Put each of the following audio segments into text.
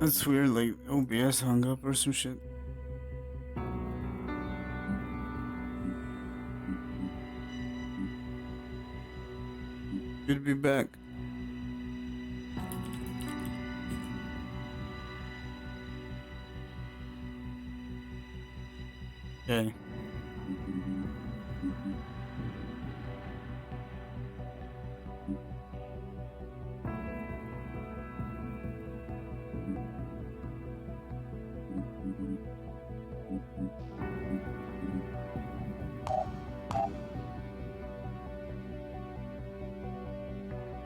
That's weird, like OBS hung up or some shit. Good to be back. Okay.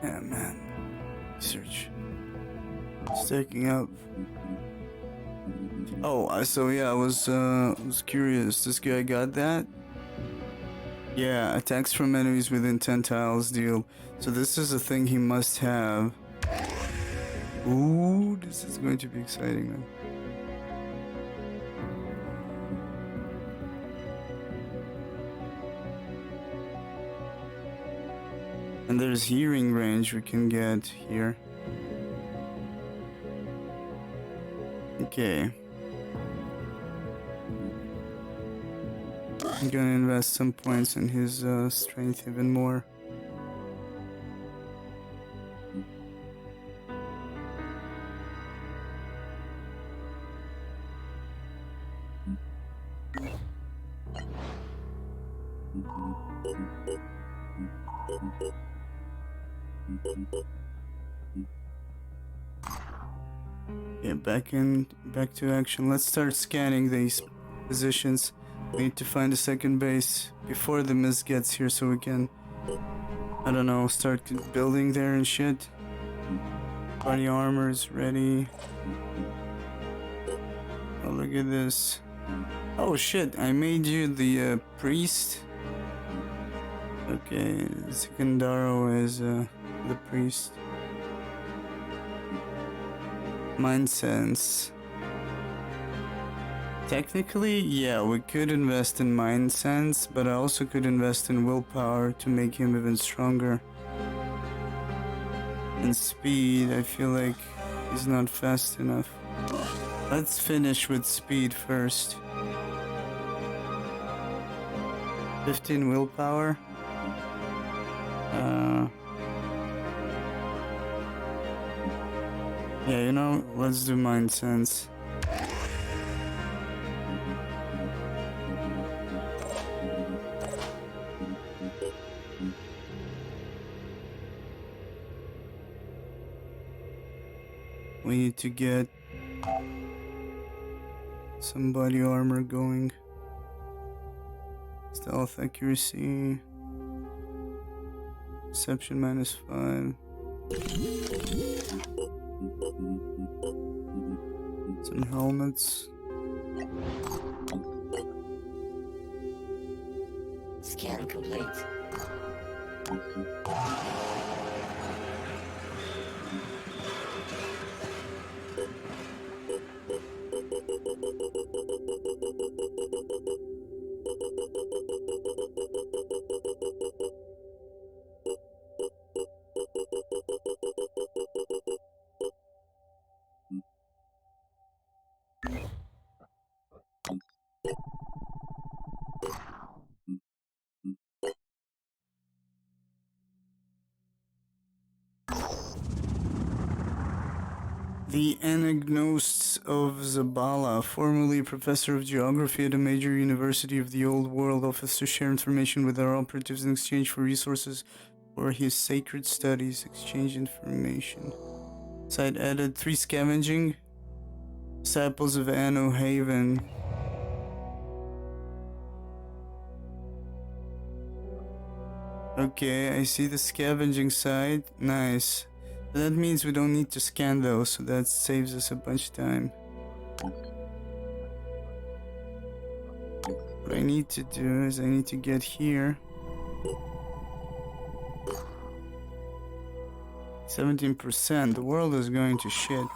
Yeah, man. Research. It's taking up. Oh, so yeah, I was curious. This guy got that? Yeah, attacks from enemies within 10 tiles deal. So this is a thing he must have. Ooh, this is going to be exciting, man. And there's hearing range we can get here. Okay. I'm gonna invest some points in his strength even more. Yeah, back to action. Let's start scanning these positions. We need to find a second base before the mist gets here so we can, I don't know, start building there and shit. Body armor is ready. Oh, look at this. Oh shit, I made you the priest. Okay, Secondaro is the priest. Mind sense. Technically, yeah, we could invest in mind sense, but I also could invest in willpower to make him even stronger. And speed, I feel like he's not fast enough. Let's finish with speed first. 15 willpower. Yeah, you know, let's do mind sense. We need to get some body armor going. Stealth accuracy. Perception -5. Some helmets. Scan complete. The Anagnosts of Zabala, formerly a professor of geography at a major university of the Old World, offers to share information with our operatives in exchange for resources for his sacred studies. Exchange information. Site added 3 scavenging. Disciples of Anno Haven. Okay, I see the scavenging site. Nice. That means we don't need to scan those, so that saves us a bunch of time. What I need to do is I need to get here. 17%. The world is going to shit.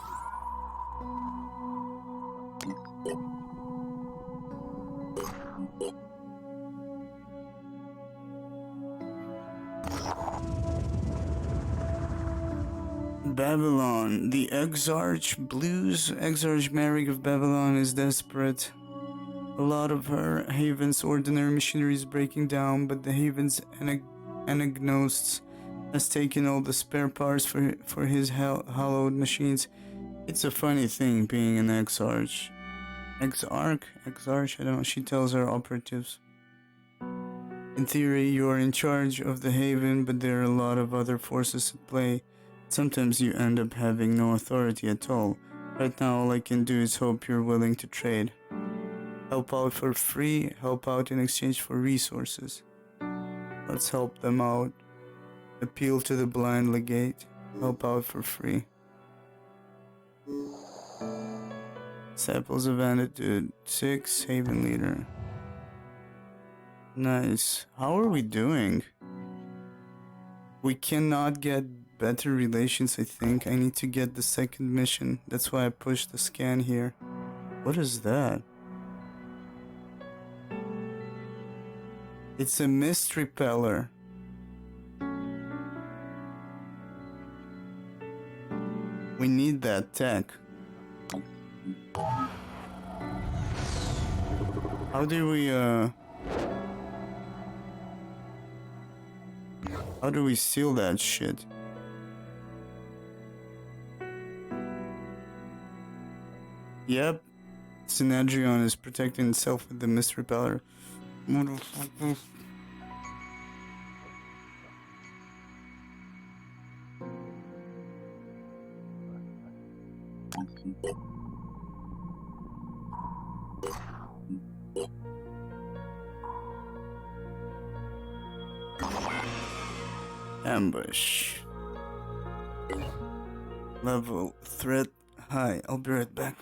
Babylon. The Exarch Blues. Exarch Merrick of Babylon is desperate. A lot of her haven's ordinary machinery is breaking down, but the haven's anagnosts has taken all the spare parts for his hallowed machines. It's a funny thing being an Exarch. Exarch? I don't know. She tells her operatives. In theory, you are in charge of the haven, but there are a lot of other forces at play. Sometimes you end up having no authority at all. Right now, all I can do is hope you're willing to trade. Help out for free, help out in exchange for resources. Let's help them out. Appeal to the blind legate. Help out for free. Disciples of Attitude 6, Haven Leader. Nice. How are we doing? We cannot get better relations, I think. I need to get the second mission. That's why I pushed the scan here. What is that? It's a mist repeller. We need that tech. How do we steal that shit? Yep. Synedrion is protecting itself with the mist repeller. Motherfucker. Ambush. Level threat high. I'll be right back.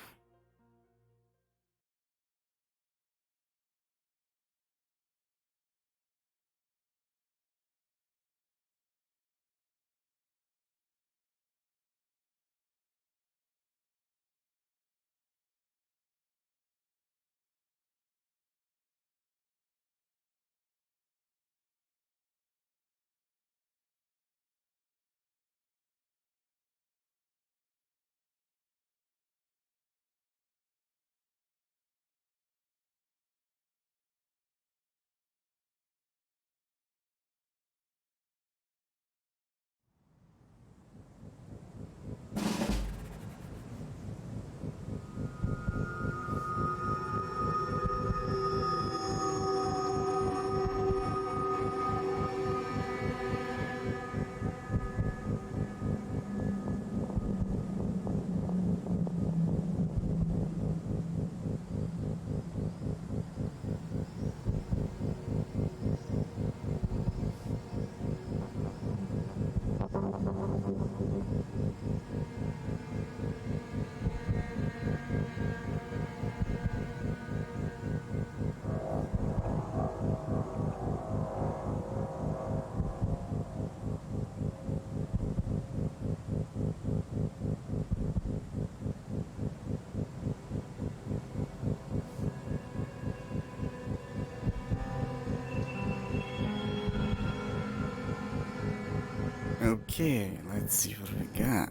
Okay, let's see what we got.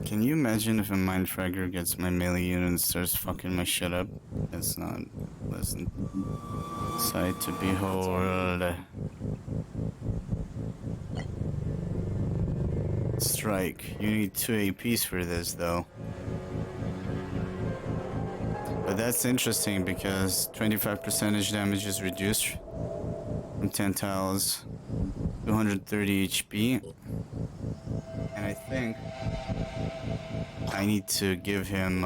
Can you imagine if a mindfragger gets my melee unit and starts fucking my shit up? That's not a pleasant sight to behold. Strike. You need 2 APs for this though. But that's interesting because 25% damage is reduced from 10 tiles. 230 HP, and I think I need to give him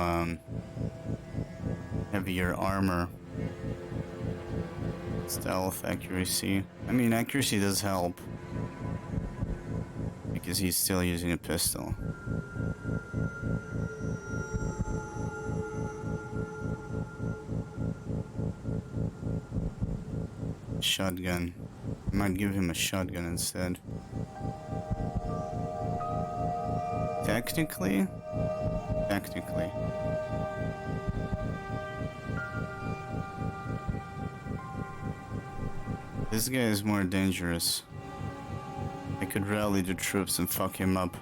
heavier armor. Stealth, accuracy. I mean, accuracy does help because he's still using a pistol. Shotgun. I might give him a shotgun instead. Technically. This guy is more dangerous. I could rally the troops and fuck him up.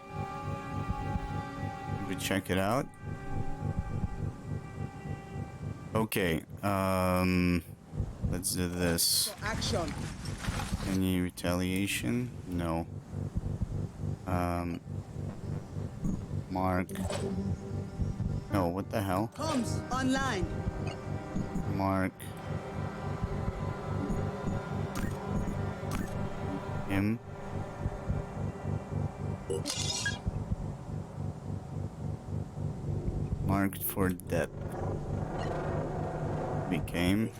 check it out. Okay, let's do this. Action. Any retaliation? No. Mark. No, what the hell? Comms online. Mark. Him. Marked for death. Became.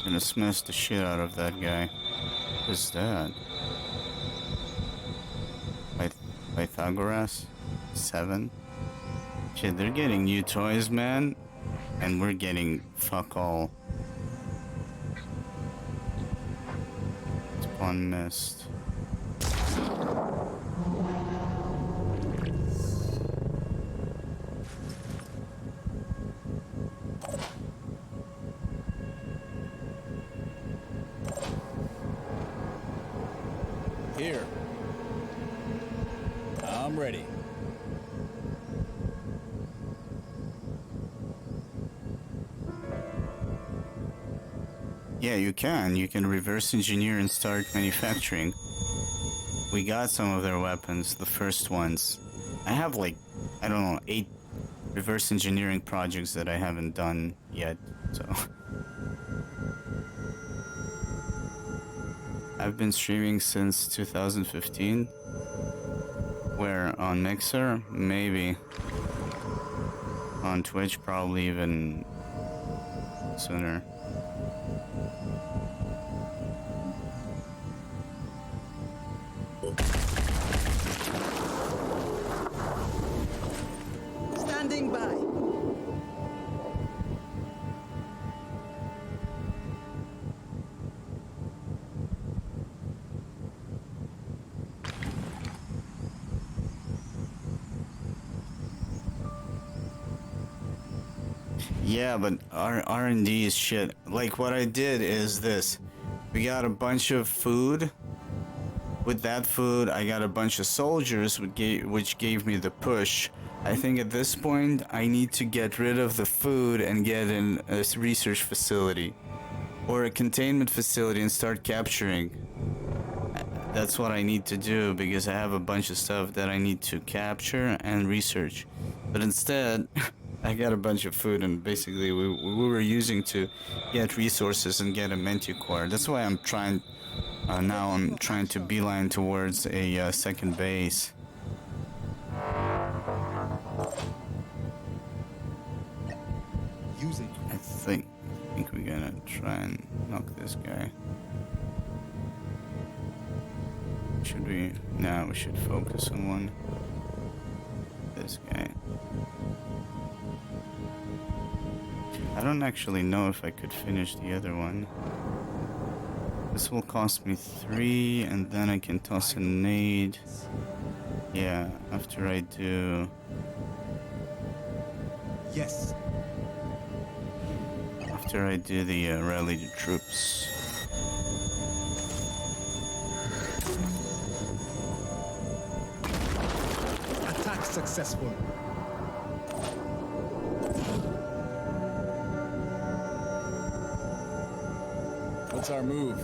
Gonna smash the shit out of that guy. What's that? Pythagoras? 7? Shit, they're getting new toys, man. And we're getting fuck all. Spawn missed. Here. I'm ready. Yeah, you can. You can reverse engineer and start manufacturing. We got some of their weapons, the first ones. I have like, I don't know, 8 reverse engineering projects that I haven't done yet, so. I've been streaming since 2015. Where on Mixer? Maybe. On Twitch, probably even sooner. Standing by. Yeah, but our R&D is shit. Like, what I did is this. We got a bunch of food. With that food, I got a bunch of soldiers, which gave me the push. I think at this point, I need to get rid of the food and get in a research facility. Or a containment facility and start capturing. That's what I need to do, because I have a bunch of stuff that I need to capture and research. But instead... I got a bunch of food, and basically we were using to get resources and get a Manticore. That's why I'm trying, now I'm trying to beeline towards a second base. I think we're gonna try and knock this guy. Should we? No, we should focus on one. This guy. I don't actually know if I could finish the other one. This will cost me 3, and then I can toss a nade. Yeah, after I do... Yes. After I do the rally the troops. Attack successful. What's our move?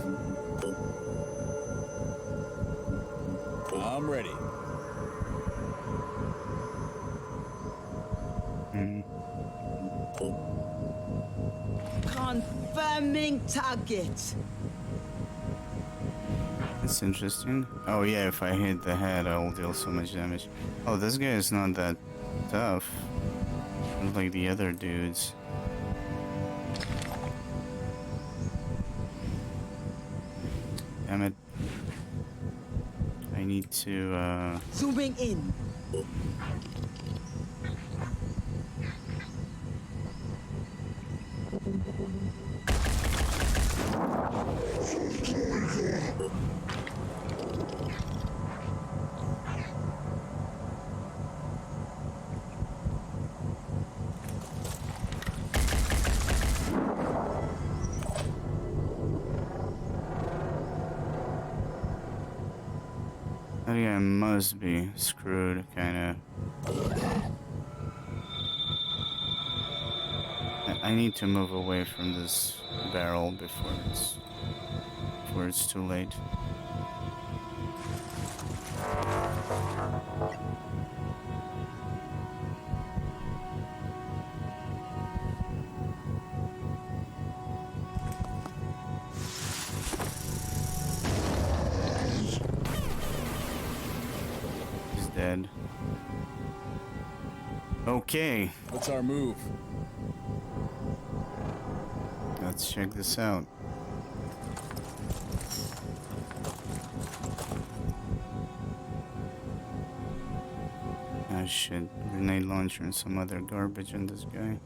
I'm ready. Confirming target. That's interesting. Oh yeah, if I hit the head, I will deal so much damage. Oh, this guy is not that tough. Not like the other dudes. Damn it. I need to, Zooming in. IrMn must be screwed, kinda. I need to move away from this barrel before it's too late. He's dead. Okay, What's our move? let's check this out. Oh shit, grenade launcher and some other garbage on this guy.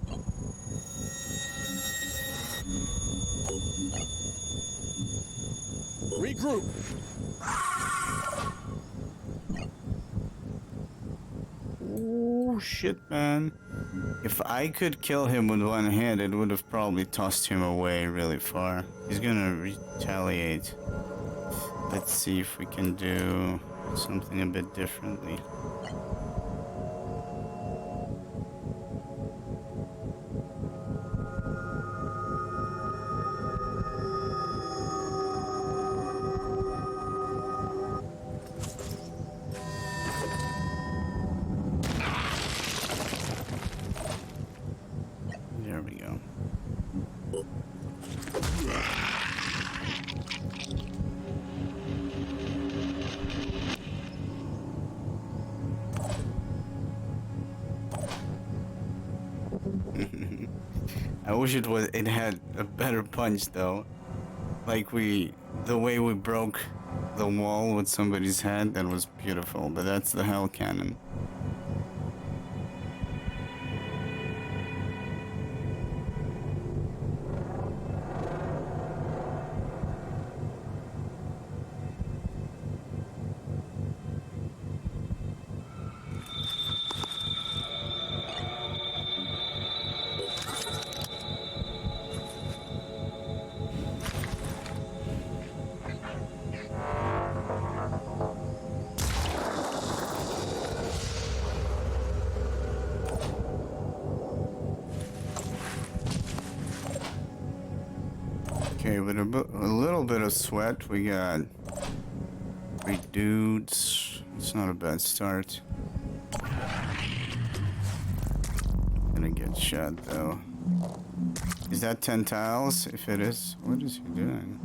Regroup. Oh shit, man. If I could kill him with one hand, it would have probably tossed him away really far. He's gonna retaliate. Let's see if we can do something a bit differently. There we go. I wish it had a better punch though. Like the way we broke the wall with somebody's head, that was beautiful, but that's the hell cannon. Okay, with a little bit of sweat, we got 3 dudes. It's not a bad start. Gonna get shot though. Is that 10 tiles? If it is, what is he doing?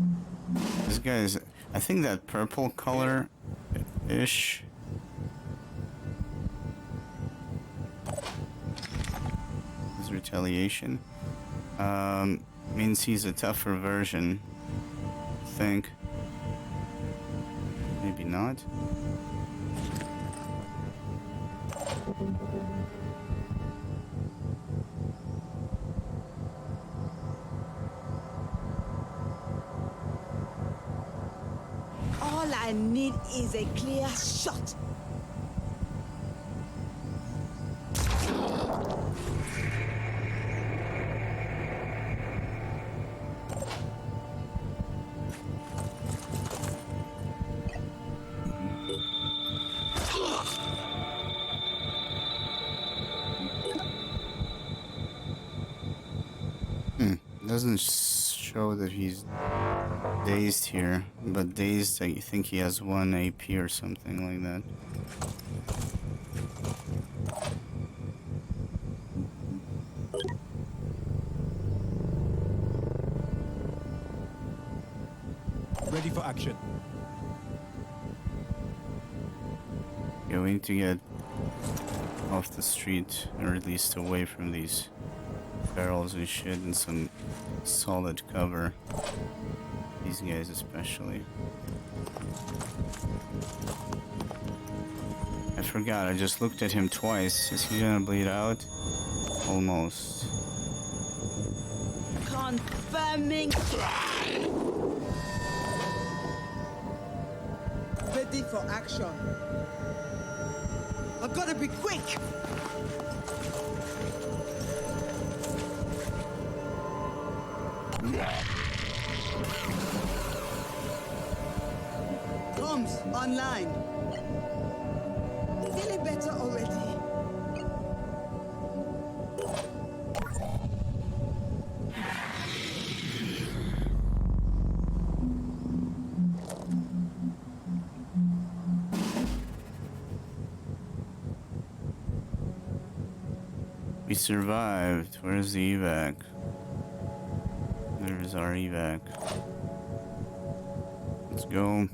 This guy is, I think that purple color-ish. Is retaliation. Means he's a tougher version. I think. Maybe not. All I need is a clear shot. Doesn't show that he's dazed here, but dazed, I think he has 1 AP or something like that. Ready for action. Yeah, we need to get off the street, or at least away from these barrels and shit, and some solid cover. These guys especially. I forgot, I just looked at him twice. Is he gonna bleed out? Almost. Confirming. Ready for action. I've got to be quick. Comms online. feeling better already? We survived. Where's the evac? There's our evac. Let's go.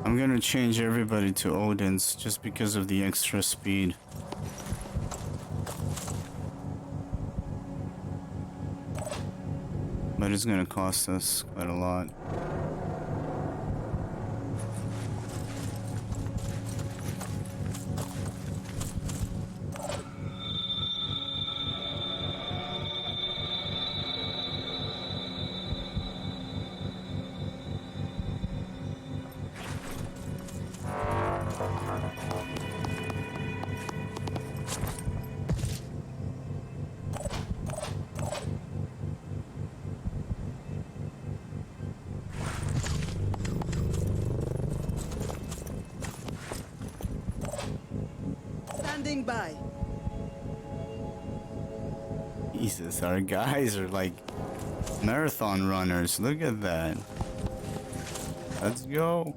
I'm gonna change everybody to Odin's just because of the extra speed. But it's gonna cost us quite a lot. Standing by. Jesus, our guys are like marathon runners. Look at that. Let's go.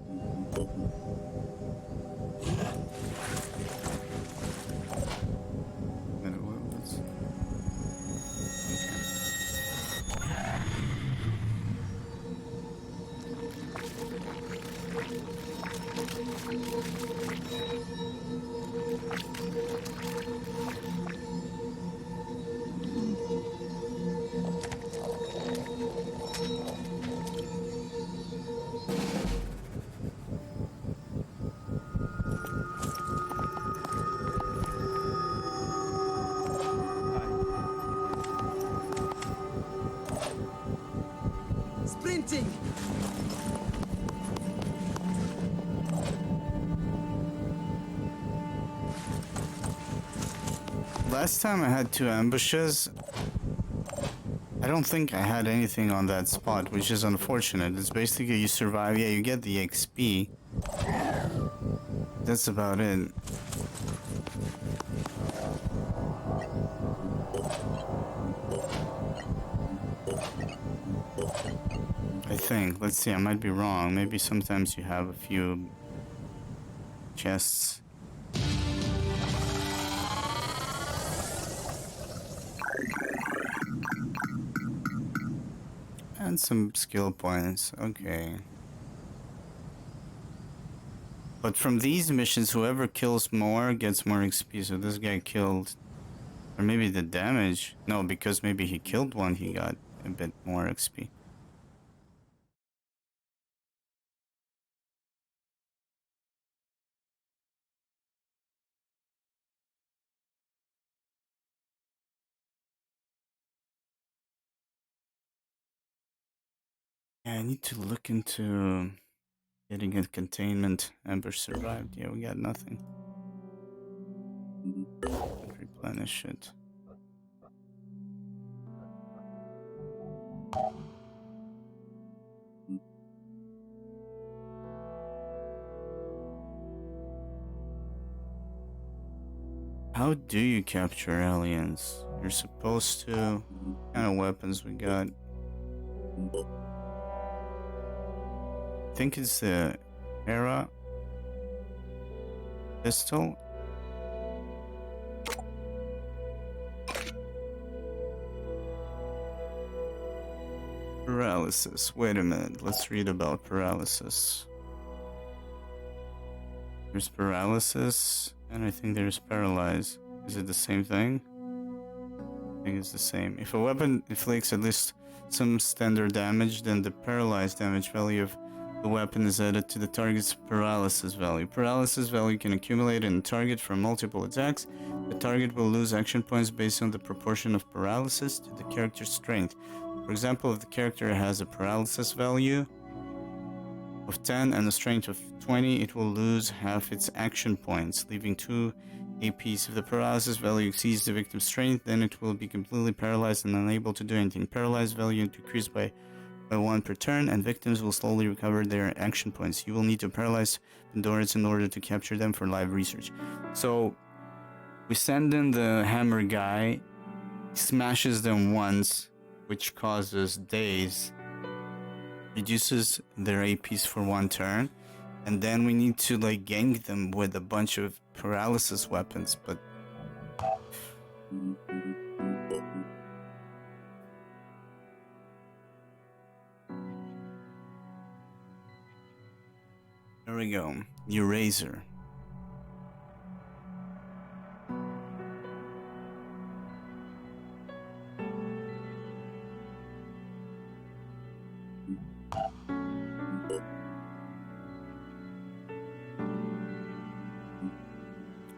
Sprinting. Last time I had 2 ambushes. I don't think I had anything on that spot, which is unfortunate. It's basically you survive, yeah, you get the XP. That's about it. I think. Let's see, I might be wrong. Maybe sometimes you have a few chests. And some skill points. Okay. But from these missions, whoever kills more gets more XP. So this guy killed... Or maybe the damage. No, because maybe he killed one, he got a bit more XP. Yeah, I need to look into getting a containment. Ambush survived. Yeah, we got nothing. Replenish it. How do you capture aliens? You're supposed to. What kind of weapons we got? I think it's the Era pistol. Paralysis. Wait a minute. Let's read about paralysis. There's paralysis, and I think there's paralyze. Is it the same thing? I think it's the same. If a weapon inflicts at least some standard damage, then the paralyzed damage value of the weapon is added to the target's paralysis value. Paralysis value can accumulate in a target from multiple attacks. The target will lose action points based on the proportion of paralysis to the character's strength. For example, if the character has a paralysis value of 10 and a strength of 20, it will lose half its action points, leaving 2 APs. If the paralysis value exceeds the victim's strength, then it will be completely paralyzed and unable to do anything. Paralyzed value decreased by 1 per turn, and victims will slowly recover their action points. You will need to paralyze Pandorans in order to capture them for live research. So, we send in the hammer guy, smashes them once, which causes daze, reduces their APs for 1 turn, and then we need to like gank them with a bunch of paralysis weapons, but there we go. Eraser.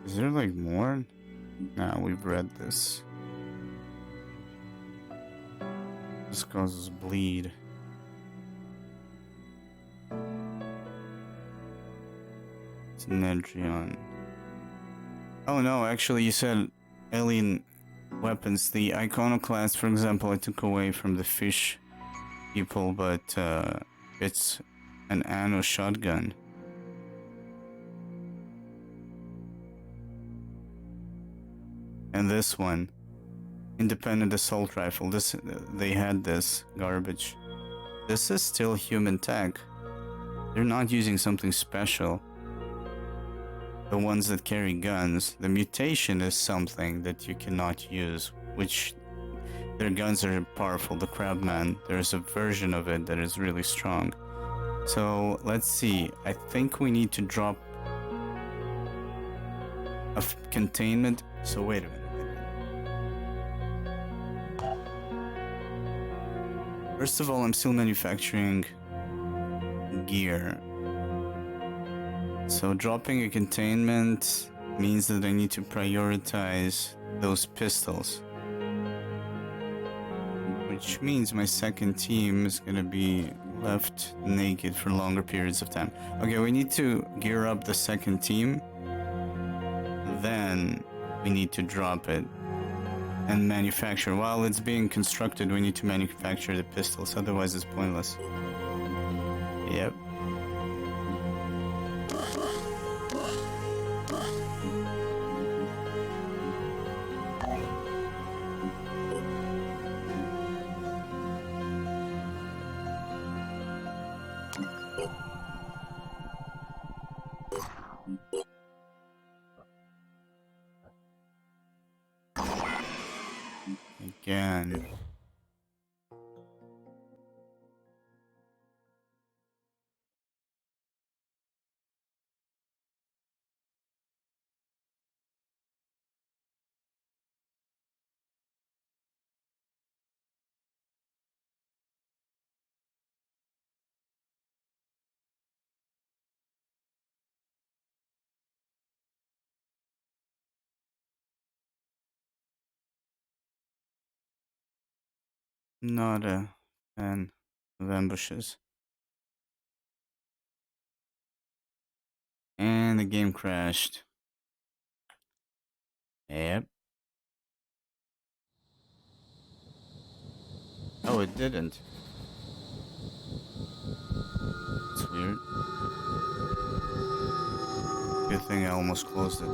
Is there like more? Nah, we've read this. This causes bleed. It's an entry on. Oh no, actually you said alien weapons. The iconoclast, for example, I took away from the fish people, but it's an anno shotgun. And this one, independent assault rifle. This they had this garbage. This is still human tech. They're not using something special. The ones that carry guns, the mutation is something that you cannot use, which their guns are powerful. The Crabman, there's a version of it that is really strong. So let's see. I think we need to drop a containment. So wait a minute. First of all, I'm still manufacturing gear. So dropping a containment means that I need to prioritize those pistols. Which means my second team is gonna be left naked for longer periods of time. Okay, we need to gear up the second team. Then we need to drop it and manufacture. While it's being constructed, we need to manufacture the pistols, otherwise it's pointless. Yep. Again. Not a fan of ambushes. And the game crashed. Yep. Oh, it didn't. It's weird. Good thing I almost closed it.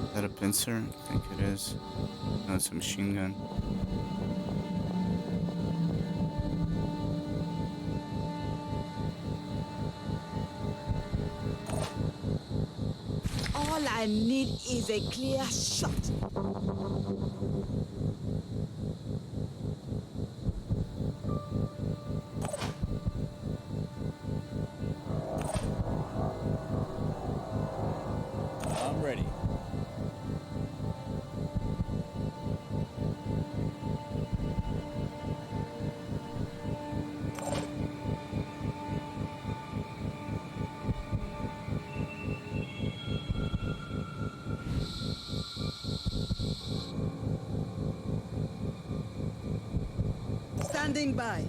Is that a pincer? I think it is. No, it's a machine gun. All I need is a clear shot. I'm ready. Standing by.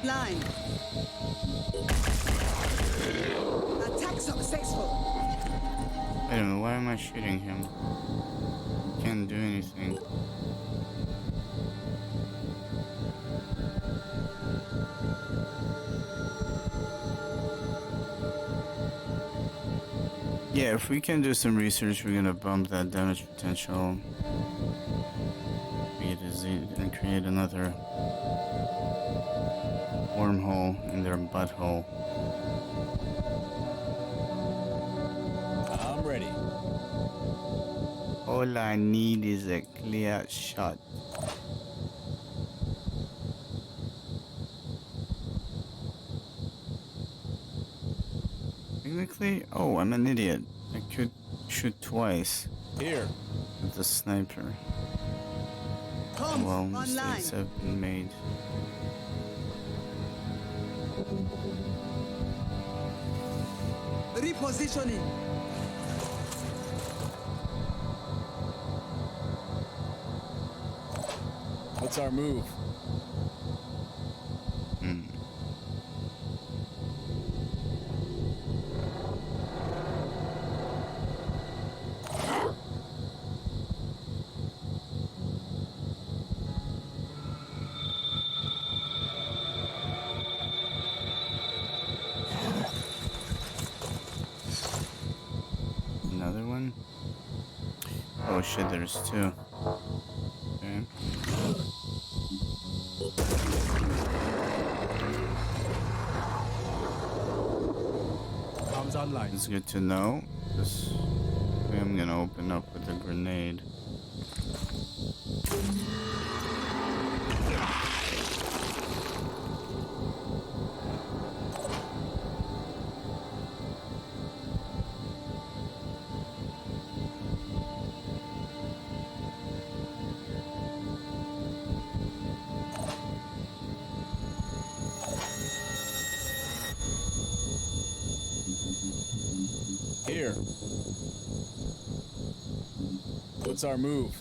online. Attack successful. Wait a minute, why am I shooting him? Can't do anything. Yeah, if we can do some research, we're gonna bump that damage potential. Create a Z and create another wormhole in their butthole. I'm ready. All I need is a clear shot. Technically, oh, I'm an idiot. I could shoot twice Here. with the sniper. Comms Well, online. mistakes have been made. Repositioning. What's our move? Hmm. Another one? Oh shit, there's two. Okay. Arms online. It's good to know. This I'm gonna open up with a grenade. Here. What's our move?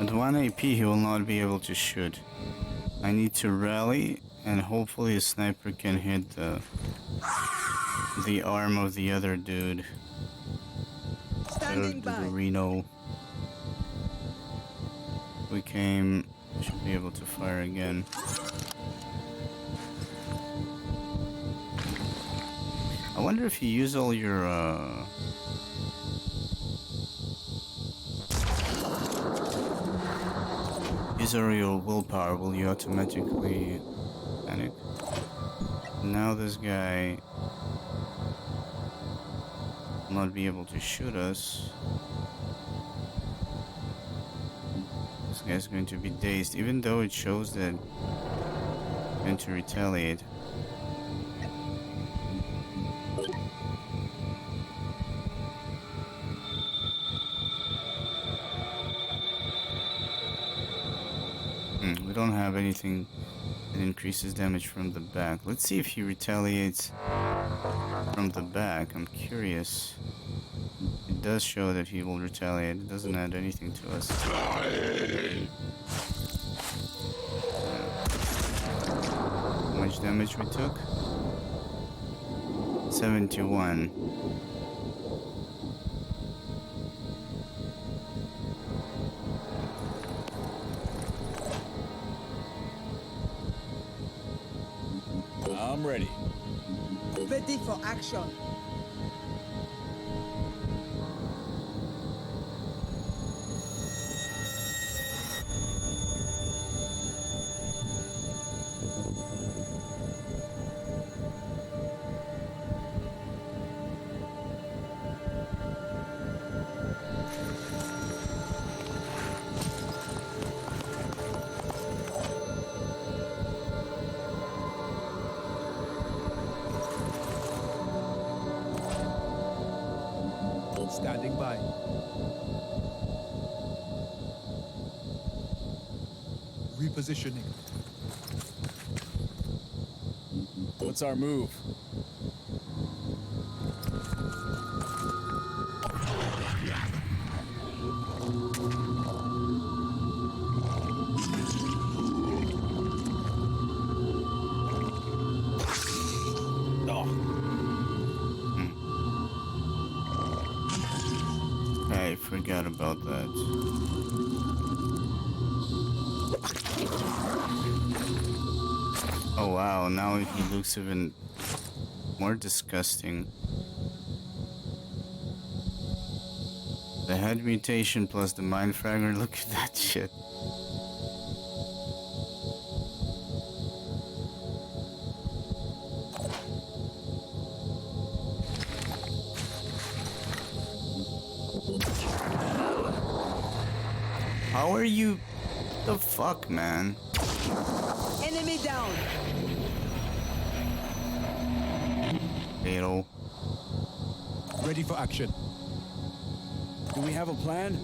With 1 AP, he will not be able to shoot. I need to rally, and hopefully a sniper can hit the arm of the other dude. Standing by. Reno. We came. Should be able to fire again. I wonder if you use all your use all your willpower, will you automatically panic? Now this guy will not be able to shoot us. This guy's going to be dazed, even though it shows that he's going to retaliate. We don't have anything that increases damage from the back. Let's see if he retaliates from the back. I'm curious. It does show that he will retaliate. It doesn't add anything to us. How much damage we took? 71. I'm ready. Ready for action. Repositioning. What's our move? I forgot about that. Oh wow, now he looks even more disgusting. The head mutation plus the mind fragger, look at that shit. How are you? The fuck, man? Enemy down. Fatal. Ready for action. Do we have a plan?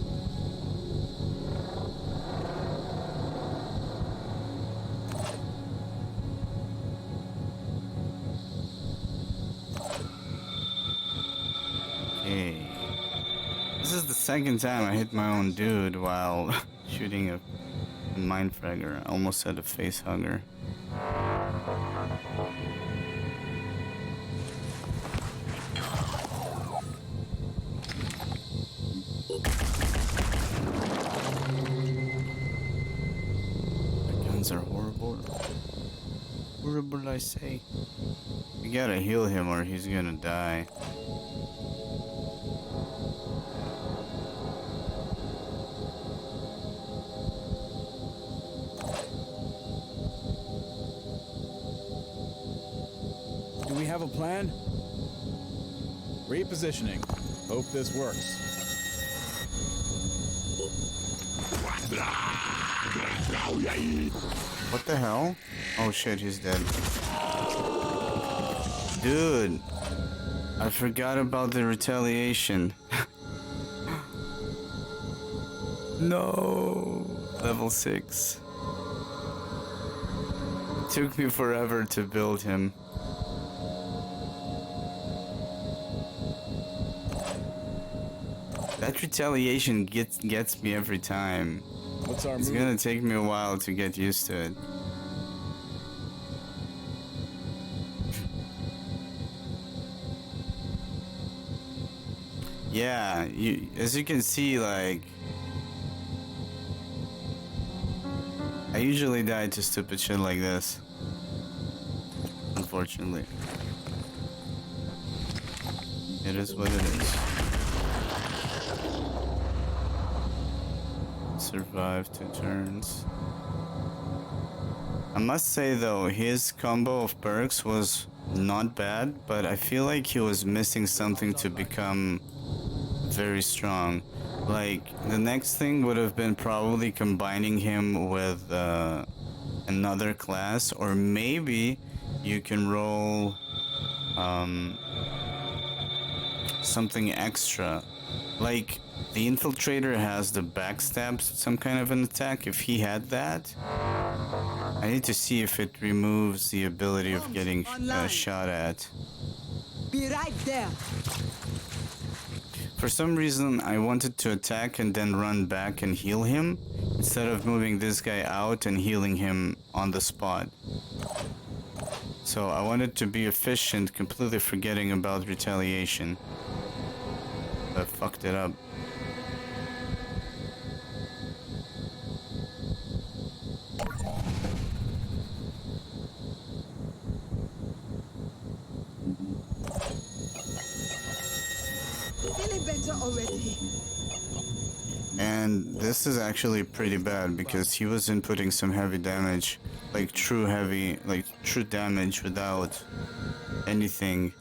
Okay. This is the second time I hit my own dude while shooting a mind fragger. I almost had a face hugger. The guns are horrible. Horrible, I say. We gotta heal him or he's gonna die. Do we have a plan? Repositioning. Hope this works. What the hell? Oh shit, he's dead. Dude, I forgot about the retaliation. No, level 6. It took me forever to build him. That retaliation gets me every time. What's our It's move? gonna take me a while to get used to it. Yeah, as you can see, like, I usually die to stupid shit like this. Unfortunately. It is what it is. Survive 2 turns. I must say though, his combo of perks was not bad, but I feel like he was missing something to become very strong. Like, the next thing would have been probably combining him with another class, or maybe you can roll something extra. Like, the infiltrator has the backstab, some kind of an attack. If he had that, I need to see if it removes the ability of getting shot at. Be right there. For some reason, I wanted to attack and then run back and heal him, instead of moving this guy out and healing him on the spot. So I wanted to be efficient, completely forgetting about retaliation. I fucked it up. Feeling better already. And this is actually pretty bad because he was inputting some heavy damage, like true damage without anything.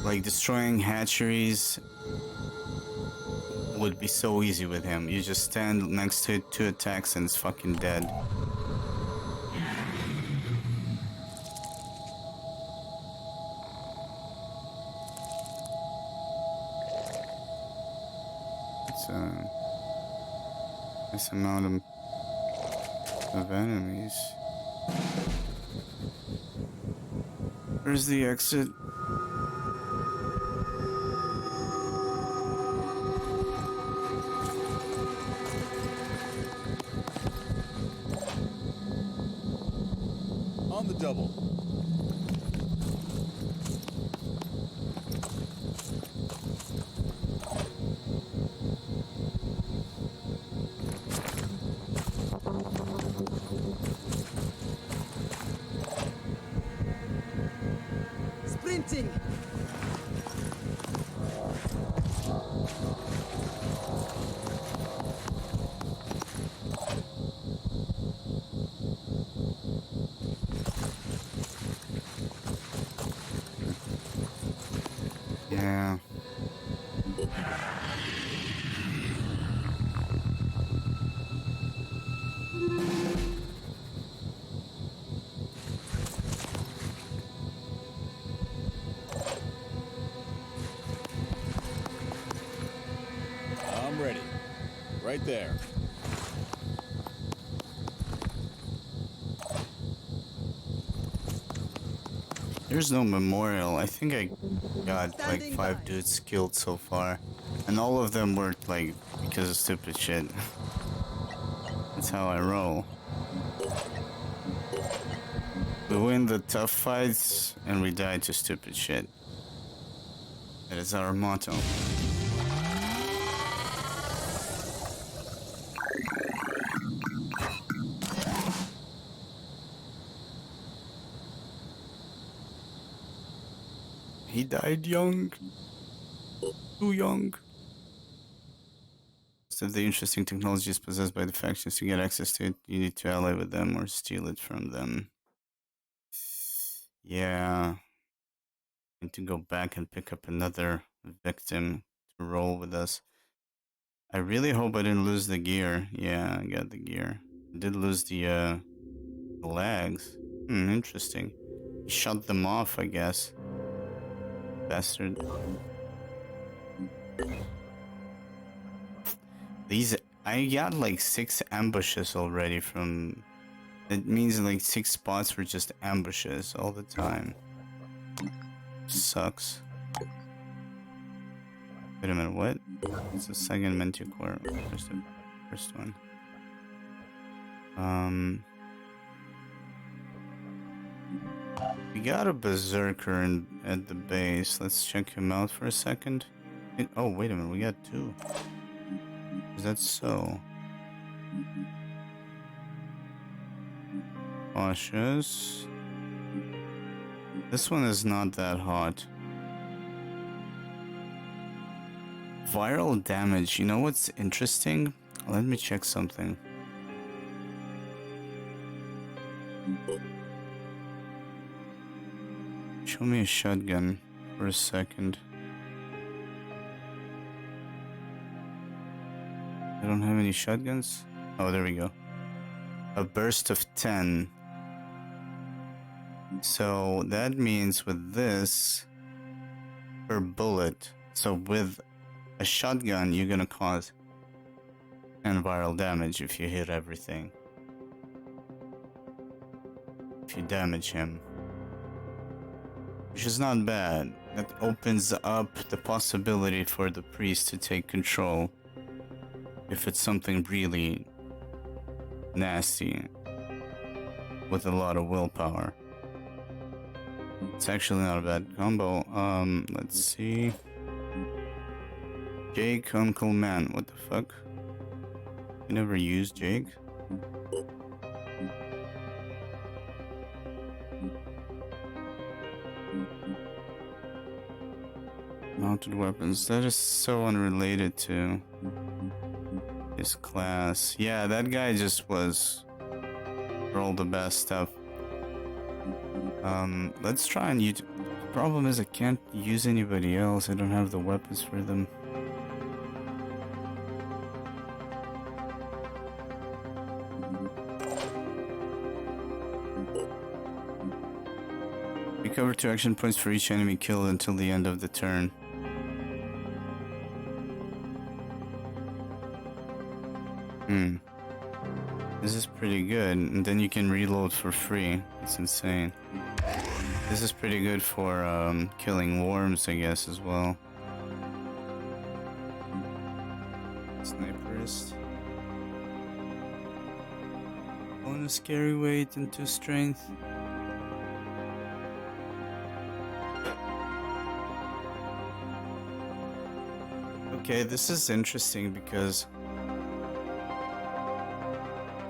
Like, destroying hatcheries would be so easy with him. You just stand next to it, 2 attacks, and it's fucking dead. It's a nice amount of of enemies. Where's the exit? On the double. Sprinting. Yeah. I'm ready. Right there. There's no memorial. I think I got like Standing 5 by. dudes killed so far. And all of them were like because of stupid shit. That's how I roll. We win the tough fights and we die to stupid shit. That is our motto. He died young. Too young. Most of the interesting technologies possessed by the factions, to get access to it, you need to ally with them or steal it from them. Yeah. Need to go back and pick up another victim to roll with us. I really hope I didn't lose the gear. Yeah, I got the gear. I did lose the legs. Interesting. He shut them off, I guess. Bastard. These, I got like 6 ambushes already from... It means like 6 spots were just ambushes all the time. Sucks. Wait a minute, what? It's the second Manticore. Where's the first one? We got a Berserker at the base. Let's check him out for a second. Oh, wait a minute, we got 2. Is that so? Cautious. This one is not that hot. Viral damage. You know what's interesting? Let me check something. Show me a shotgun for a second. I don't have any shotguns. Oh, there we go. A burst of 10. So that means with this, per bullet. So with a shotgun, you're gonna cause 10 viral damage if you hit everything. If you damage him. Which is not bad. That opens up the possibility for the priest to take control. If it's something really nasty. With a lot of willpower. It's actually not a bad combo. Let's see. Jake, Uncle Man. What the fuck? You never used Jake? Mounted weapons. That is so unrelated to his class. Yeah, that guy just was for all the best stuff. Let's try and use... The problem is I can't use anybody else. I don't have the weapons for them. Recover 2 action points for each enemy killed until the end of the turn. This is pretty good, and then you can reload for free. It's insane. This is pretty good for killing worms, I guess, as well. Sniperist. Bonus carry weight and 2 strength. Okay, this is interesting because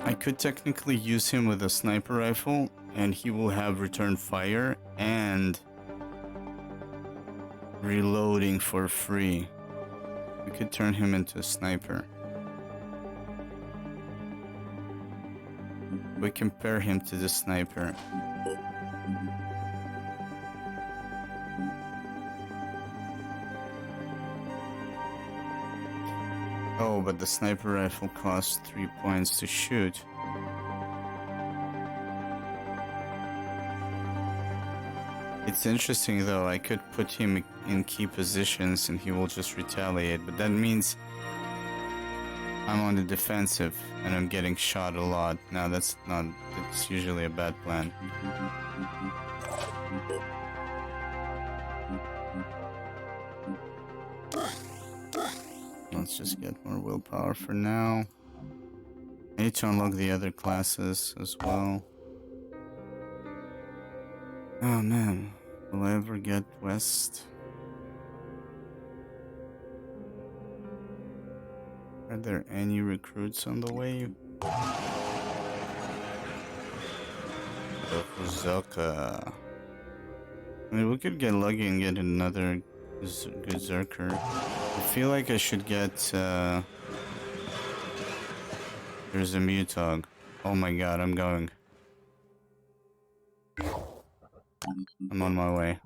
I could technically use him with a sniper rifle and he will have return fire and reloading for free. We could turn him into a sniper. We compare him to the sniper. Oh, but the sniper rifle costs 3 points to shoot. It's interesting though, I could put him in key positions and he will just retaliate, but that means I'm on the defensive and I'm getting shot a lot. Now that's usually a bad plan. Let's just get more willpower for now. I need to unlock the other classes as well. Oh man, will I ever get west? Are there any recruits on the way? Berserker. I mean, we could get lucky and get another Berserker. I feel like I should get, there's a Mutog. Oh my god, I'm going. I'm on my way.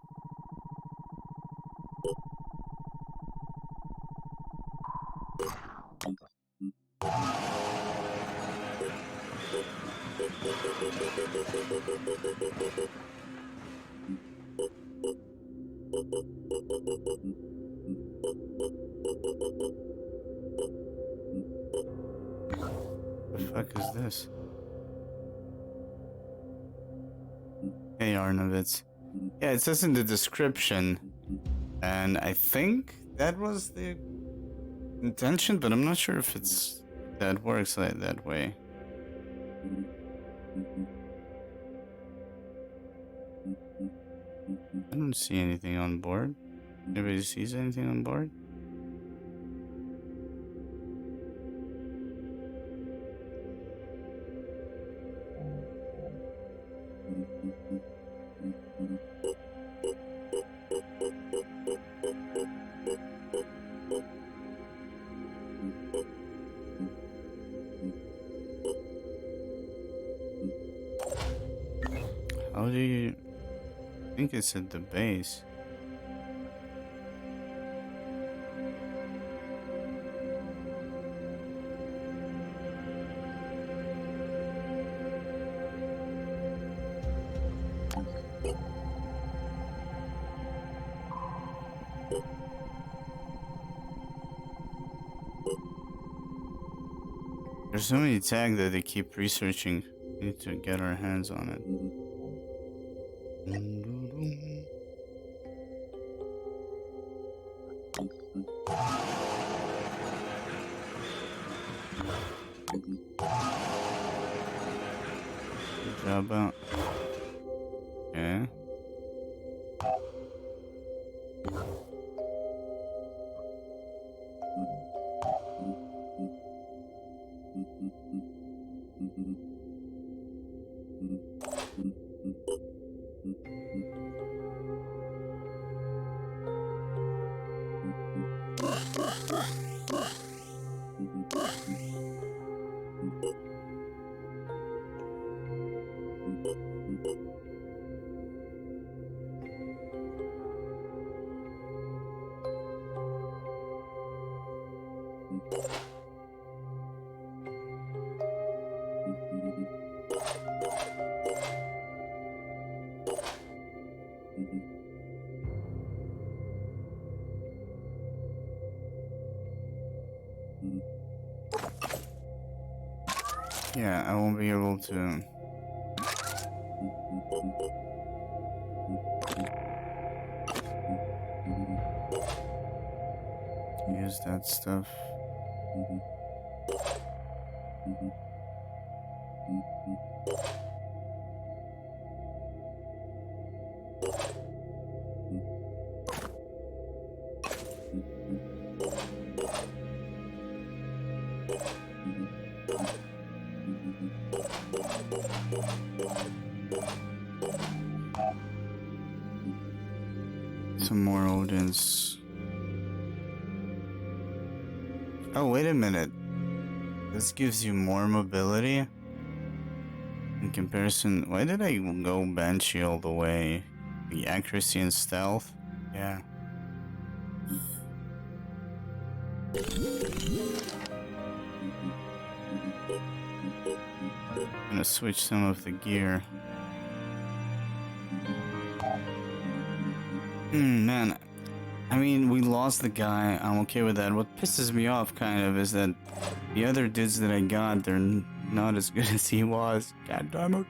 The fuck is this? Hey Arnovitz. Yeah, it says in the description, and I think that was the intention, but I'm not sure if that works like that way. I don't see anything on board. Anybody sees anything on board? How do you... I think it's at the base. There's so many tags that they keep researching. We need to get our hands on it. Good job out. Okay. Yeah, I won't be able to. Use that stuff. Some more Odins. Oh, wait a minute. This gives you more mobility? In comparison, why did I go Banshee all the way? The accuracy and stealth? Yeah. I'm gonna switch some of the gear. Man. I mean, we lost the guy. I'm okay with that. What pisses me off, kind of, is that the other dudes that I got, they're not as good as he was. God damn it.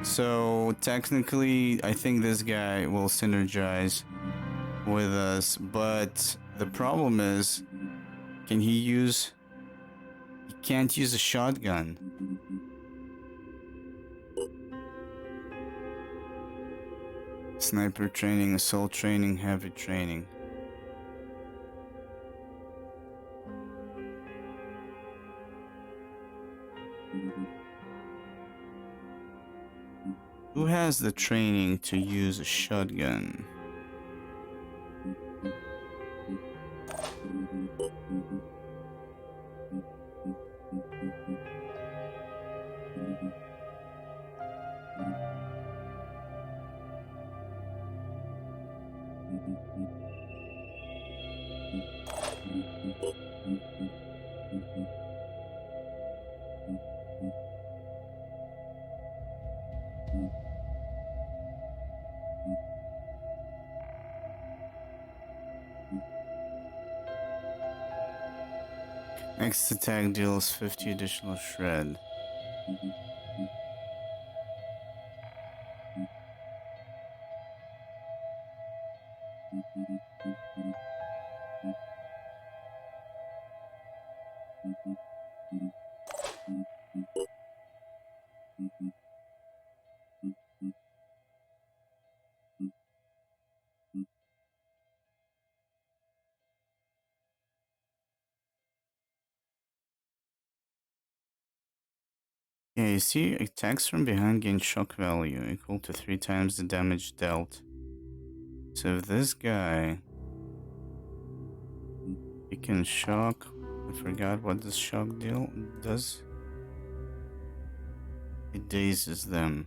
So, technically, I think this guy will synergize with us, but the problem is, can he use... He can't use a shotgun. Sniper training, assault training, heavy training. Who has the training to use a shotgun? Next attack deals 50 additional shred. Yeah, you see, attacks from behind gain shock value equal to 3 times the damage dealt. So if this guy... He can shock... I forgot what this shock deal does. It dazes them.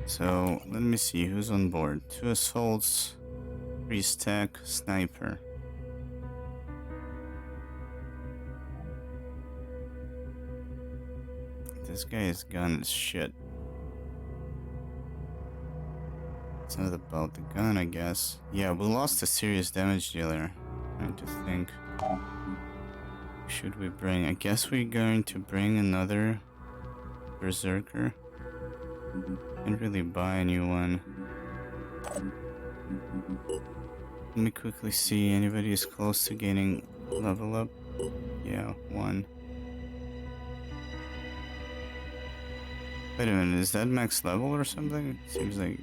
So, let me see who's on board. 2 assaults, 3 stack, sniper. This guy's gun is shit. It's not about the gun, I guess. Yeah, we lost a serious damage dealer. Trying to think. Who should we bring? I guess we're going to bring another berserker. Can't really buy a new one. Let me quickly see. Anybody is close to gaining level up? Yeah, 1. Wait a minute, is that max level or something? It seems like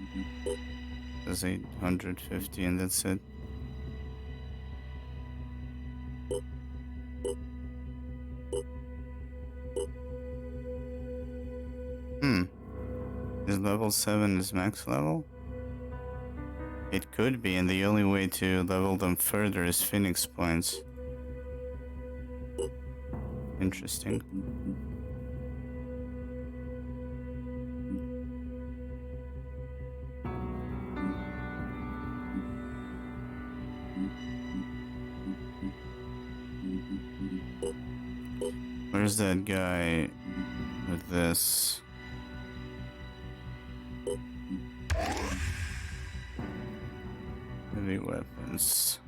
there's 850 and that's it. Is level 7 is max level? It could be, and the only way to level them further is Phoenix points. Interesting. Where's that guy with this? Heavy weapons.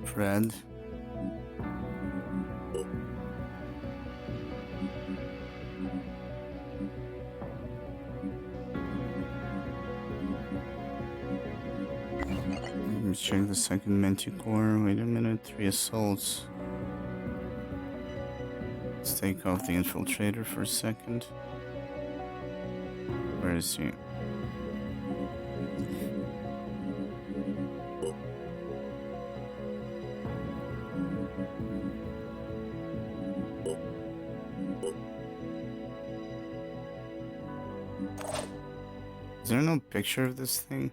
Fred. Let me check the second Manticore. Wait a minute, 3 assaults. Let's take off the infiltrator for a second. Where is he? Is there no picture of this thing?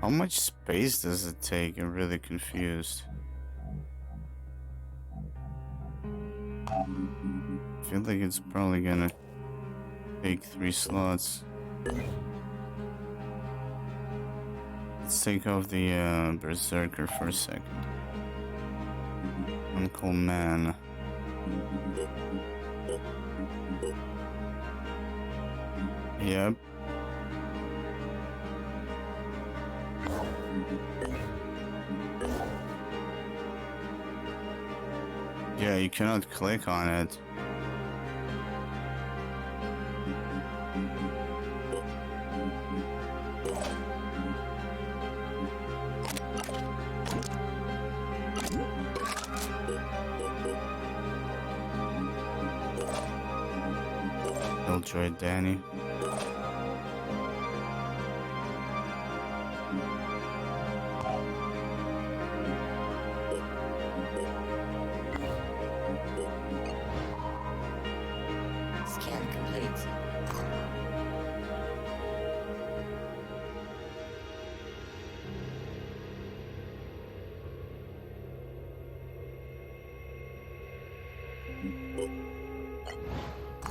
How much space does it take? I'm really confused. I feel like it's probably gonna take 3 slots. Let's take off the Berserker for a second. Uncle Man. Yep. Yeah, you cannot click on it. Killjoy Danny. Scan complete.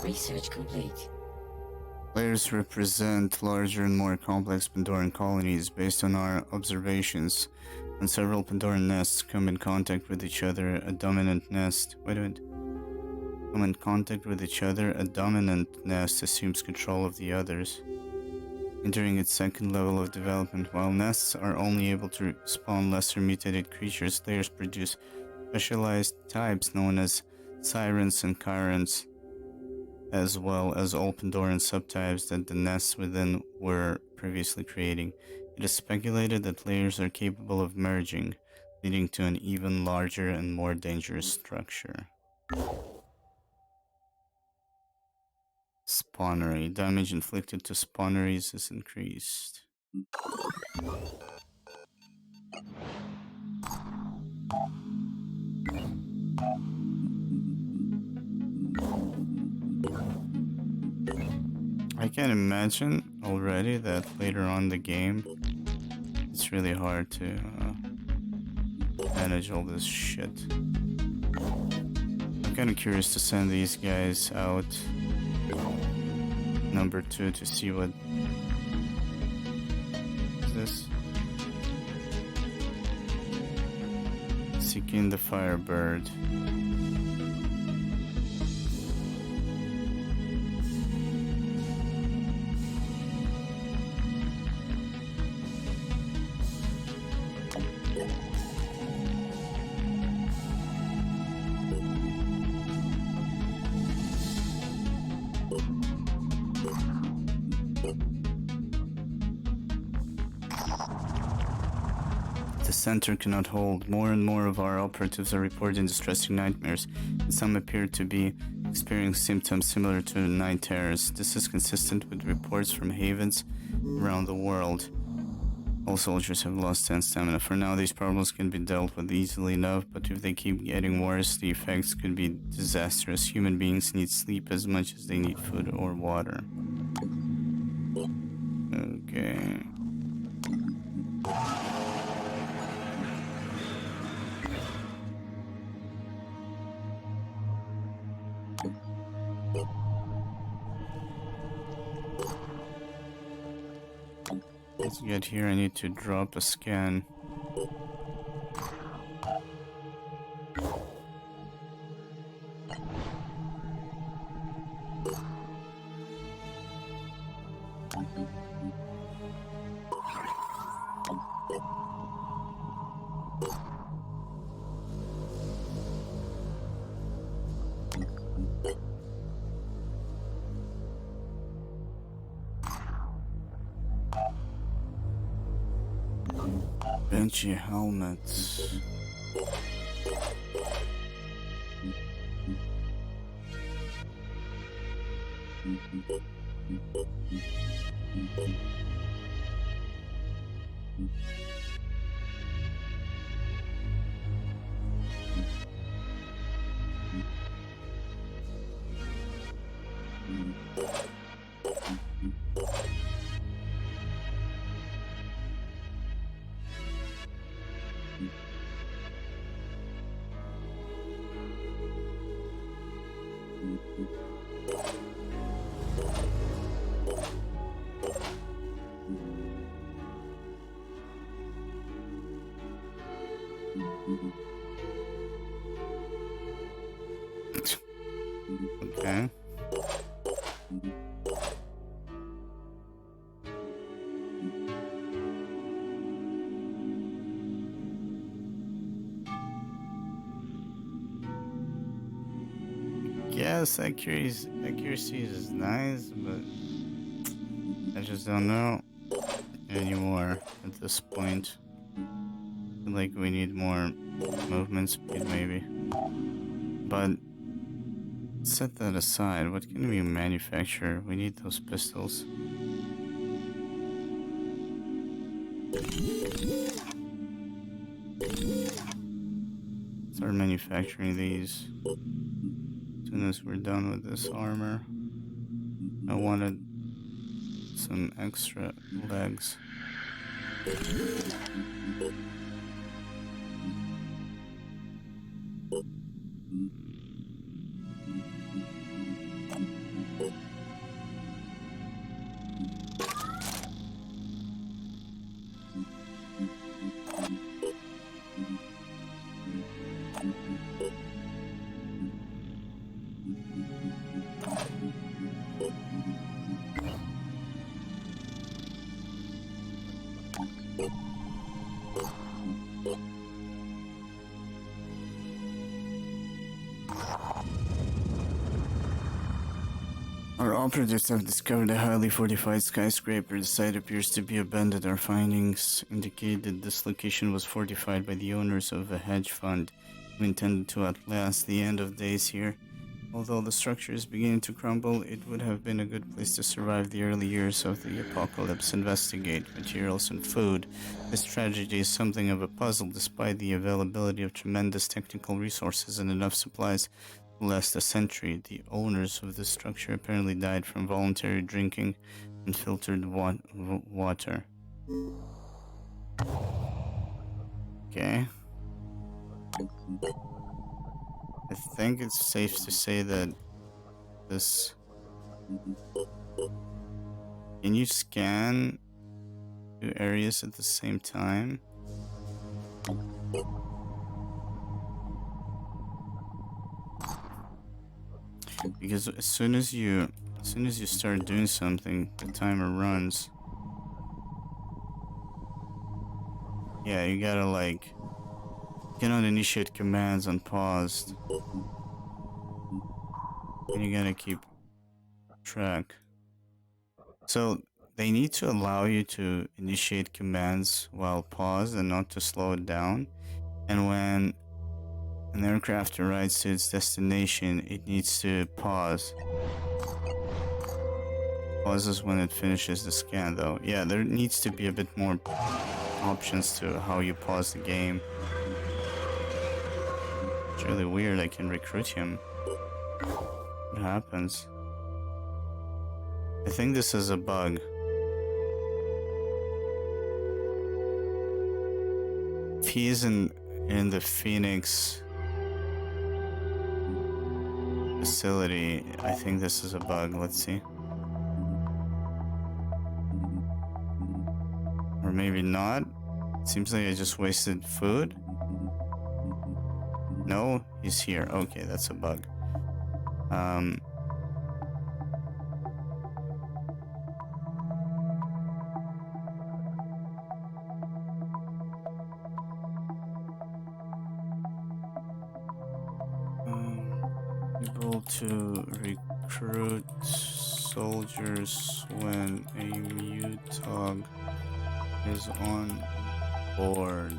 Research complete. Players represent larger and more complex Pandoran colonies. Based on our observations, when several Pandoran nests come in contact with each other, a dominant nest... Wait a minute. Come in contact with each other, a dominant nest assumes control of the others, entering its second level of development. While nests are only able to spawn lesser mutated creatures, players produce specialized types known as sirens and chirons, as well as all Pandoran subtypes that the nests within were previously creating. It is speculated that players are capable of merging, leading to an even larger and more dangerous structure. Spawnery. Damage inflicted to spawneries is increased. I can imagine already that later on in the game, it's really hard to manage all this shit. I'm kind of curious to send these guys out. Number 2 to see what is this. Seeking the Firebird. The center cannot hold. More and more of our operatives are reporting distressing nightmares, and some appear to be experiencing symptoms similar to night terrors. This is consistent with reports from havens around the world. All soldiers have lost 10 stamina. For now, these problems can be dealt with easily enough, but if they keep getting worse, the effects could be disastrous. Human beings need sleep as much as they need food or water. Okay. Let's get here. I need to drop a scan. Benchy helmets. Okay. Yes, accuracy is nice, but I just don't know anymore at this point. I feel like we need more movement speed, maybe. But set that aside. What can we manufacture? We need those pistols. Start manufacturing these as soon as we're done with this armor. I wanted some extra legs. Our operatives have discovered a highly fortified skyscraper. The site appears to be abandoned. Our findings indicate that this location was fortified by the owners of a hedge fund who intended to outlast the end of days here. Although the structure is beginning to crumble, it would have been a good place to survive the early years of the apocalypse. Investigate materials and food. This tragedy is something of a puzzle despite the availability of tremendous technical resources and enough supplies to last a century. The owners of this structure apparently died from voluntary drinking and filtered water. Okay. I think it's safe to say that this... Can you scan 2 areas at the same time? Because as soon as you start doing something, the timer runs. Yeah, you gotta like... You cannot initiate commands unpaused. And you gotta keep track. So they need to allow you to initiate commands while paused and not to slow it down. And when an aircraft arrives to its destination, it needs to pause. Pauses when it finishes the scan though. Yeah, there needs to be a bit more options to how you pause the game. It's really weird. I can recruit him. What happens? I think this is a bug. If he's in the Phoenix facility, I think this is a bug. Let's see. Or maybe not. Seems like I just wasted food. No, he's here. Okay, that's a bug. Able to recruit soldiers when a mutog is on board.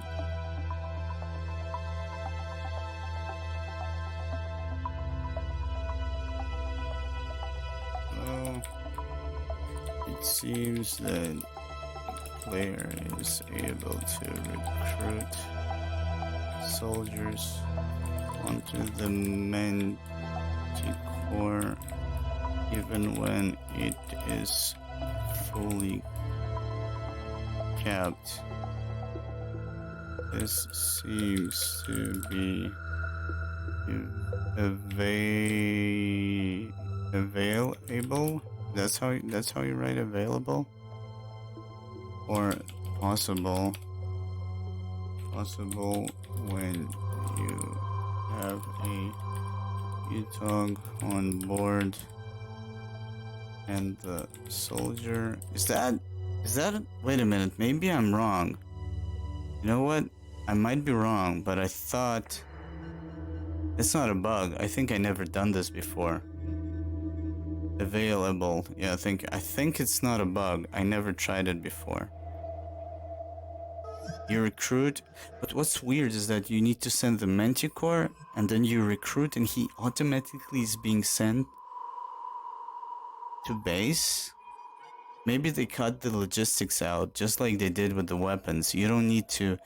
Oh, it seems that the player is able to recruit soldiers onto the Manticore even when it is fully capped. This seems to be available. That's how you write available, or possible when you have a UTOG on board and the soldier is that wait a minute, maybe I'm wrong. You know what? I might be wrong, but I thought it's not a bug. I think I never done this before. Available. Yeah, I think it's not a bug. I never tried it before. You recruit, but what's weird is that you need to send the Manticore and then you recruit and he automatically is being sent to base. Maybe they cut the logistics out just like they did with the weapons. You don't need to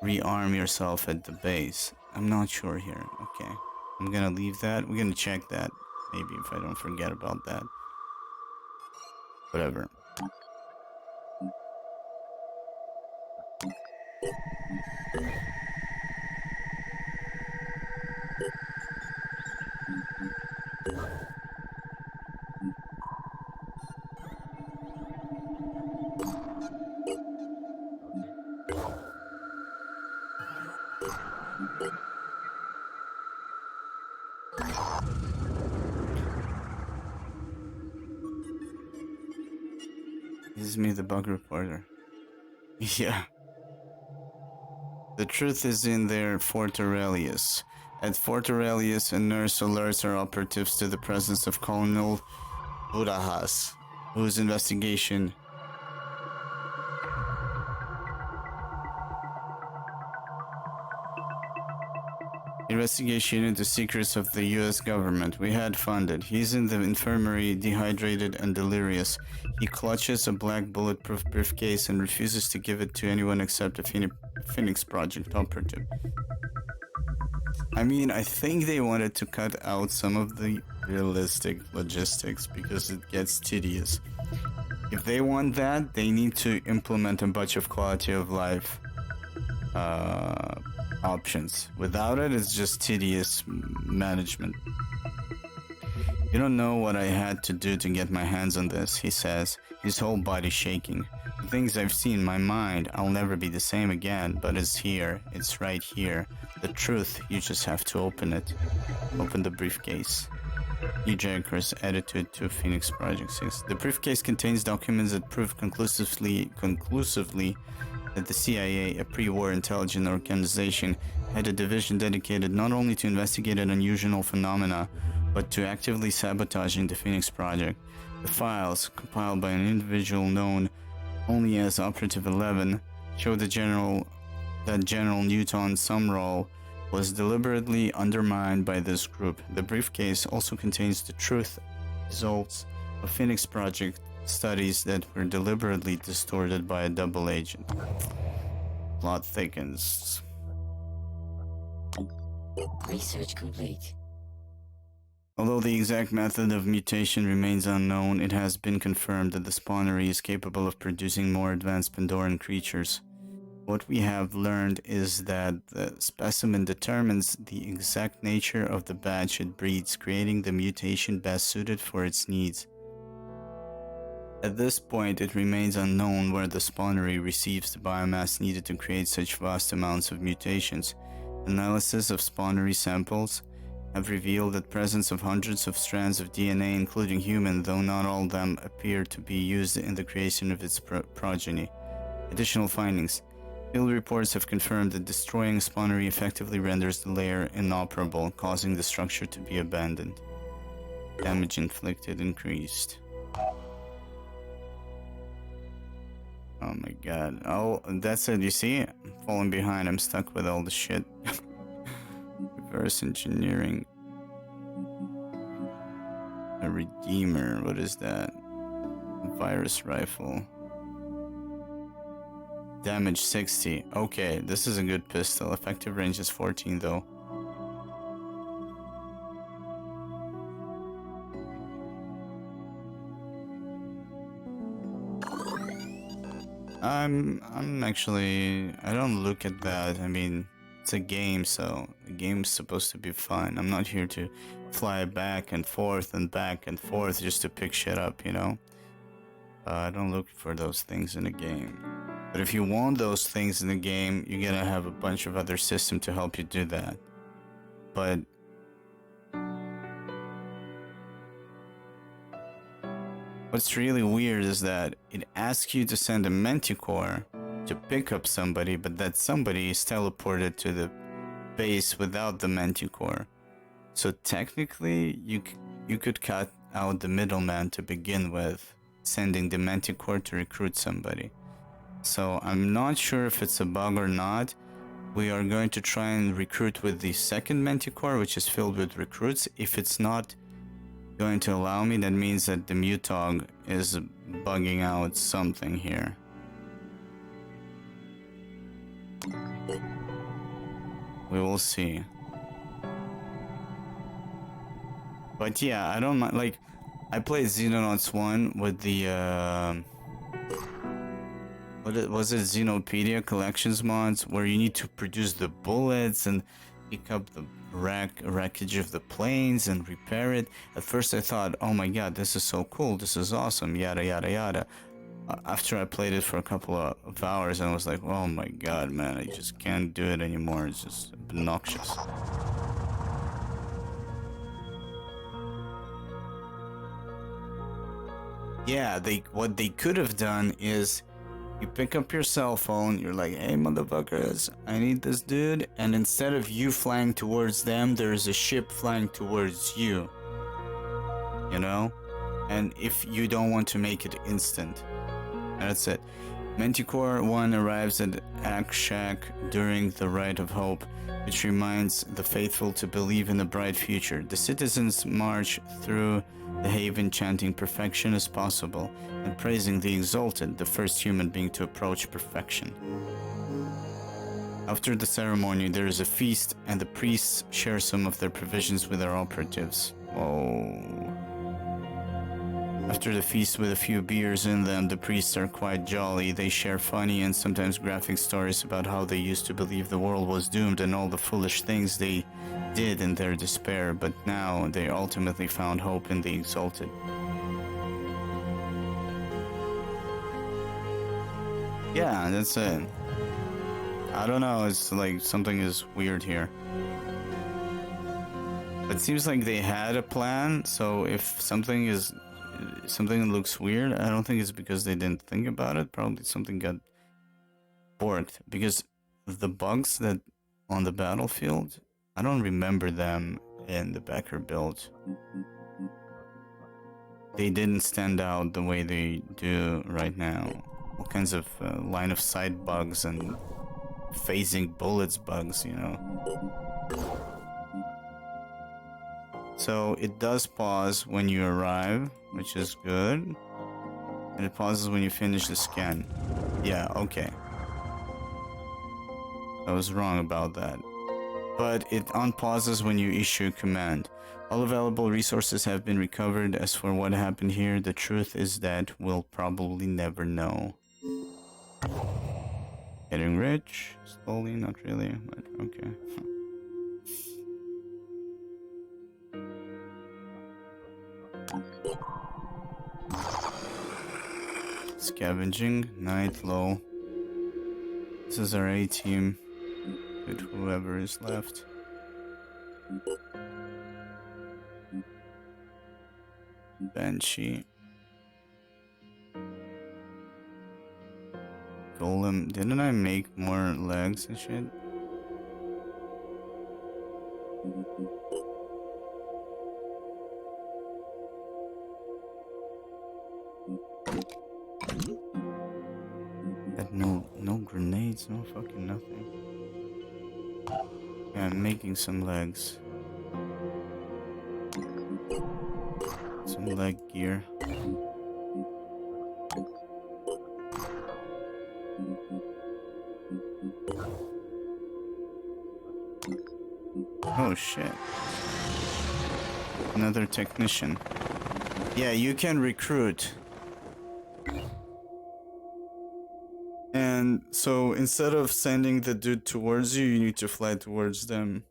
rearm yourself at the base. I'm not sure here. Okay, I'm gonna leave that. We're gonna check that maybe if I don't forget about that. Whatever. This is me, the bug reporter. Yeah. The truth is in there, Fort Aurelius. At Fort Aurelius, a nurse alerts our operatives to the presence of Colonel Burajas, whose investigation into secrets of the US government we had funded. He's in the infirmary, dehydrated and delirious. He clutches a black bulletproof briefcase and refuses to give it to anyone except a Phoenix Project operative. I mean, I think they wanted to cut out some of the realistic logistics because it gets tedious. If they want that, they need to implement a bunch of quality of life options. Without it, it's just tedious management. You don't know what I had to do to get my hands on this, he says, his whole body shaking. The things I've seen in my mind, I'll never be the same again, but it's here, it's right here. The truth, you just have to open it. Open the briefcase. New Jacker's attitude to Phoenix Project 6. The briefcase contains documents that prove conclusively that the CIA, a pre-war intelligence organization, had a division dedicated not only to investigating unusual phenomena, but to actively sabotaging the Phoenix Project. The files, compiled by an individual known only as Operative 11, show that General Newton Sumrall was deliberately undermined by this group. The briefcase also contains the truth results of Phoenix Project studies that were deliberately distorted by a double agent. Plot thickens. Research complete. Although the exact method of mutation remains unknown, it has been confirmed that the spawnery is capable of producing more advanced Pandoran creatures. What we have learned is that the specimen determines the exact nature of the batch it breeds, creating the mutation best suited for its needs. At this point, it remains unknown where the spawnery receives the biomass needed to create such vast amounts of mutations. Analysis of spawnery samples have revealed the presence of hundreds of strands of DNA, including human, though not all of them appear to be used in the creation of its progeny. Additional findings. Field reports have confirmed that destroying a spawnery effectively renders the layer inoperable, causing the structure to be abandoned. Damage inflicted increased. Oh my god. Oh, that's it. You see? I'm falling behind. I'm stuck with all the shit. Reverse engineering. A Redeemer. What is that? Virus rifle. Damage 60. Okay, this is a good pistol. Effective range is 14 though. I'm actually, I don't look at that. I mean, it's a game, so the game's supposed to be fun. I'm not here to fly back and forth just to pick shit up, you know? I don't look for those things in a game. But if you want those things in the game, you gotta have a bunch of other systems to help you do that. But what's really weird is that it asks you to send a manticore to pick up somebody, but that somebody is teleported to the base without the manticore. So technically, you could cut out the middleman to begin with, sending the manticore to recruit somebody. So I'm not sure if it's a bug or not. We are going to try and recruit with the second manticore, which is filled with recruits. If it's not going to allow me, that means that the Mutog is bugging out something here. We will see. But yeah, I don't mind, like, I played Xenonauts 1 with the, was it Xenopedia collections mods, where you need to produce the bullets and pick up the wreckage of the planes and repair it. At first I thought, oh my god, this is so cool, this is awesome, yada yada yada. After I played it for a couple of hours, I was like, oh my god, man, I just can't do it anymore. It's just obnoxious. Yeah, what they could have done is you pick up your cell phone, you're like, hey motherfuckers, I need this dude, and instead of you flying towards them, there's a ship flying towards you. You know? And if you don't want to make it instant. That's it. Manticore 1 arrives at Akshak during the Rite of Hope, which reminds the faithful to believe in a bright future. The citizens march through the haven chanting perfection as possible and praising the exalted, the first human being to approach perfection. After the ceremony, there is a feast, and the priests share some of their provisions with their operatives. Oh. After the feast with a few beers in them, the priests are quite jolly. They share funny and sometimes graphic stories about how they used to believe the world was doomed and all the foolish things they did in their despair, but now they ultimately found hope in the exalted. Yeah, that's it. I don't know, it's like something is weird here. It seems like they had a plan, so if something looks weird, I don't think it's because they didn't think about it. Probably something got borked, because the bugs that on the battlefield, I don't remember them in the Becker build. They didn't stand out the way they do right now. All kinds of line of sight bugs and phasing bullets bugs, you know. So it does pause when you arrive, which is good. And it pauses when you finish the scan. Yeah, okay. I was wrong about that. But it unpauses when you issue a command. All available resources have been recovered. As for what happened here, the truth is that we'll probably never know. Getting rich? Slowly, not really, but okay. Scavenging, night low. This is our A team with whoever is left. Banshee. Golem. Didn't I make more legs and shit? Got no grenades, no fucking nothing. Yeah, I'm making some legs. Some leg gear. Oh shit. Another technician. Yeah, you can recruit. And so instead of sending the dude towards you, you need to fly towards them.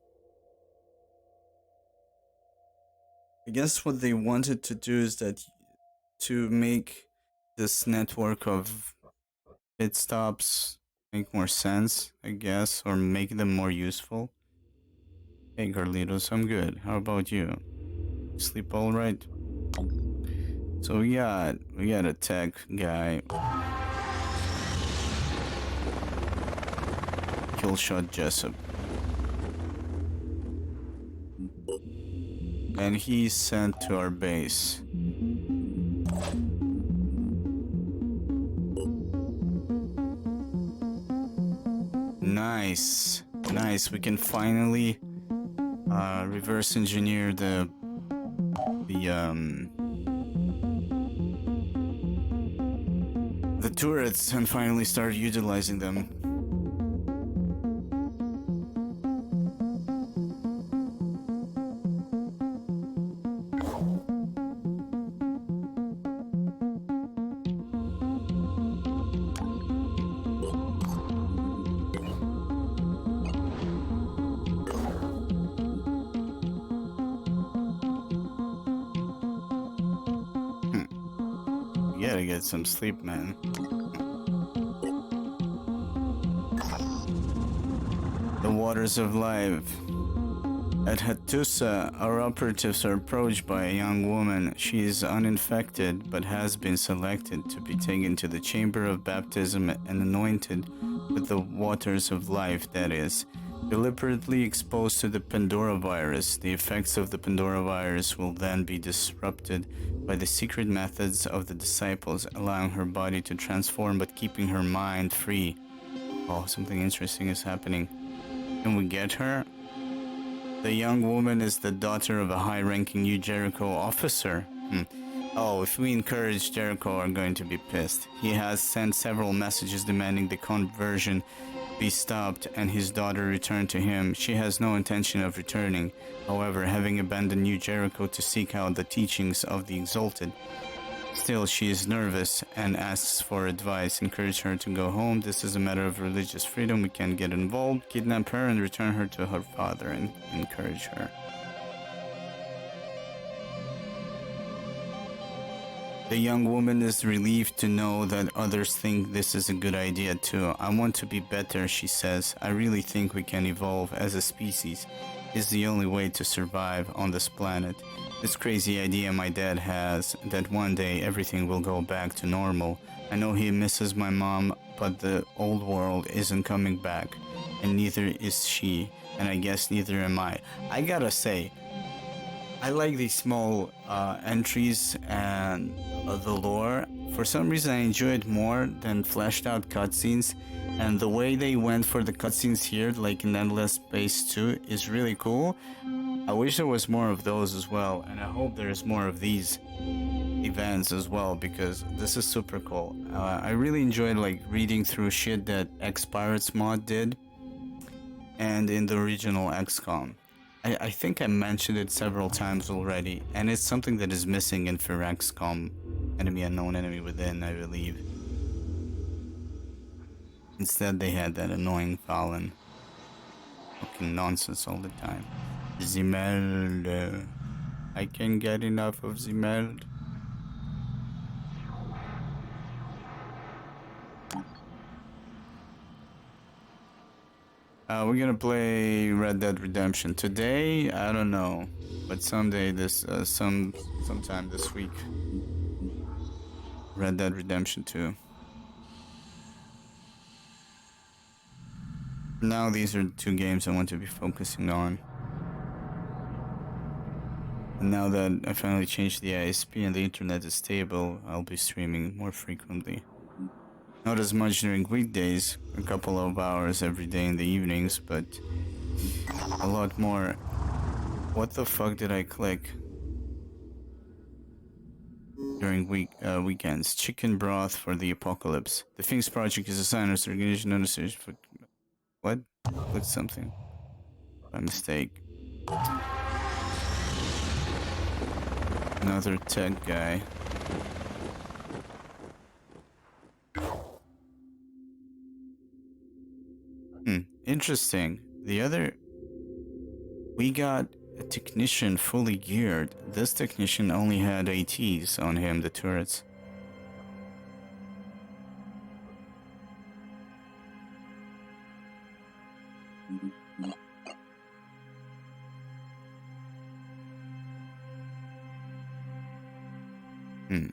I guess what they wanted to do is that to make this network of pit stops make more sense, I guess, or make them more useful. Hey Carlitos, I'm good. How about you? Sleep all right? So we got a tech guy. Killshot Jessup. And he's sent to our base. Nice. Nice. We can finally reverse engineer the turrets and finally start utilizing them. You gotta get some sleep, man. The waters of life. At Hattusa, our operatives are approached by a young woman. She is uninfected, but has been selected to be taken to the chamber of baptism and anointed with the waters of life, that is, deliberately exposed to the Pandora virus. The effects of the Pandora virus will then be disrupted by the secret methods of the disciples, allowing her body to transform but keeping her mind free. Oh, something interesting is happening. Can we get her? The young woman is the daughter of a high-ranking New Jericho officer. Oh, if we encourage, Jericho are going to be pissed. He has sent several messages demanding the conversion be stopped and his daughter returned to him. She has no intention of returning, however, having abandoned New Jericho to seek out the teachings of the Exalted. Still, she is nervous and asks for advice. Encourage her to go home. This is a matter of religious freedom. We can't get involved. Kidnap her and return her to her father and encourage her. The young woman is relieved to know that others think this is a good idea too. I want to be better, she says. I really think we can evolve as a species. It's the only way to survive on this planet. This crazy idea my dad has that one day everything will go back to normal. I know he misses my mom, but the old world isn't coming back. And neither is she. And I guess neither am I. I gotta say, I like these small entries and the lore. For some reason I enjoy it more than fleshed out cutscenes, and the way they went for the cutscenes here, like in Endless Space 2, is really cool. I wish there was more of those as well, and I hope there's more of these events as well, because this is super cool. I really enjoyed like reading through shit that X-Pirates mod did. and in the original XCOM. I think I mentioned it several times already, and it's something that is missing in for XCOM Enemy Unknown Enemy Within, I believe. Instead, they had that annoying Fallen. Fucking nonsense all the time. Zimeld. I can't get enough of Zimeld. We're gonna play Red Dead Redemption today. I don't know, but someday sometime this week. Red Dead Redemption 2. Now these are the two games I want to be focusing on. And now that I finally changed the ISP and the internet is stable, I'll be streaming more frequently. Not as much during weekdays, a couple of hours every day in the evenings, but a lot more. What the fuck did I click? During weekends. Chicken broth for the apocalypse. The Things Project is a science organization under search for... What? Clicked something. By mistake. Another tech guy. Interesting. We got a technician fully geared. This technician only had ATs on him, the turrets.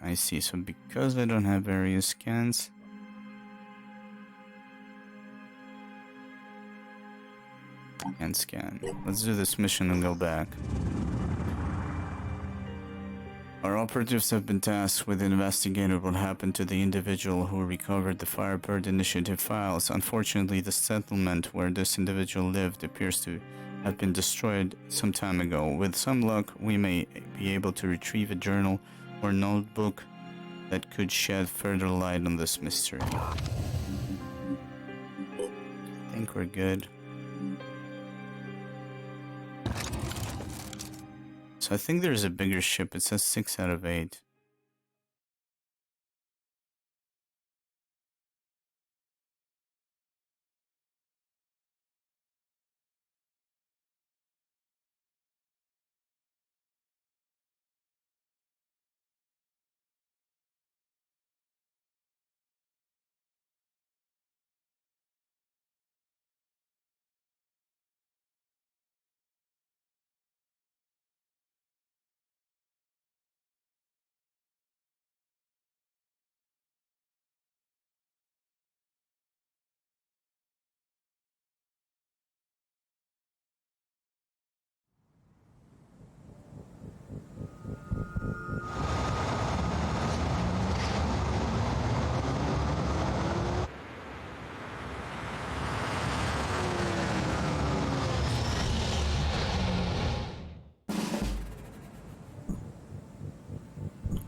I see. So because I don't have various scans... And scan. Let's do this mission and go back. Our operatives have been tasked with investigating what happened to the individual who recovered the Firebird Initiative files. Unfortunately, the settlement where this individual lived appears to have been destroyed some time ago. With some luck, we may be able to retrieve a journal or notebook that could shed further light on this mystery. I think we're good. So I think there's a bigger ship. It says 6 out of 8.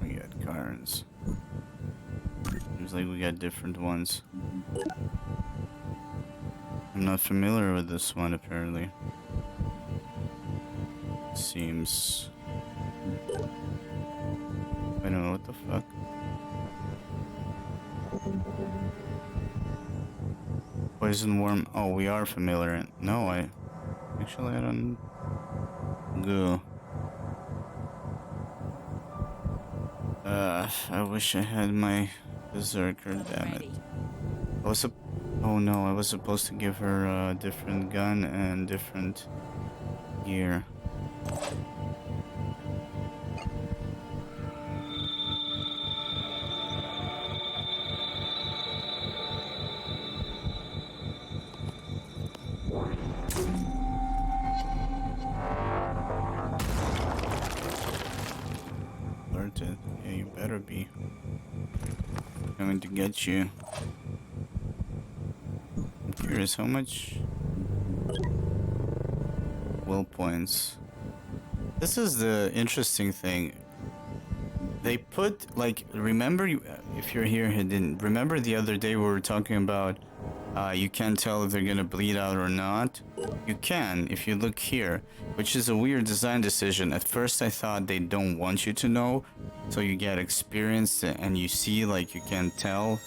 We got cards. Seems like we got different ones. I'm not familiar with this one apparently. Seems... I don't know what the fuck. Poison worm. Oh, we are familiar. No, I don't go. I wish I had my berserker, damn it. Oh no, I was supposed to give her a different gun and different gear. Alerted. Yeah, you better be. Coming to get you. I'm curious, how much will points? This is the interesting thing. They put, like, remember, if you're here, remember the other day we were talking about You can't tell if they're gonna bleed out or not. You can if you look here, which is a weird design decision. At first I thought they don't want you to know, so you get experience and you see, like, you can tell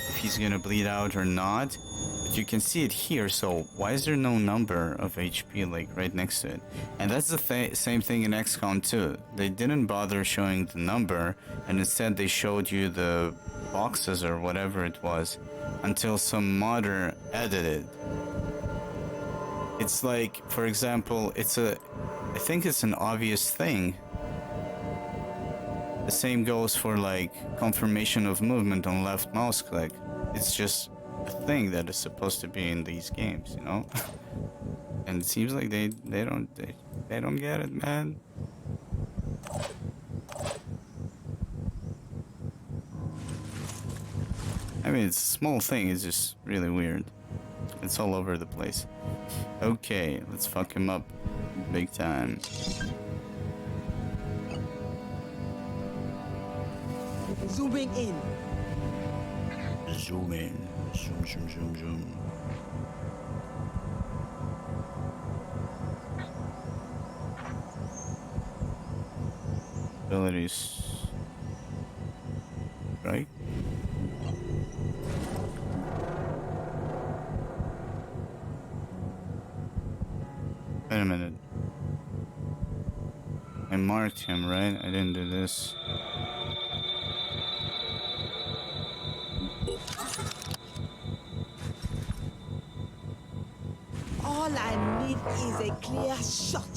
if he's gonna bleed out or not. But you can see it here, so why is there no number of HP, like, right next to it? And that's the same thing in XCOM 2. They didn't bother showing the number, and instead they showed you the boxes or whatever it was, until some modder edited. It's like, for example, I think it's an obvious thing. The same goes for, like, confirmation of movement on left mouse click. It's just a thing that is supposed to be in these games, you know? And it seems like they don't get it, man. I mean, it's a small thing, it's just really weird. It's all over the place. Okay, let's fuck him up big time. Zooming in. Zoom in. Zoom, zoom, zoom, zoom. Abilities. Right? Wait a minute. I marked him, right? I didn't do this. All I need is a clear shot.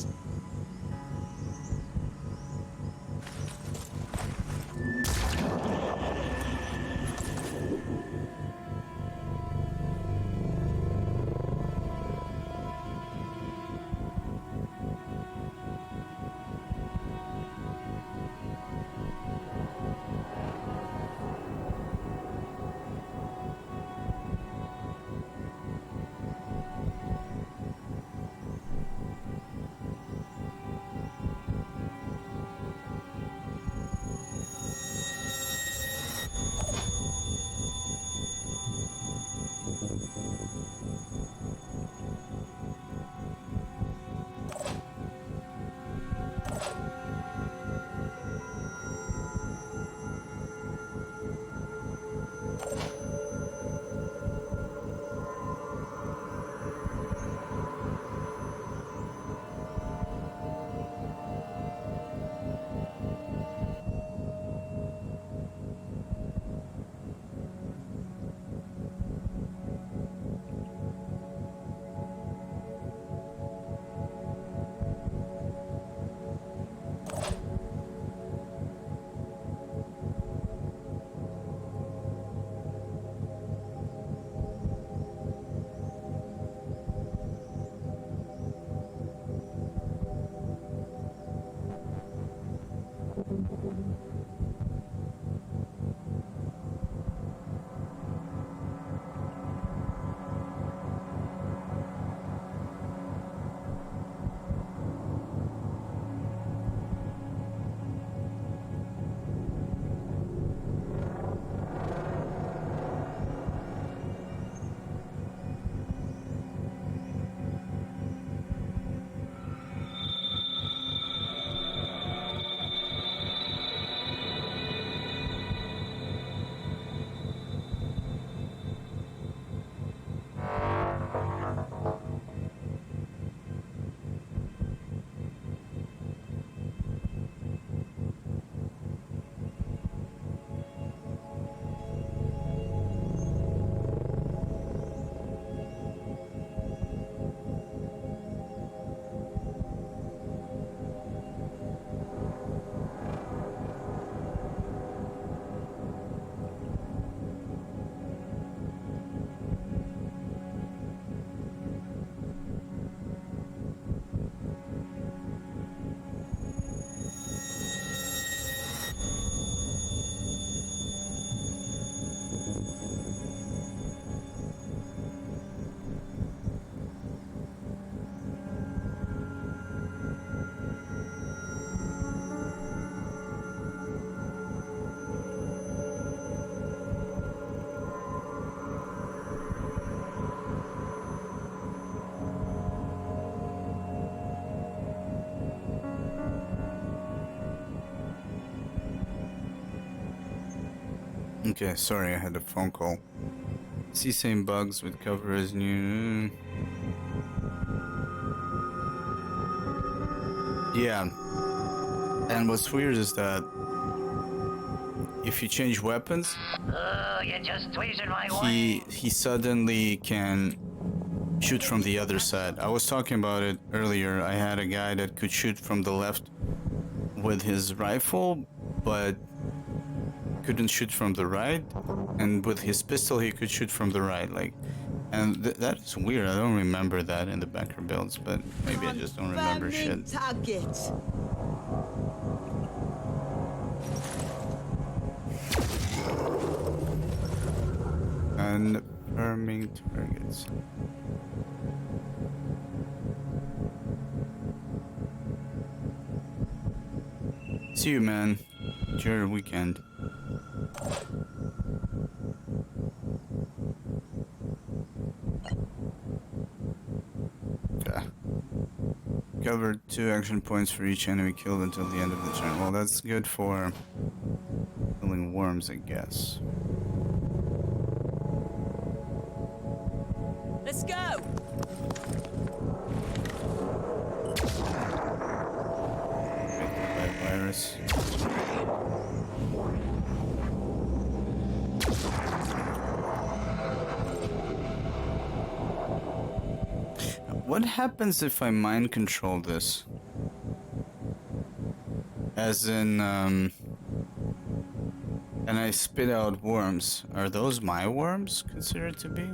Okay, sorry, I had a phone call. See same bugs with cover as new. Yeah. And what's weird is that if you change weapons, You just twisted my he suddenly can shoot from the other side. I was talking about it earlier. I had a guy that could shoot from the left with his rifle, but couldn't shoot from the right, and with his pistol he could shoot from the right, like, and that is weird. I don't remember that in the backer builds, but maybe I just don't remember Confirming shit. target. Confirming targets. See you, man. Enjoy your weekend. Yeah. Cover 2 action points for each enemy killed until the end of the turn. Well, that's good for killing worms, I guess. Let's go. Affected by virus. What happens if I mind control this? As in, and I spit out worms. Are those my worms considered to be?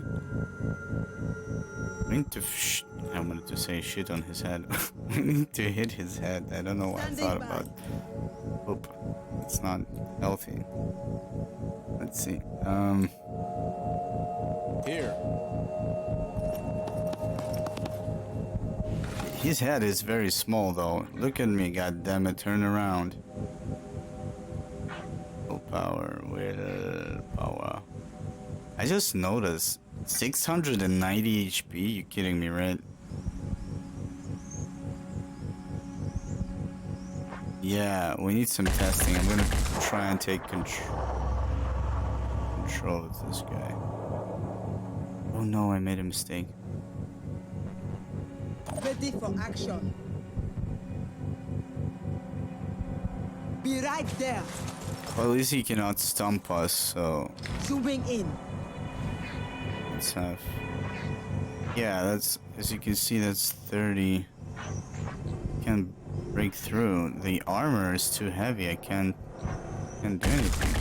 We need to I wanted to say shit on his head. We need to hit his head. I don't know what I thought about. Oop. It's not healthy. Let's see. Here. His head is very small though. Look at me, goddammit, turn around. Willpower, willpower. I just noticed 690 HP. You kidding me, right? Yeah, we need some testing. I'm gonna try and take control of this guy. Oh no, I made a mistake. Ready for action. Be right there. Well, at least he cannot stump us, so Zooming in. let's have... Yeah, that's... As you can see, that's 30. Can't break through. The armor is too heavy. I can't do anything.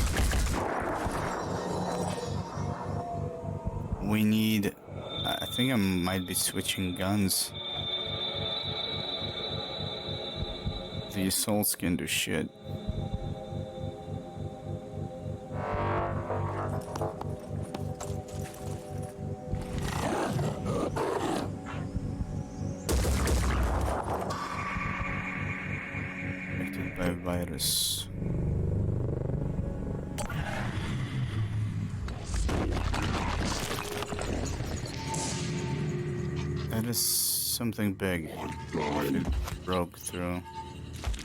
We need... I think I might be switching guns. The assaults can do shit. Affected by virus. That is something big. If it broke through.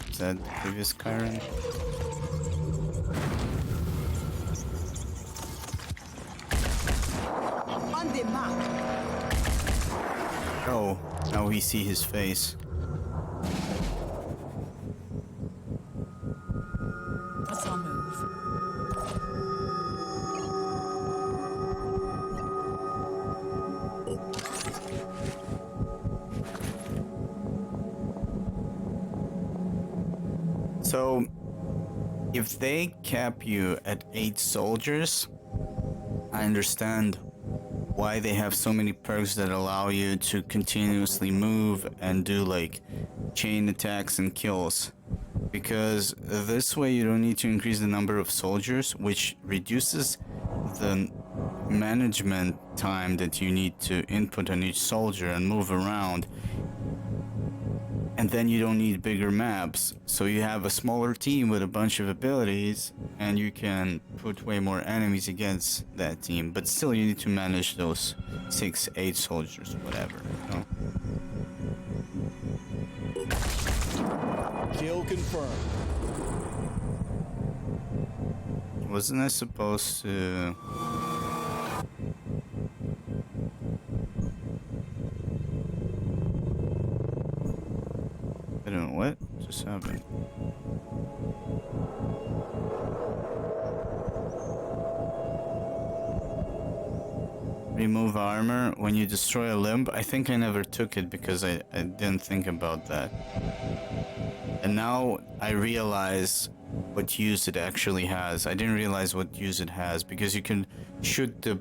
Is that the previous Chiron? On the mark. Oh, now we see his face. What's our move? So, if they cap you at 8 soldiers, I understand why they have so many perks that allow you to continuously move and do like chain attacks and kills. Because this way you don't need to increase the number of soldiers, which reduces the management time that you need to input on each soldier and move around. And then you don't need bigger maps, so you have a smaller team with a bunch of abilities, and you can put way more enemies against that team. But still, you need to manage those 6, 8 soldiers, whatever. You know? Kill confirmed. wasn't I supposed to... I don't know what just happened. Remove armor when you destroy a limb. I think I never took it because I didn't think about that. And now I realize what use it actually has. I didn't realize what use it has because you can shoot the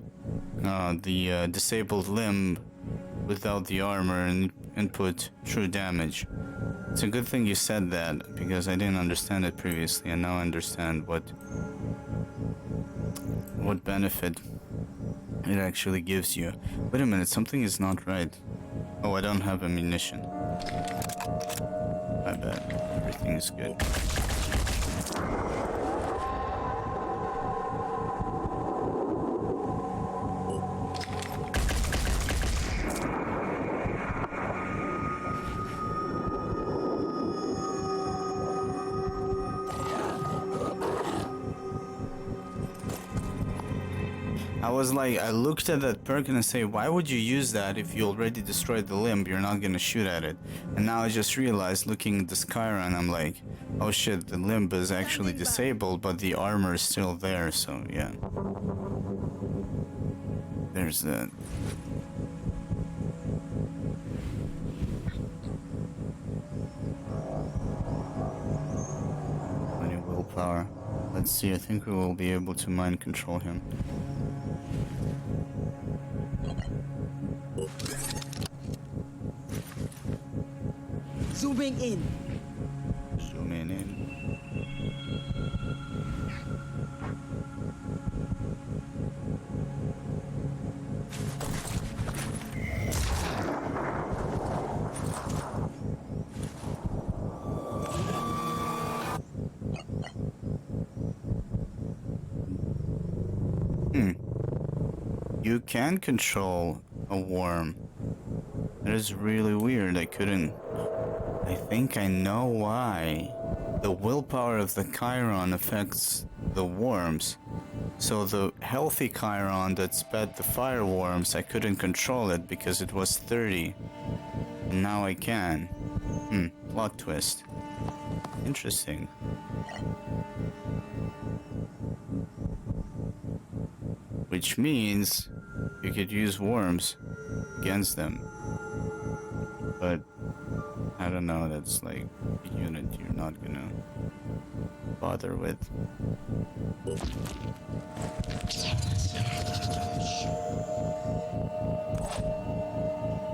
disabled limb without the armor and put true damage. It's a good thing you said that because I didn't understand it previously, and now I understand what benefit it actually gives you. Wait a minute, something is not right. Oh, I don't have ammunition. My bad. Everything is good. I was like, I looked at that perk and I say, why would you use that if you already destroyed the limb? You're not gonna shoot at it. And now I just realized, looking at the Skyrim, I'm like, oh shit, the limb is actually disabled, but the armor is still there, so yeah. There's that. Plenty of willpower. Let's see, I think we will be able to mind control him. Zooming in. Zooming in. You can control a worm. That is really weird. I think I know why. The willpower of the Chiron affects the worms. So the healthy Chiron that spat the fire worms, I couldn't control it because it was 30. And now I can. Plot twist. Interesting. Which means you could use worms against them. But I don't know, that's like a unit you're not gonna bother with.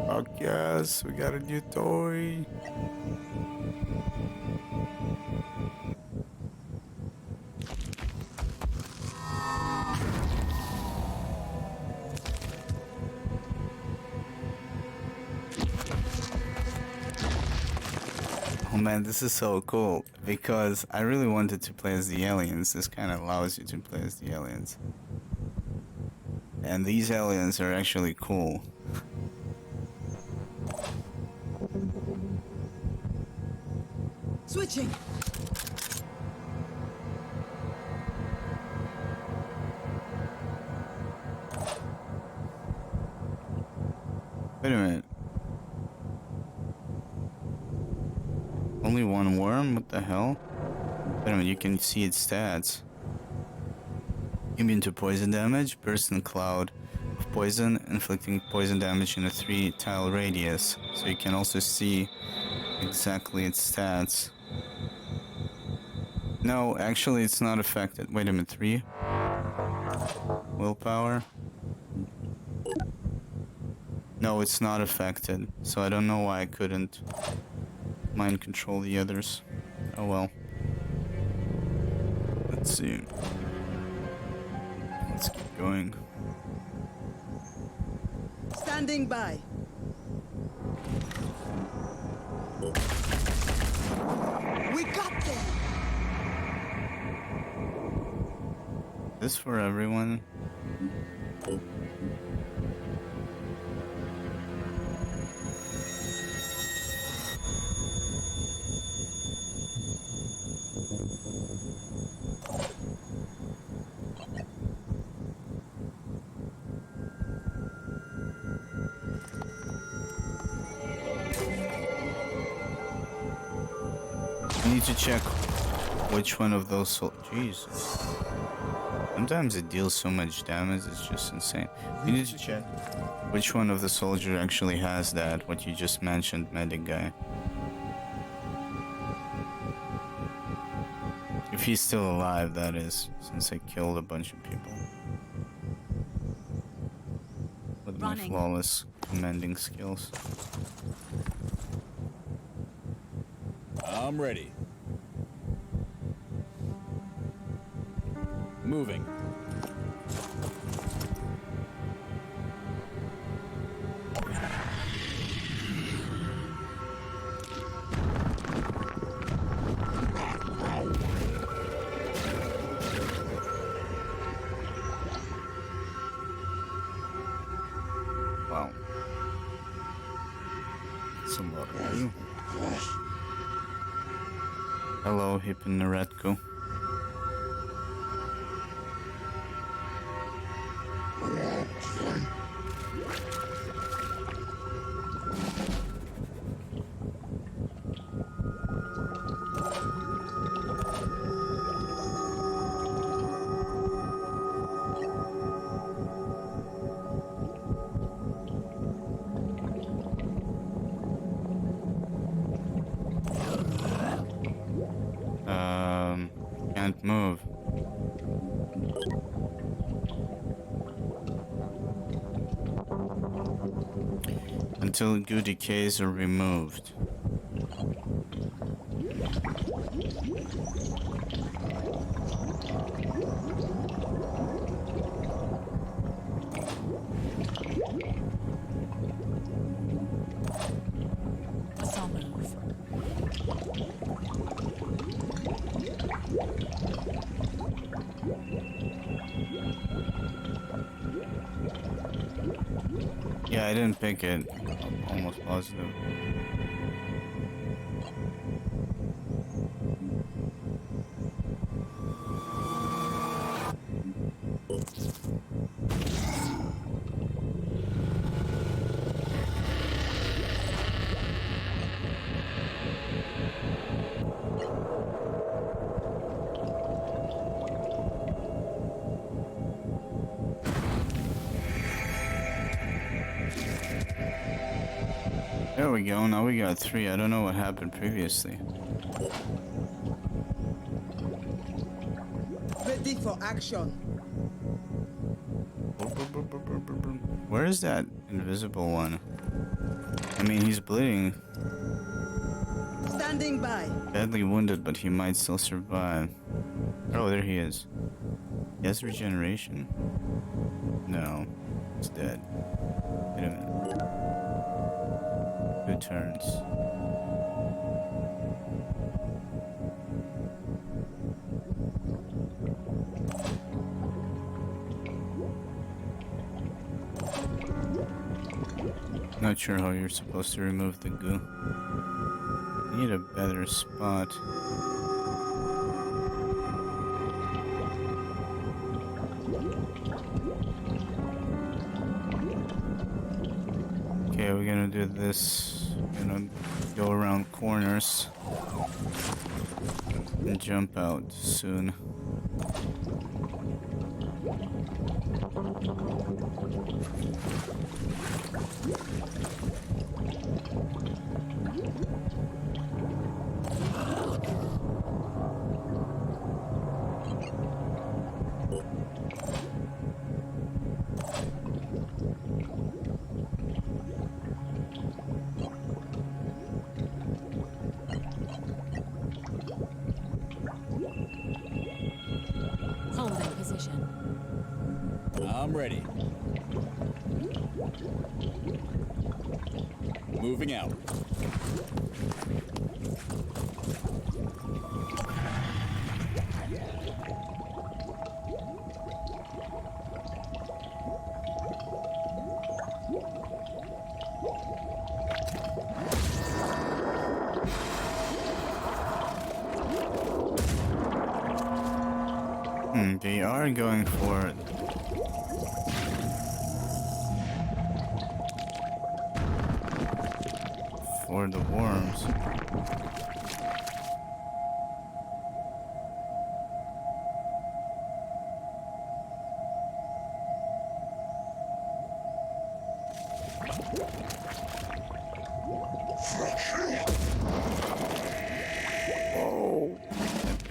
Fuck yes, we got a new toy. Oh man, this is so cool because I really wanted to play as the aliens. This kind of allows you to play as the aliens. And these aliens are actually cool. Switching. Wait a minute. Only one worm? What the hell? Wait a minute, you can see its stats. Immune to poison damage, burst in cloud of poison, inflicting poison damage in a 3-tile radius. So you can also see exactly its stats. No, actually it's not affected. Wait a minute, 3? Willpower? No, it's not affected. So I don't know why I couldn't mind control the others. Oh well. Let's see. Let's keep going. Standing by. We got them. This for everyone. You need to check which one of those Jesus. Sometimes it deals so much damage, it's just insane. You need to check which one of the soldier actually has that, what you just mentioned, medic guy. If he's still alive, that is, since I killed a bunch of people. With my flawless commanding skills. I'm ready. Moving. Wow. That's a lot of you. Hello, Hypneretko. Can't move. Until goo decays are removed. Yeah, I didn't pick it. I'm almost positive. There we go, now we got 3. I don't know what happened previously. Ready for action. Where is that invisible one? I mean, he's bleeding. Standing by. Badly wounded, but he might still survive. Oh, there he is. He has regeneration. No, he's dead. Wait a minute. 2 turns. Not sure how you're supposed to remove the goo. Need a better spot. Okay, we're gonna do this. We're gonna go around corners and jump out soon. Holding position. I'm ready. Moving out. They are going for it. For the worms.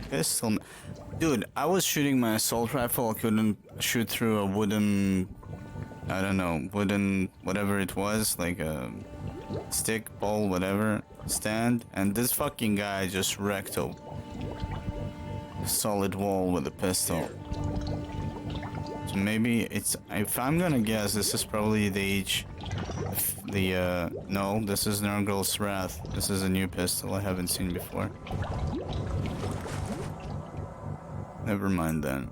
Pistol. Dude, I was shooting my assault rifle. I couldn't shoot through a wooden, I don't know, wooden whatever it was, like a stick, ball, whatever, stand. And this fucking guy just wrecked a solid wall with a pistol. So maybe it's, if I'm gonna guess, this is probably no, this is Nurgle's Wrath. This is a new pistol I haven't seen before. Never mind then.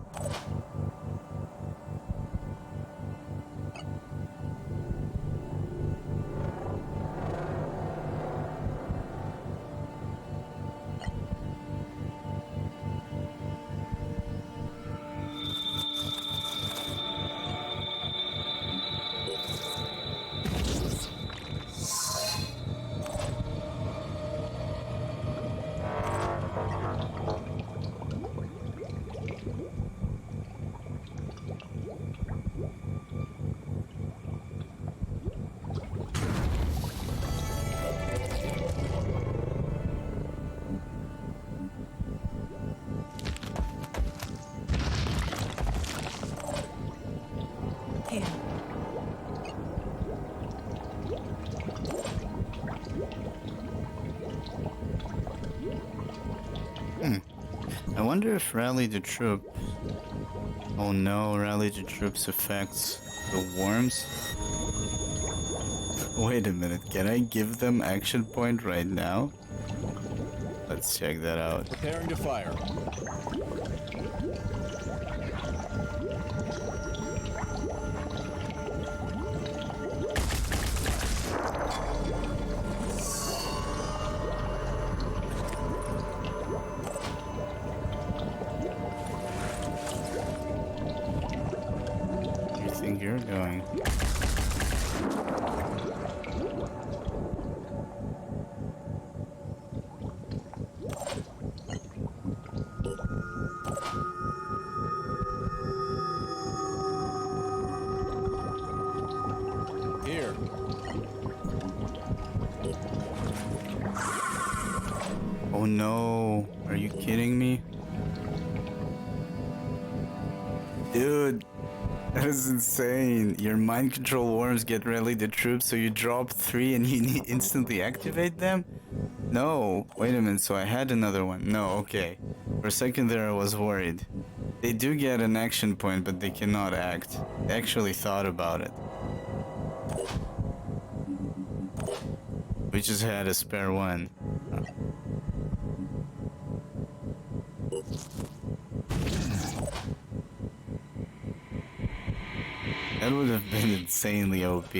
Here. I wonder if Rally the Troop... Oh no, Rally the Troops affects the worms? Wait a minute, can I give them action point right now? Let's check that out. Preparing to fire. Where do you think you're going? Here. Oh no, are you kidding me? Dude, that is insane. Your mind control worms get Rally the Troops, so you drop 3 and you need instantly activate them? No, wait a minute, so I had another one. No, okay. For a second there I was worried. They do get an action point, but they cannot act. They actually thought about it. We just had a spare one. That would have been insanely OP.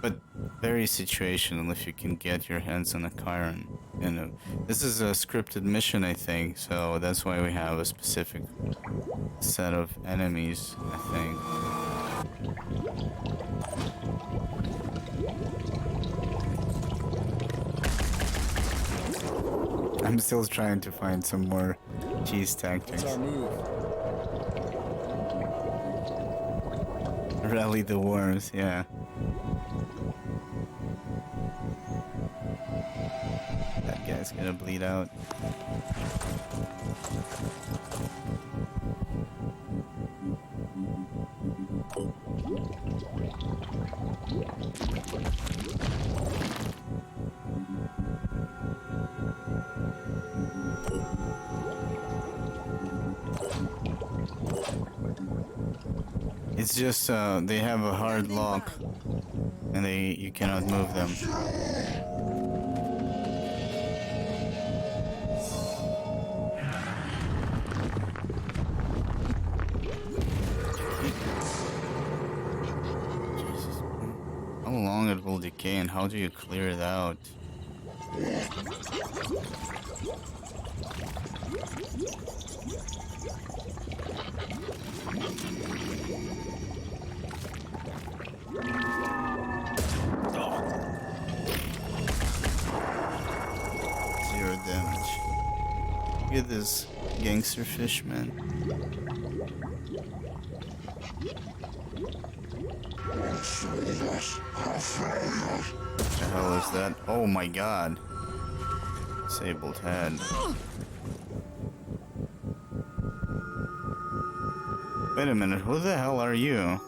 But very situational if you can get your hands on a Chiron. You know, this is a scripted mission, I think, so that's why we have a specific set of enemies, I think. I'm still trying to find some more cheese tactics. It's our move. Rally the worms, yeah. That guy's gonna bleed out. It's just they have a hard lock and you cannot move them. Jesus. How long it will decay and how do you clear it out? Zero damage. Look at this gangster fishman. The hell is that? Oh my god. Disabled head. Wait a minute, who the hell are you?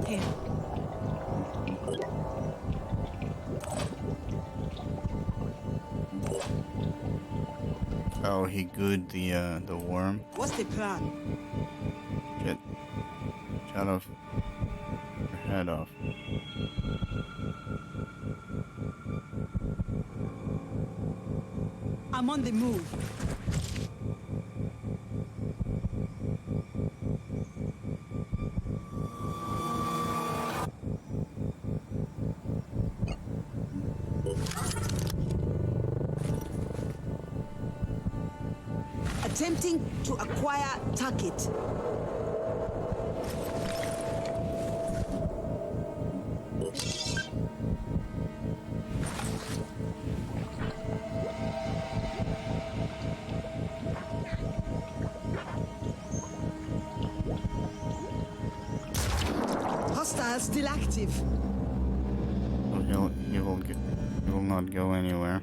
Here. Oh, he gooed the worm. What's the plan? Shit. Shut off your head off. I'm on the move. Attempting to acquire target. Hostile still active. Oh, he will not go anywhere.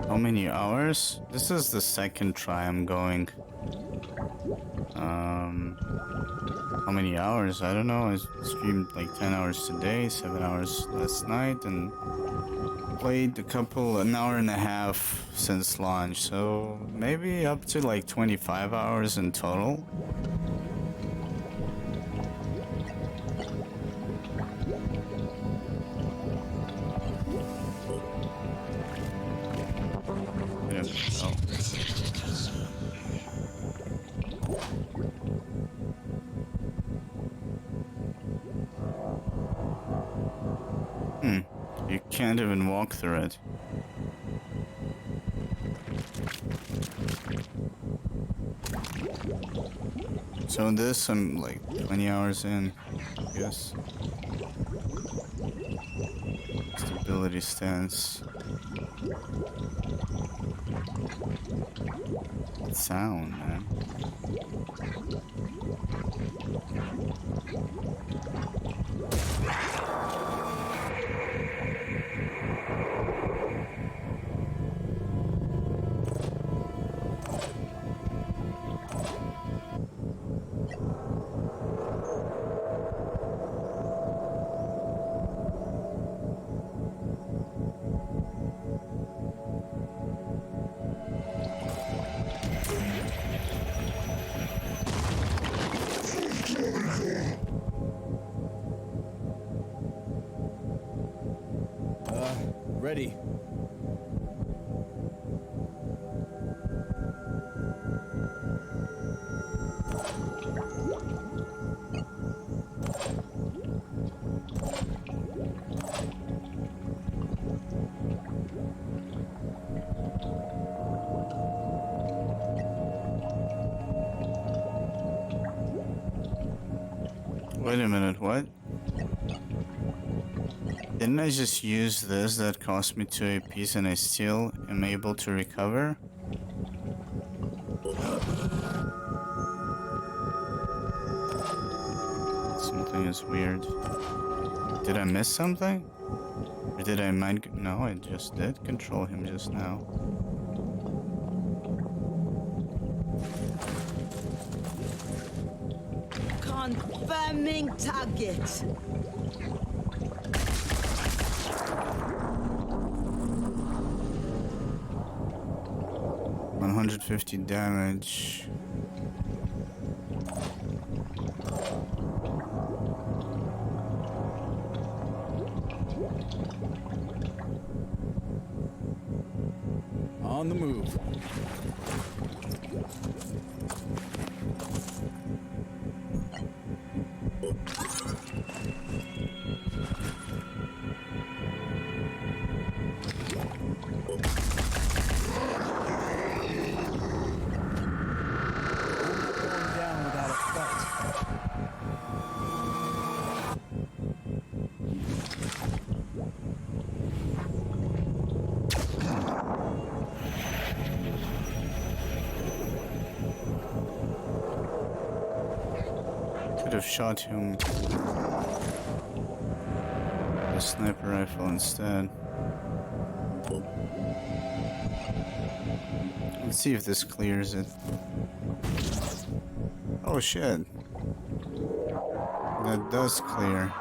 How many hours? This is the second try I'm going. How many hours? I don't know. I streamed like 10 hours today, 7 hours last night, and played an hour and a half since launch. So maybe up to like 25 hours in total. Yeah. Oh. You can't even walk through it. So this, I'm like 20 hours in, I guess. Stability stance. Sound, man. Ready. Wait a minute, what? Didn't I just use this that cost me 2 APs and I still am able to recover? Something is weird. Did I miss something? Or did I mind? No, I just did control him just now. Confirming target. 150 damage. On the move. Going down without a fight. Could have shot him with a sniper rifle instead. Let's see if this clears it. Oh shit. That does clear.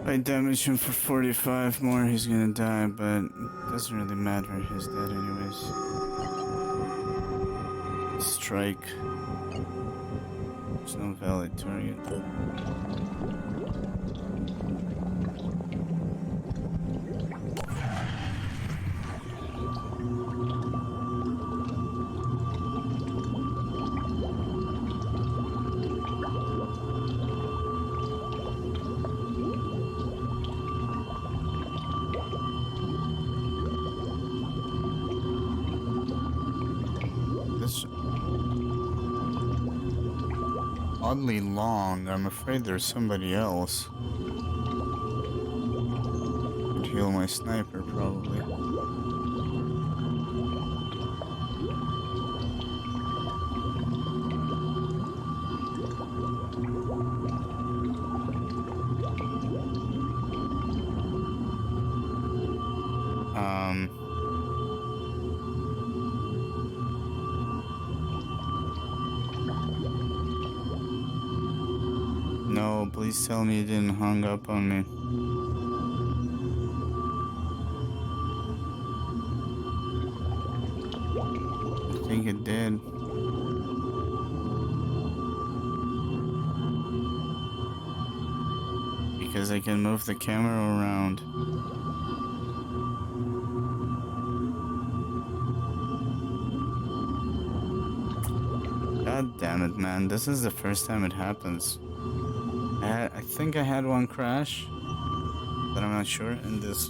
I damage him for 45 more, he's gonna die, but it doesn't really matter, he's dead anyways. Strike. There's no valid target. Oddly long. I'm afraid there's somebody else. Could heal my sniper, probably. No, please tell me it didn't hung up on me. I think it did. Because I can move the camera around. God damn it, man. This is the first time it happens. I think I had one crash, but I'm not sure in this.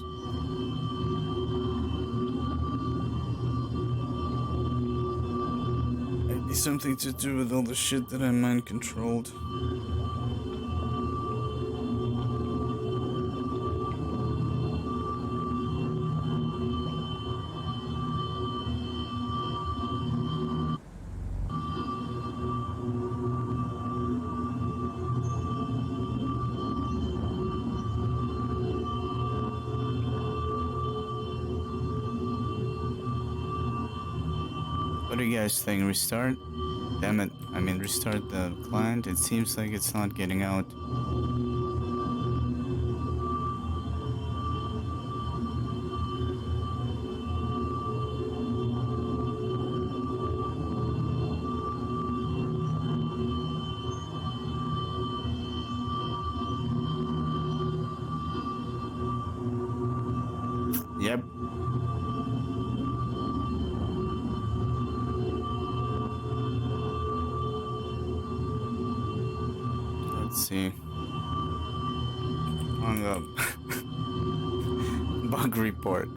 Maybe something to do with all the shit that I mind controlled. What do you guys think? Restart? Damn it. I mean, restart the client? It seems like it's not getting out. Yep. Let's see. Hung up. Bug report.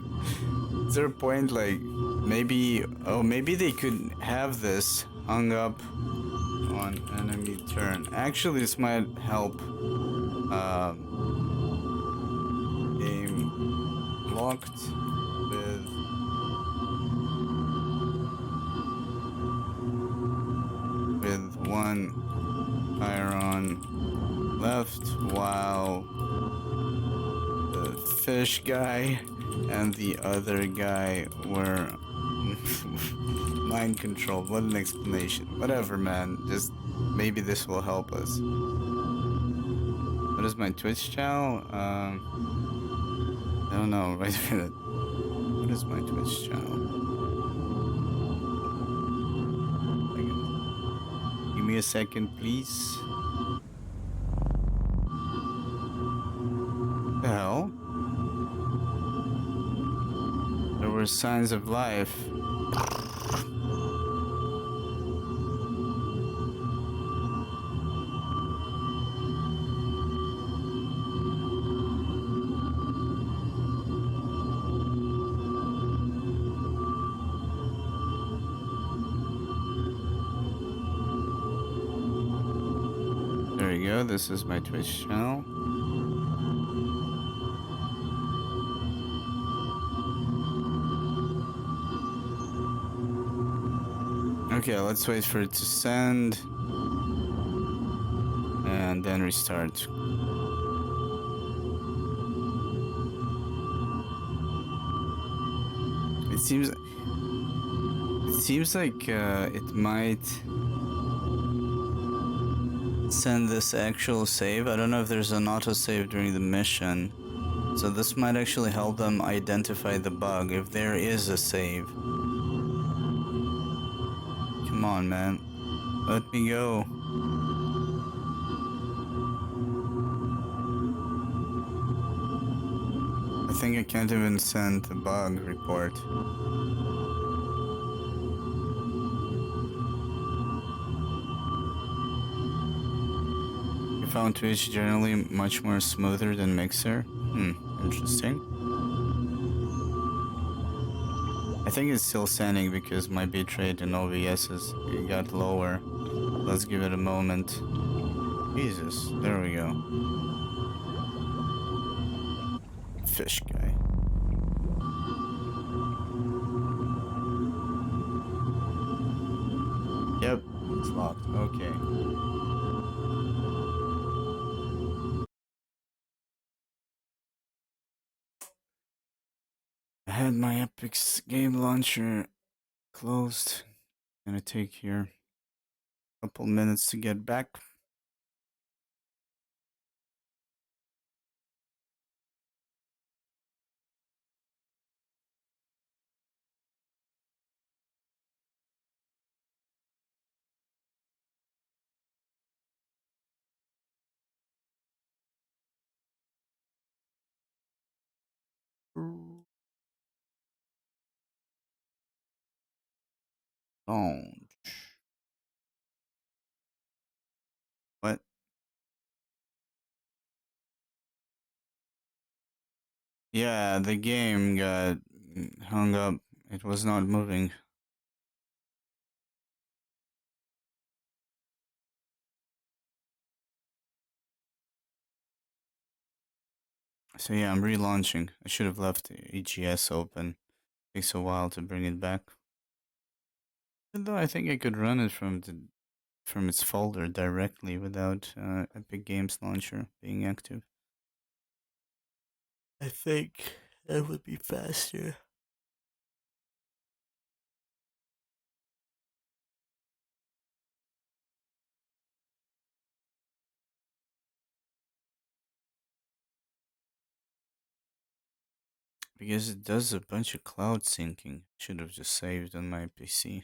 Is there a point like maybe maybe they could have this hung up on enemy turn. Actually, this might help game locked with Chiron left while the fish guy and the other guy were mind controlled. What an explanation. Whatever, man. Just maybe this will help us. What is my Twitch channel? I don't know. Wait a minute. What is my Twitch channel? Give me a second, please. The hell? There were signs of life. There we go. This is my Twitch channel. Okay, let's wait for it to send. And then restart. It seems like it might send this actual save. I don't know if there's an autosave during the mission. So this might actually help them identify the bug if there is a save. Come on, man. Let me go. I think I can't even send a bug report. I found Twitch generally much more smoother than Mixer. Interesting. I think it's still sending because my bitrate in OBS got lower. Let's give it a moment. Jesus, there we go. Fish guy. Yep, it's locked. Okay. I had my Epic's game launcher closed. Gonna take here a couple minutes to get back. Don't. What? Yeah, the game got hung up. It was not moving. So yeah, I'm relaunching. I should have left EGS open. Takes a while to bring it back. Even though I think I could run it from its folder directly without Epic Games Launcher being active. I think that would be faster. Because it does a bunch of cloud syncing. Should have just saved on my PC.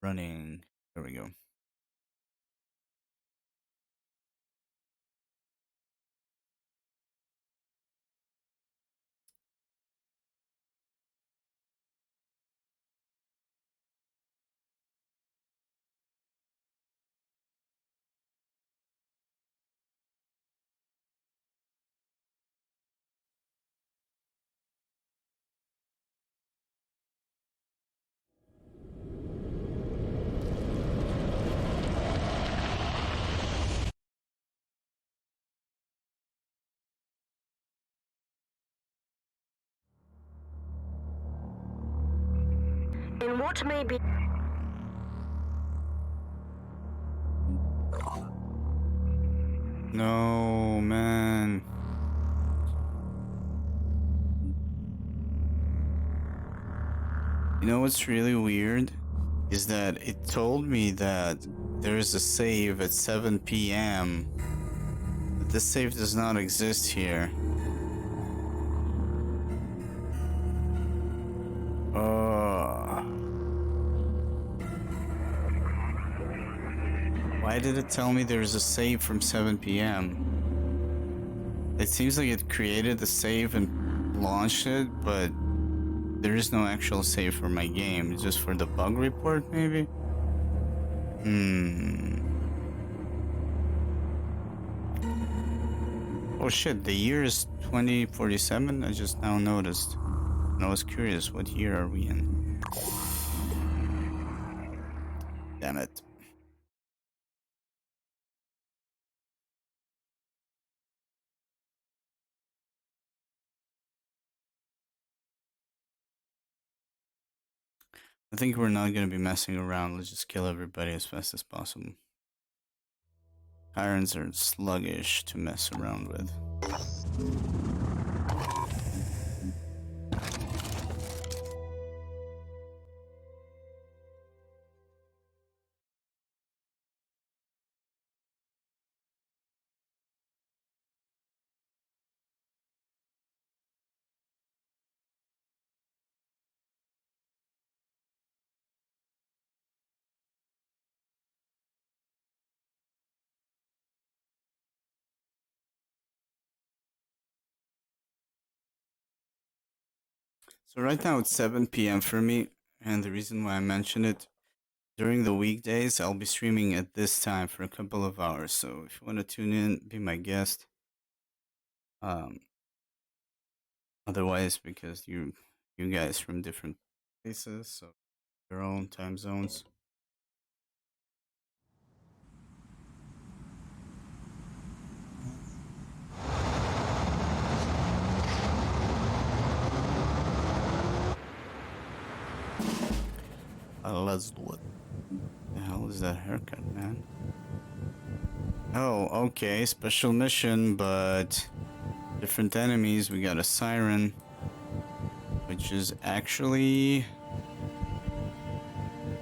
Running. There we go. In what may be No, man. You know what's really weird? Is that it told me that there is a save at 7 p.m. But this save does not exist here. Why did it tell me there's a save from 7 p.m.? It seems like it created the save and launched it, but there is no actual save for my game. It's just for the bug report, maybe? Oh shit, the year is 2047? I just now noticed. And I was curious, what year are we in? Damn it. I think we're not gonna be messing around. Let's just kill everybody as fast as possible. Irons are sluggish to mess around with. So right now it's 7 p.m. for me, and the reason why I mention it, during the weekdays I'll be streaming at this time for a couple of hours. So if you want to tune in, be my guest. Otherwise, because you guys from different places, so your own time zones. Let's do it. The hell is that haircut, man? Oh, okay, special mission, but different enemies. We got a siren, which is actually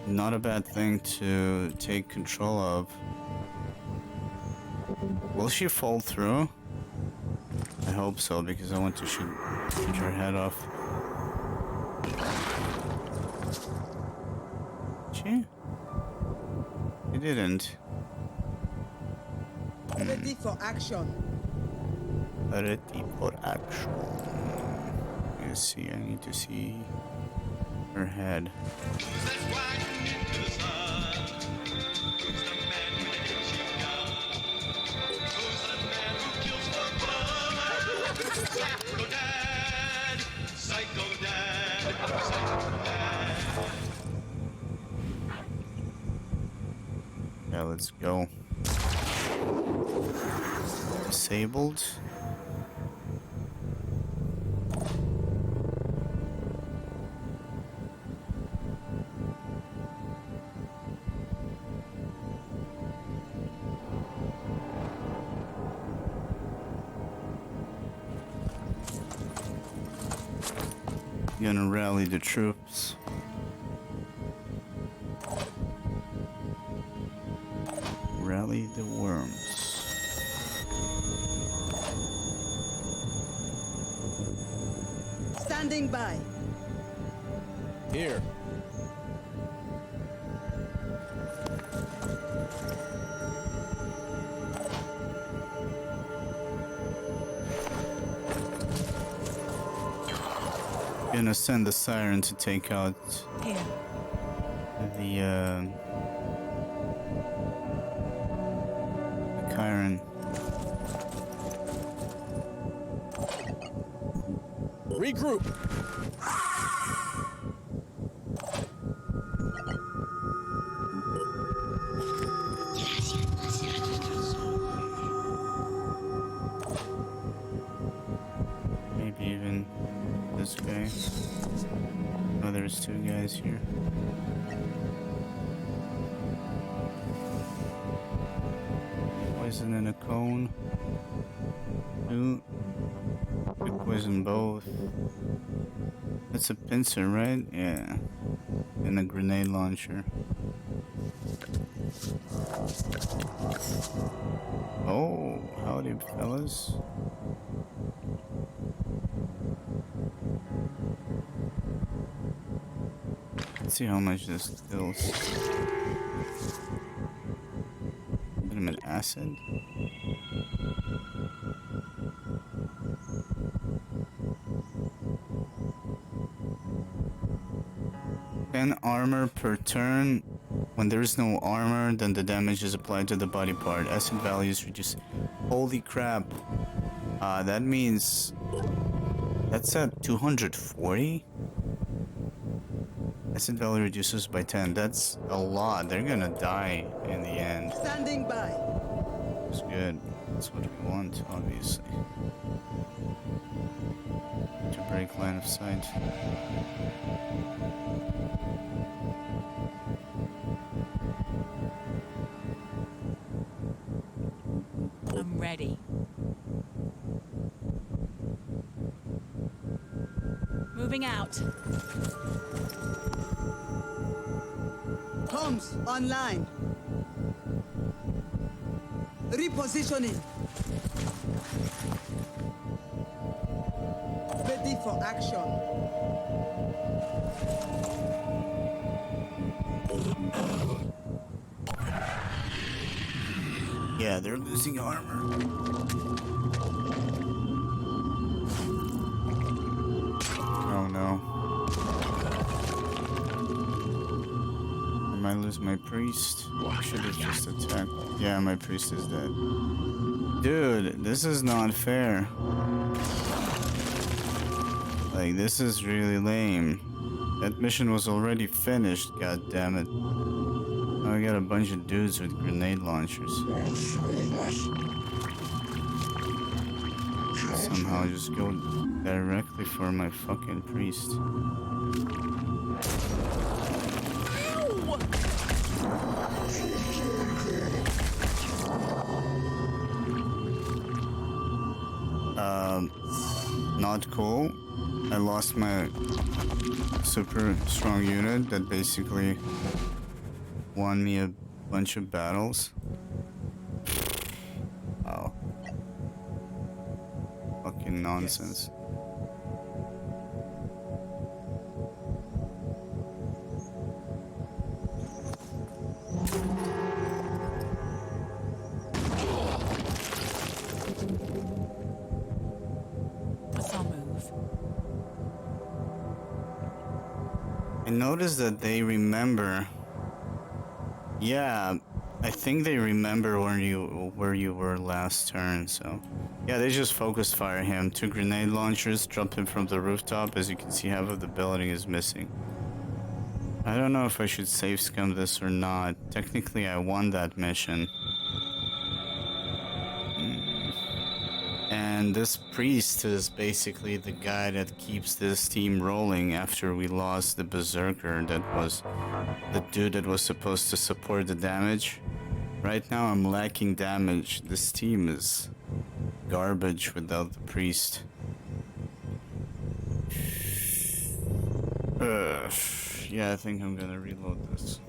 not a bad thing to take control of. Will she fall through? I hope so, because I want to shoot her head off. She? She didn't. Ready for action. Ready for action. Let's see, I need to see her head. Yeah, let's go. Disabled. Gonna rally the troops. Rally the worms. Standing by. Here. Gonna send the siren to take out Here. the Chiron. Regroup. Maybe even this guy. Oh, there's two guys here. poison in a cone. 2. We poison both. That's a pincer, right? Yeah. And a grenade launcher. Oh, howdy, fellas. Let's see how much this kills. Vitamin acid. Ten armor per turn. When there is no armor, then the damage is applied to the body part. Acid values reduce. Holy crap. That means that's at 240? Acid value reduces by 10. That's a lot. They're gonna die in the end. Standing by. It's good. That's what we want, obviously. To break line of sight. I'm ready. Moving out. Comms online. Repositioning. Ready for action. Yeah, they're losing armor. Oh no. I might lose my priest. I should have just attacked. Yeah, my priest is dead. Dude, this is not fair. Like, this is really lame. That mission was already finished, god damn it. Now I got a bunch of dudes with grenade launchers. Somehow just go directly for my fucking priest. Not cool. I lost my super strong unit that basically won me a bunch of battles. Wow. Fucking nonsense. I'll move. I noticed that they remember. Yeah, I think they remember where you were last turn, so yeah, they just focus fire him. 2 grenade launchers, drop him from the rooftop. As you can see, half of the building is missing. I don't know if I should save scum this or not. Technically, I won that mission. And this priest is basically the guy that keeps this team rolling after we lost the berserker that was the dude that was supposed to support the damage. Right now I'm lacking damage. This team is garbage without the priest. Yeah, I think I'm gonna reload this.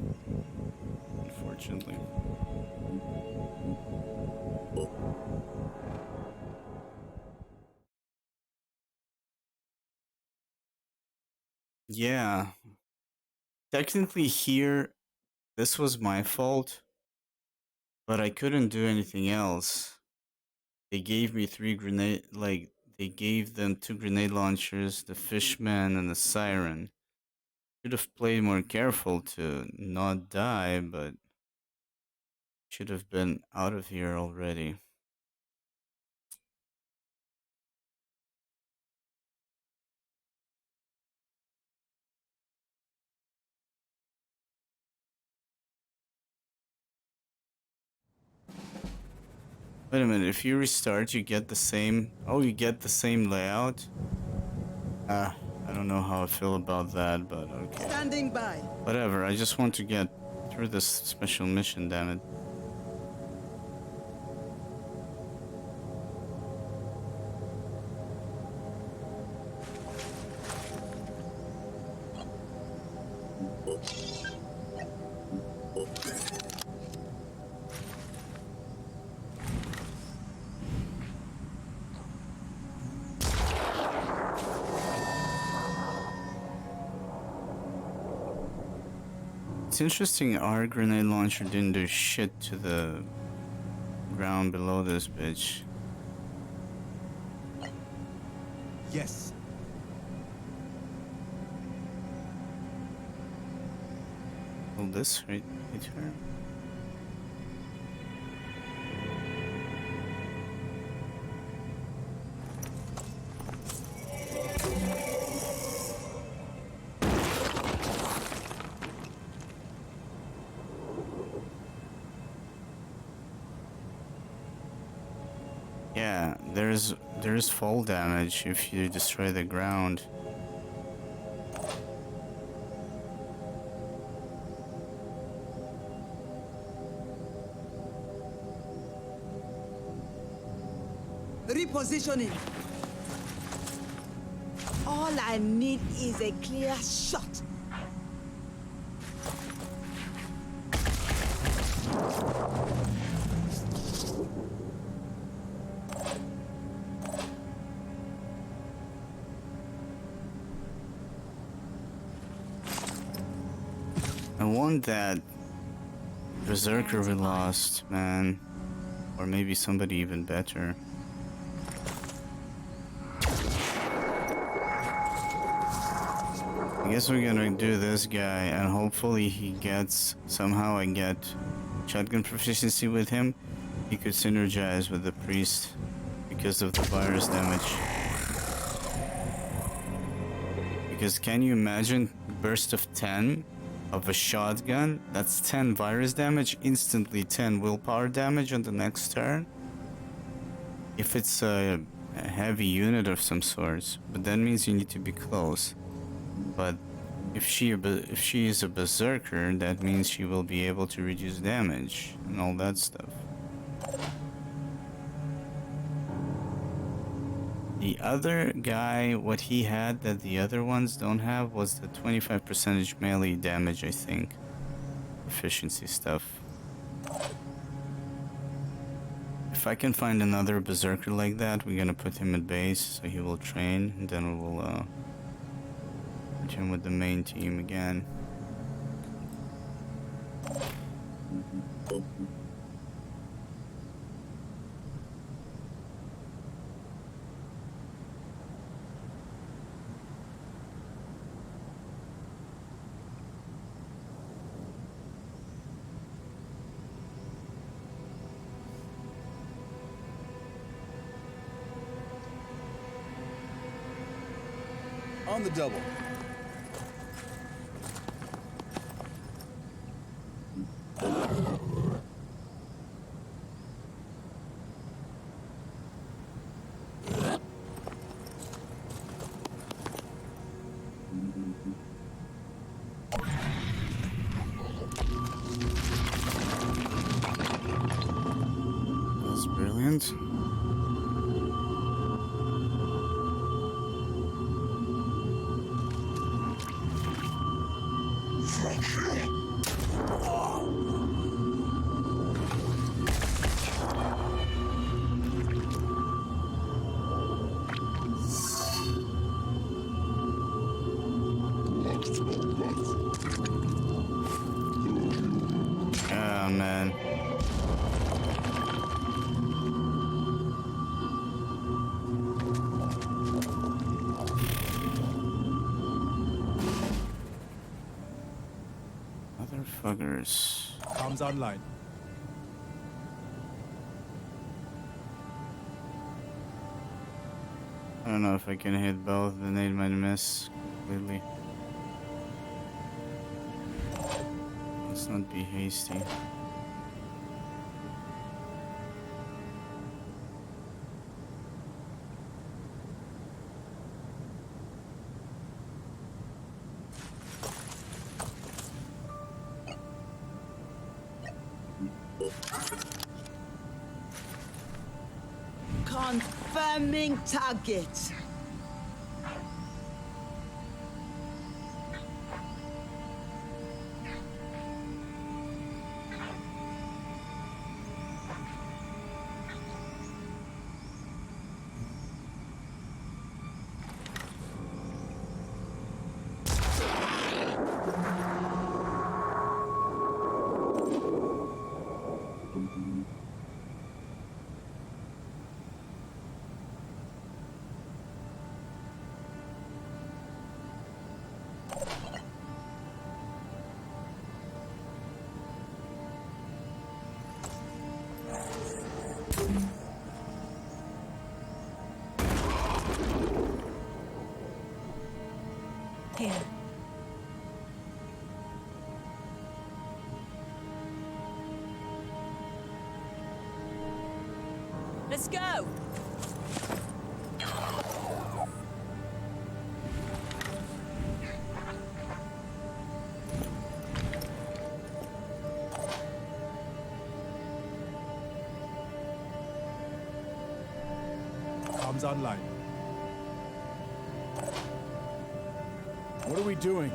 Unfortunately. Yeah. Technically here, this was my fault, but I couldn't do anything else. They gave me they gave them 2 grenade launchers, the fishman and the siren. Should have played more careful to not die, but should have been out of here already. Wait a minute, if you restart, you get the same... Oh, you get the same layout? I don't know how I feel about that, but okay. Standing by. Whatever, I just want to get through this special mission, damn it. It's interesting our grenade launcher didn't do shit to the ground below this bitch. Yes. Will this hit her? Yeah, there's fall damage if you destroy the ground. Repositioning. All I need is a clear shot. I want that berserker we lost, man. Or maybe somebody even better. I guess we're gonna do this guy and hopefully he gets, somehow I get shotgun proficiency with him. He could synergize with the priest because of the virus damage. Because can you imagine burst of 10 of a shotgun? That's 10 virus damage, instantly 10 willpower damage on the next turn. If it's a heavy unit of some sorts, but that means you need to be close. But if she is a berserker, that means she will be able to reduce damage and all that stuff. The other guy, what he had that the other ones don't have was the 25% melee damage, I think. Efficiency stuff. If I can find another berserker like that, we're gonna put him at base so he will train, and then we will put him with the main team again. On the double. That's brilliant. Oh man. Motherfuckers. Comms online. I don't know if I can hit both, the nade might miss completely. Let's not be hasty. Confirming target. Here. Let's go! Arms online. What are we doing?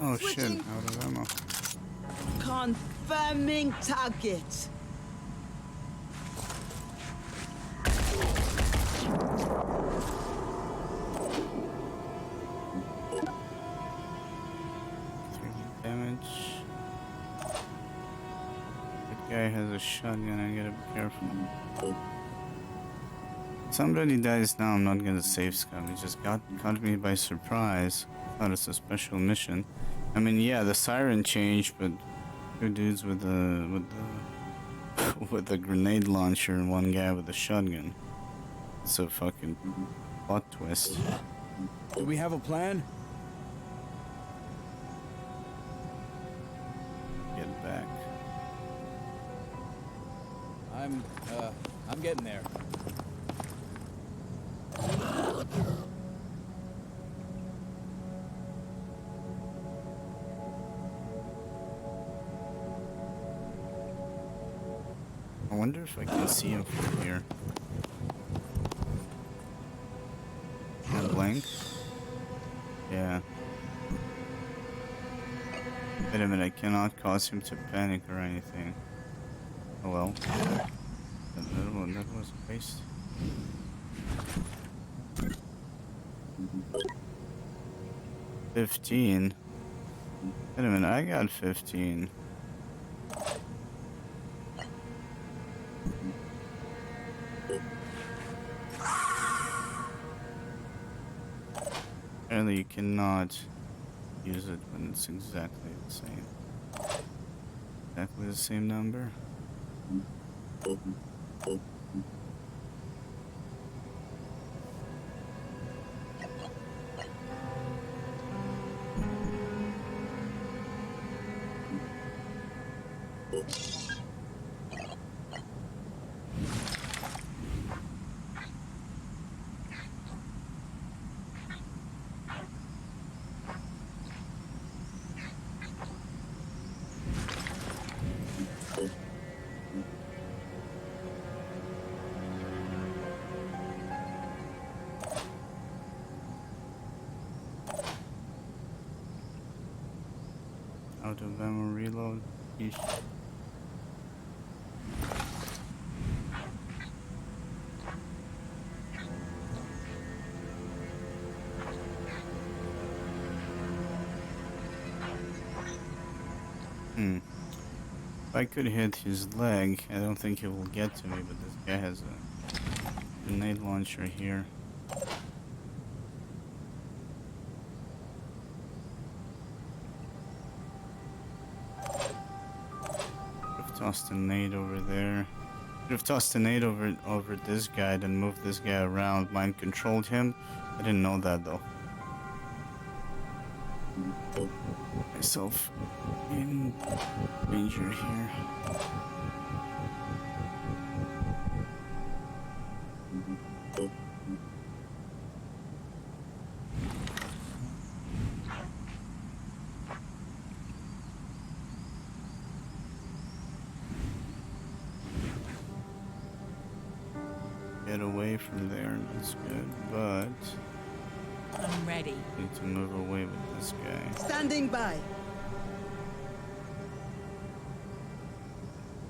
Oh shit, Switching. out of ammo. Confirming target. Damage. That guy has a shotgun, I gotta be careful. Somebody dies now, I'm not gonna save scum. He just caught me by surprise. Thought it's a special mission. I mean, yeah, the siren changed, but two dudes with the with the grenade launcher and one guy with a shotgun. It's a fucking plot twist. Do we have a plan? Get back. I'm getting there. I wonder if I can see him from here. Can I blink? Yeah. Wait a minute, I cannot cause him to panic or anything. Oh well. That was a waste. $15. Wait a minute, I got 15. Apparently you cannot use it when it's exactly the same. Exactly the same number. Out of ammo reload. Yeesh. If I could hit his leg, I don't think he will get to me, but this guy has a grenade launcher here. Tossed a nade over there. Could have tossed a nade over this guy, then moved this guy around. Mind controlled him. I didn't know that though. Myself In danger here. Get away from there, that's good, but I'm ready. need to move away with this guy. Standing by.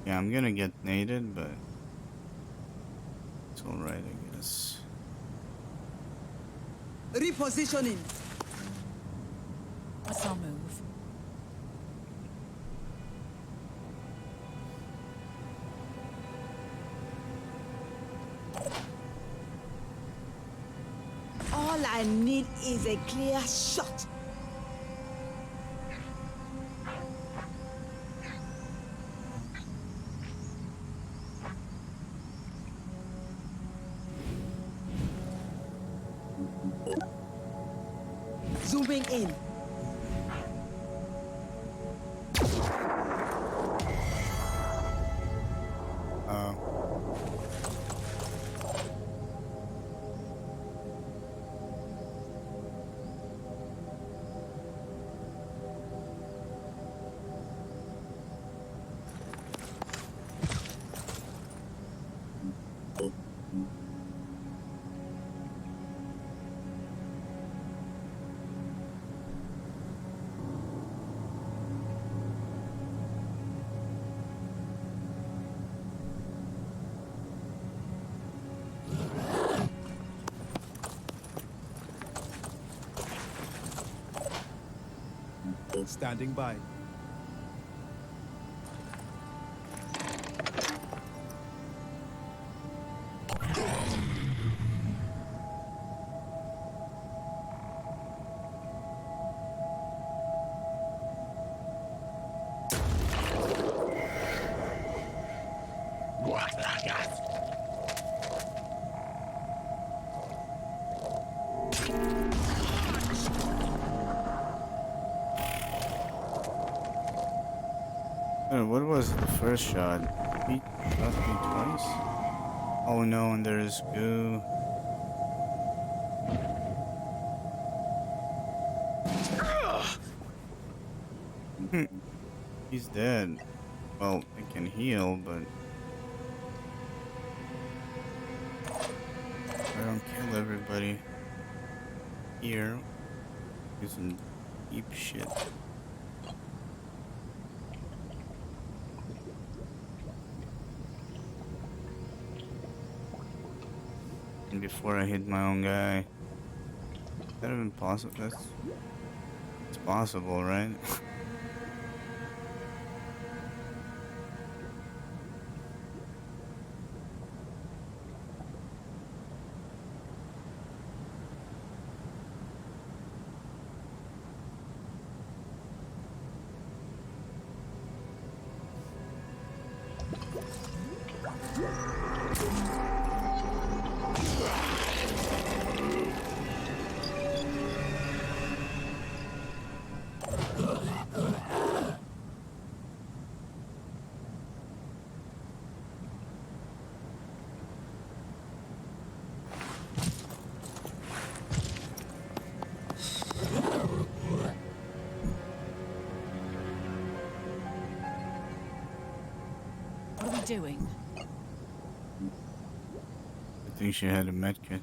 Yeah, I'm gonna get naded, but it's alright, I guess. Repositioning. What's our move? All I need is a clear shot. Zooming in. Standing by. What was the first shot? He shot me twice? Oh no, and there's goo. He's dead. Well, I can heal, but I don't kill everybody here. Do some deep shit. And before I hit my own guy. Is that even possible? It's possible, right? What are we doing? I think she had a medkit.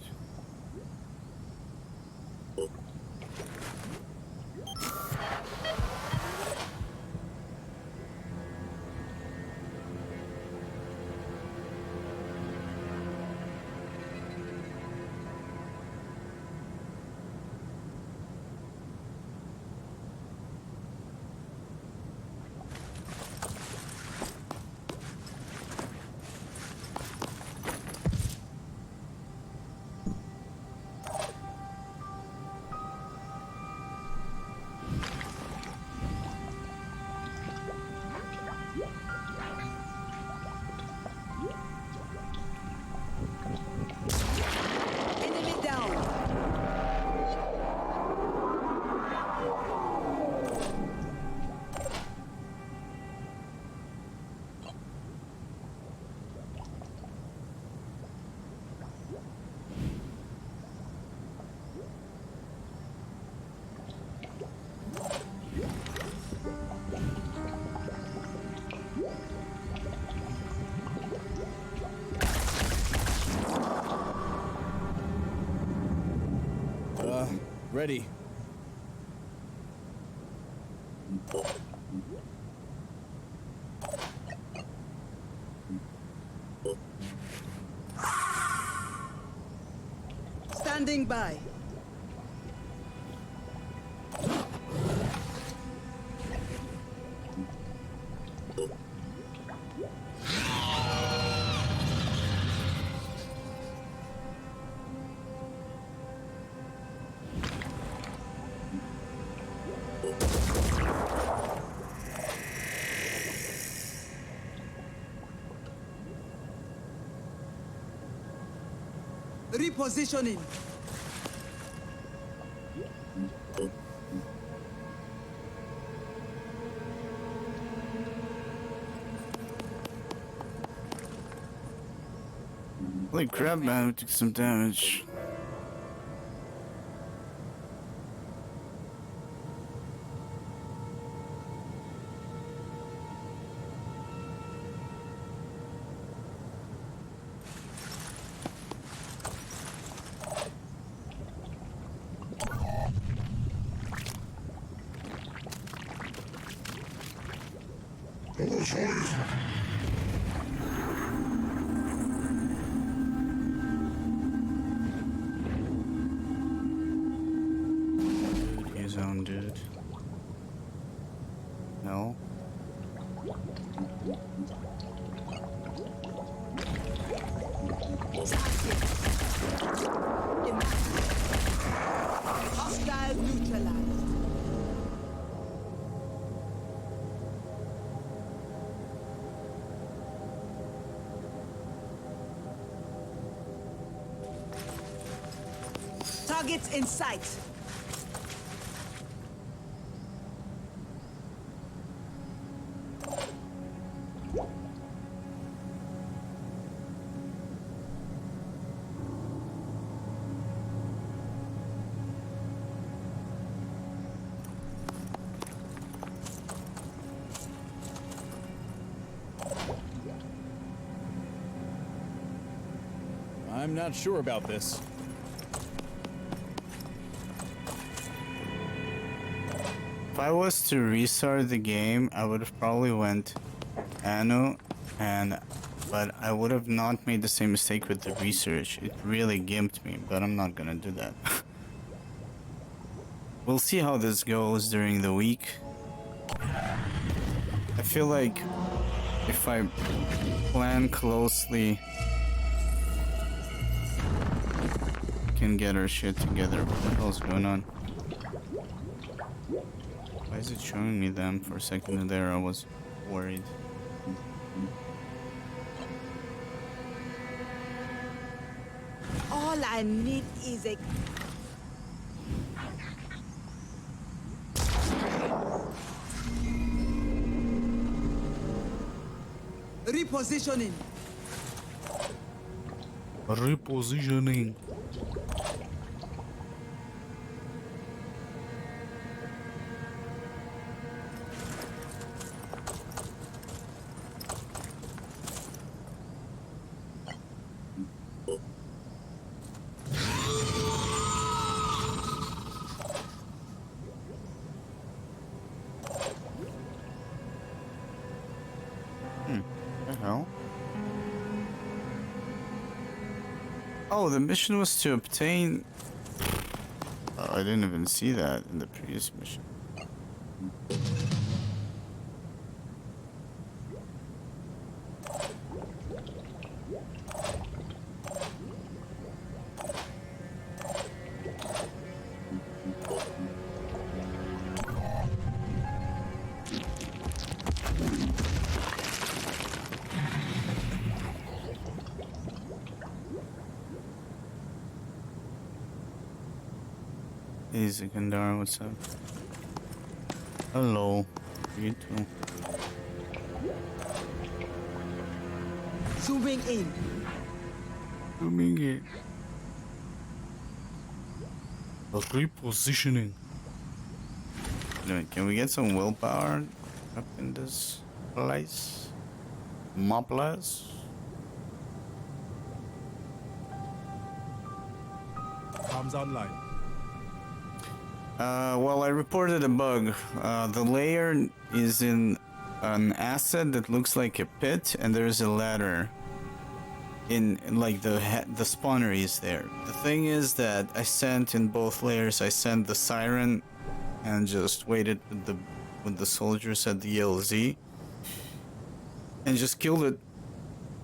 Ready. Standing by. Repositioning. Holy crap, man, we took some damage. His own dude. No. Hostile neutralized. Targets in sight. I'm not sure about this. If I was to restart the game, I would have probably went Anu, but I would have not made the same mistake with the research. It really gimped me, but I'm not gonna do that. We'll see how this goes during the week. I feel like if I plan closely, can get our shit together. What the hell's going on? Why is it showing me them for a second there? I was worried. All I need is a... Repositioning. Repositioning. The hell? Oh, the mission was to obtain... Oh, I didn't even see that in the previous mission. Hey, Zikandar, what's up? Hello. You too. Zooming in. Zooming in. Repositioning. Anyway, can we get some willpower up in this place? Mopless? Comms online. Well, I reported a bug. The layer is in an asset that looks like a pit, and there's a ladder. Like the spawner is there. The thing is that I sent in both layers. I sent the siren, and just waited with the soldiers at the LZ, and just killed it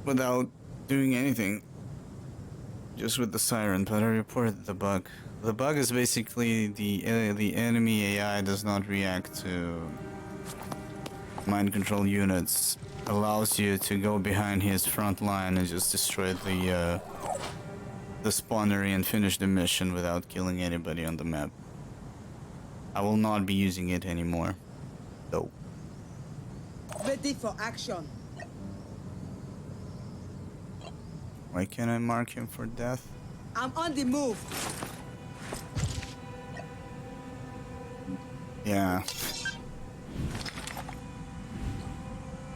without doing anything. Just with the siren, but I reported the bug. The bug is basically the enemy AI does not react to mind control units. Allows you to go behind his front line and just destroy the spawnery and finish the mission without killing anybody on the map. I will not be using it anymore, though. Ready for action. Why can't I mark him for death? I'm on the move. Yeah.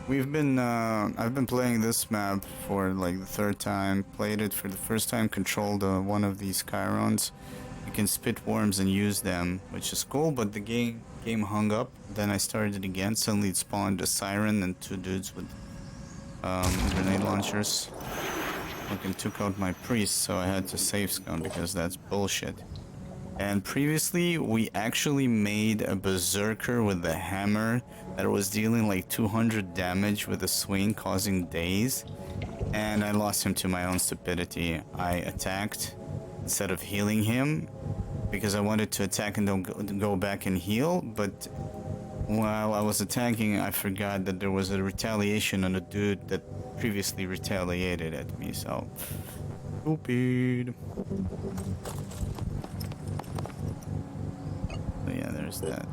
I've been playing this map for like the third time. Played it for the first time, controlled one of these Chirons. You can spit worms and use them, which is cool, but the game hung up. Then I started it again. Suddenly it spawned a siren and two dudes with grenade launchers. Fucking took out my priest, so I had to save scout because that's bullshit. And previously, we actually made a berserker with the hammer that was dealing like 200 damage with a swing, causing daze. And I lost him to my own stupidity. I attacked instead of healing him because I wanted to attack and don't go back and heal. But while I was attacking, I forgot that there was a retaliation on a dude that previously retaliated at me. So, stupid. So yeah, there's that.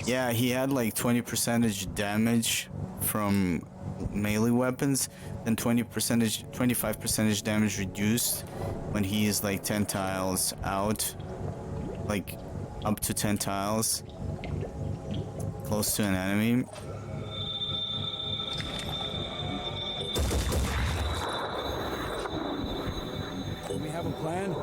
Yeah, he had like 20% damage from melee weapons, then 25% damage reduced when he is like 10 tiles out, like up to 10 tiles close to an enemy. Do we have a plan?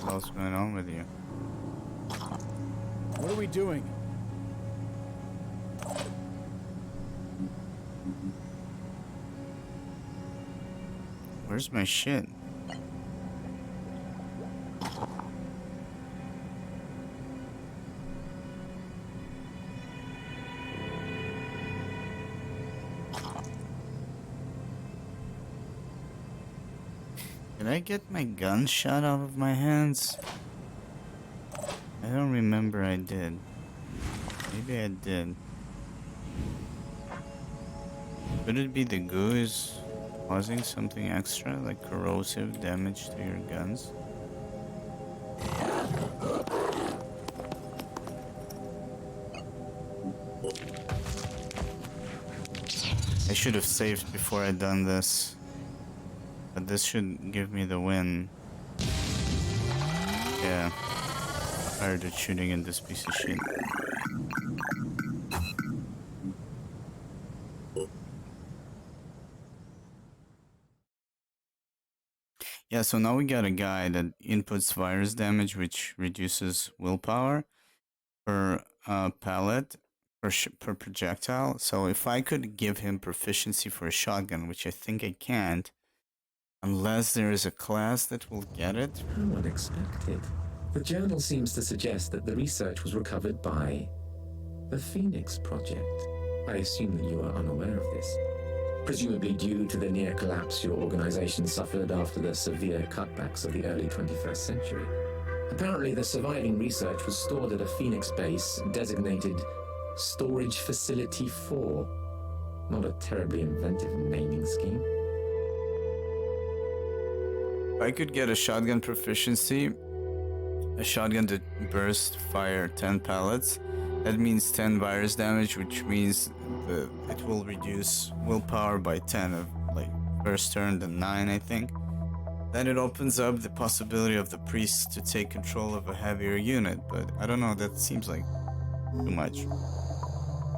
What's going on with you? What are we doing? Where's my shit? Did I get my gun shot out of my hands? I don't remember I did. Maybe I did. Could it be the goo is causing something extra, like corrosive damage to your guns? I should have saved before I done this. But this should give me the win. Yeah. Tired of shooting in this piece of shit. Yeah, so now we got a guy that inputs virus damage, which reduces willpower per pallet, per projectile. So if I could give him proficiency for a shotgun, which I think I can't, unless there is a class that will get it. How unexpected. The journal seems to suggest that the research was recovered by the Phoenix Project. I assume that you are unaware of this. Presumably due to the near collapse your organization suffered after the severe cutbacks of the early 21st century. Apparently, the surviving research was stored at a Phoenix base designated Storage Facility 4. Not a terribly inventive naming scheme. I could get a shotgun proficiency, a shotgun that burst fire 10 pallets. That means 10 virus damage, which means it will reduce willpower by 10 of like first turn, then 9, I think. Then it opens up the possibility of the priests to take control of a heavier unit, but I don't know, that seems like too much.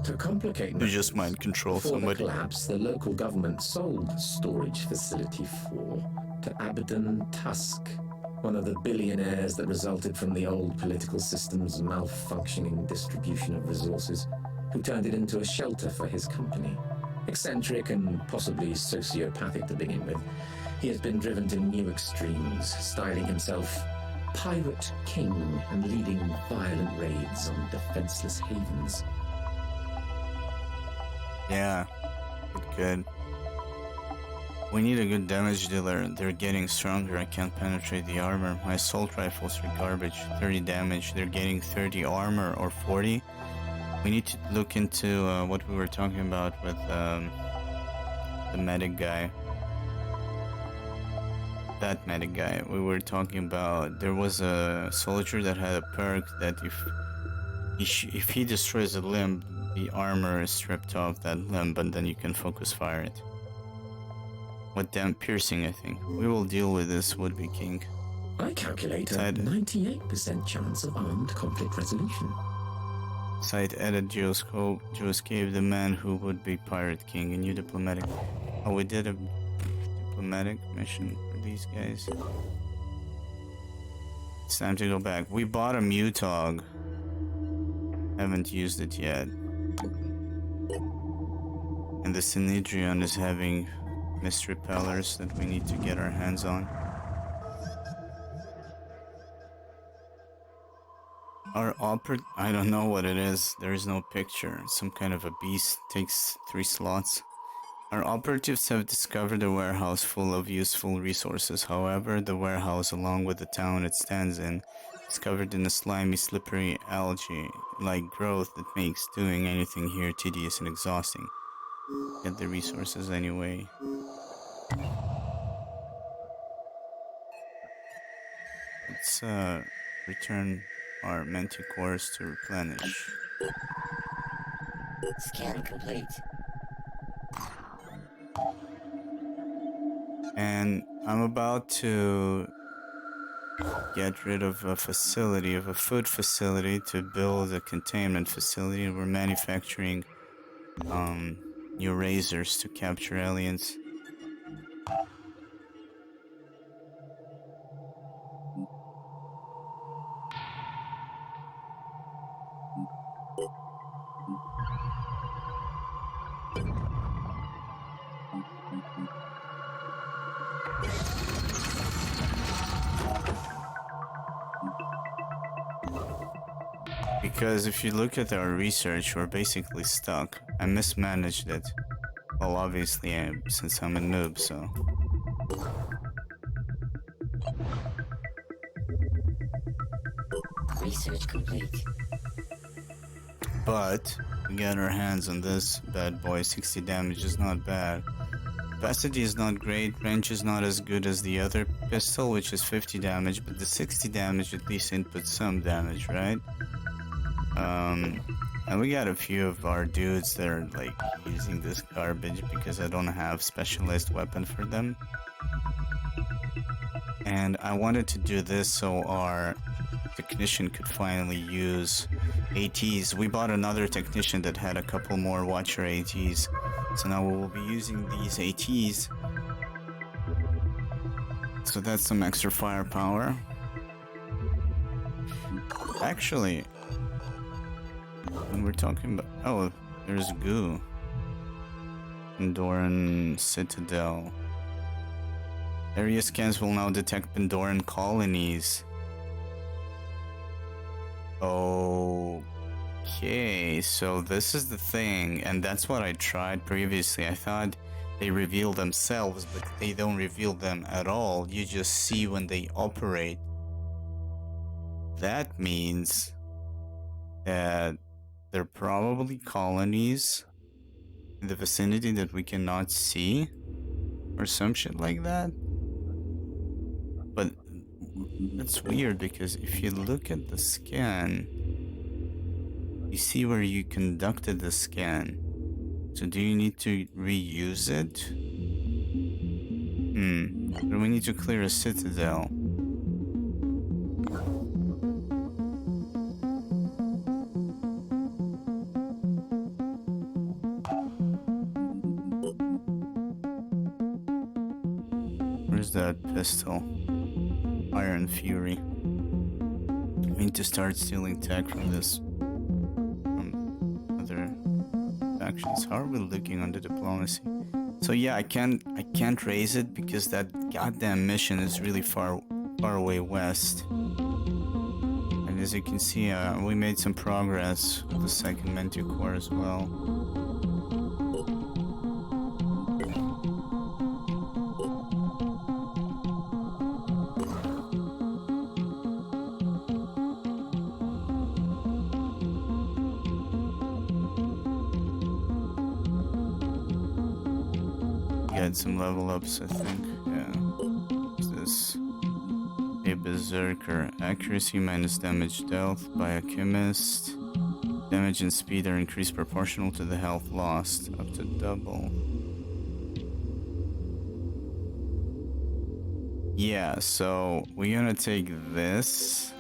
To complicate To matters, just mind control before somebody. the collapse, the local government sold Storage Facility 4 to Abaddon Tusk, one of the billionaires that resulted from the old political system's malfunctioning distribution of resources, who turned it into a shelter for his company. Eccentric and possibly sociopathic to begin with, he has been driven to new extremes, styling himself Pirate King and leading violent raids on defenseless havens. Yeah, good. We need a good damage dealer. They're getting stronger. I can't penetrate the armor. My assault rifles are garbage. 30 damage. They're getting 30 armor or 40. We need to look into what we were talking about with the medic guy. That medic guy. We were talking about. There was a soldier that had a perk that if he destroys a limb, the armor is stripped off that limb, and then you can focus fire it. What damn piercing, I think. We will deal with this would-be king. I calculate a Side- 98% chance of armed conflict resolution. Site edit geoscope to escape the man who would be pirate king. A new diplomatic. Oh, we did a diplomatic mission for these guys. It's time to go back. We bought a Mutog. Haven't used it yet. And the Synedrion is having mist repellers that we need to get our hands on. Our I don't know what it is. There is no picture. Some kind of a beast. Takes 3 slots. Our operatives have discovered a warehouse full of useful resources. However, the warehouse, along with the town it stands in, is covered in a slimy, slippery algae-like growth that makes doing anything here tedious and exhausting. Get the resources anyway. Let's return our manticores to replenish. Scan complete. And I'm about to get rid of a facility, of a food facility, to build a containment facility. We're manufacturing new razors to capture aliens. Because if you look at our research, we're basically stuck. I mismanaged it. Well, obviously, since I'm a noob, so... Research complete. But we got our hands on this bad boy. 60 damage is not bad. Capacity is not great. Range is not as good as the other pistol, which is 50 damage. But the 60 damage at least inputs some damage, right? And we got a few of our dudes that are like using this garbage because I don't have specialized weapon for them. And I wanted to do this so our technician could finally use ATs. We bought another technician that had a couple more Watcher ATs. So now we will be using these ATs. So that's some extra firepower. Actually, when we're talking about... Oh, there's goo. Pandoran Citadel. Area scans will now detect Pandoran colonies. Okay, so this is the thing, and that's what I tried previously. I thought they reveal themselves, but they don't reveal them at all. You just see when they operate. That means that they're probably colonies in the vicinity that we cannot see, or some shit like that. But that's weird because if you look at the scan, you see where you conducted the scan. So do you need to reuse it? So we need to clear a citadel. Where's that pistol? Iron Fury. We need to start stealing tech from other factions. How are we looking on the diplomacy? So yeah, I can't raise it because that goddamn mission is really far away west. And as you can see, we made some progress with the second Mentu Corps as well. Get some level ups, I think. Yeah. What's this? A Berserker. Accuracy minus damage dealt. Biochemist. Damage and speed are increased proportional to the health lost. Up to double. Yeah, so we're gonna take this.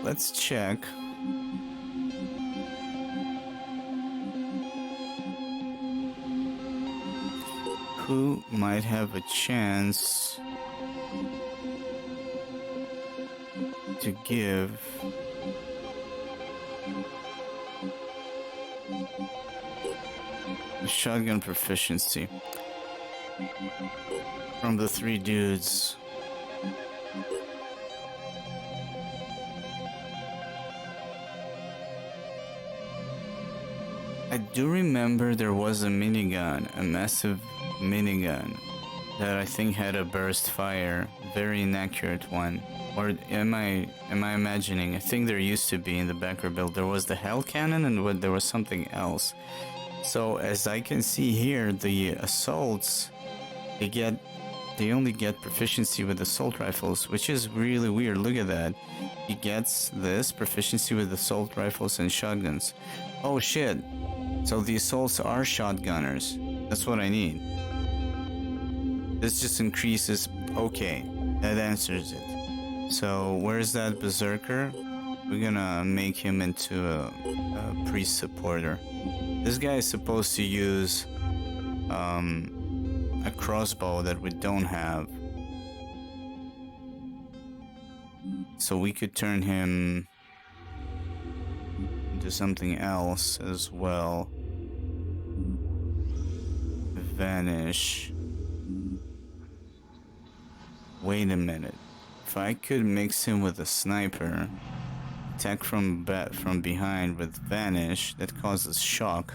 Let's check. Who might have a chance to give a shotgun proficiency from the three dudes? I do remember there was a minigun, a massive minigun that I think had a burst fire, very inaccurate one. Or am I imagining? I think there used to be in the backer build. There was the hell cannon and there was something else. So as I can see here, the assaults, they only get proficiency with assault rifles, which is really weird. Look at that. He gets this proficiency with assault rifles and shotguns. Oh shit. So the assaults are shotgunners. That's what I need. This just increases. Okay, that answers it. So where's that Berserker? We're gonna make him into a priest supporter. This guy is supposed to use a crossbow that we don't have. So we could turn him into something else as well. Vanish. Wait a minute. If I could mix him with a sniper, attack from behind with vanish, that causes shock.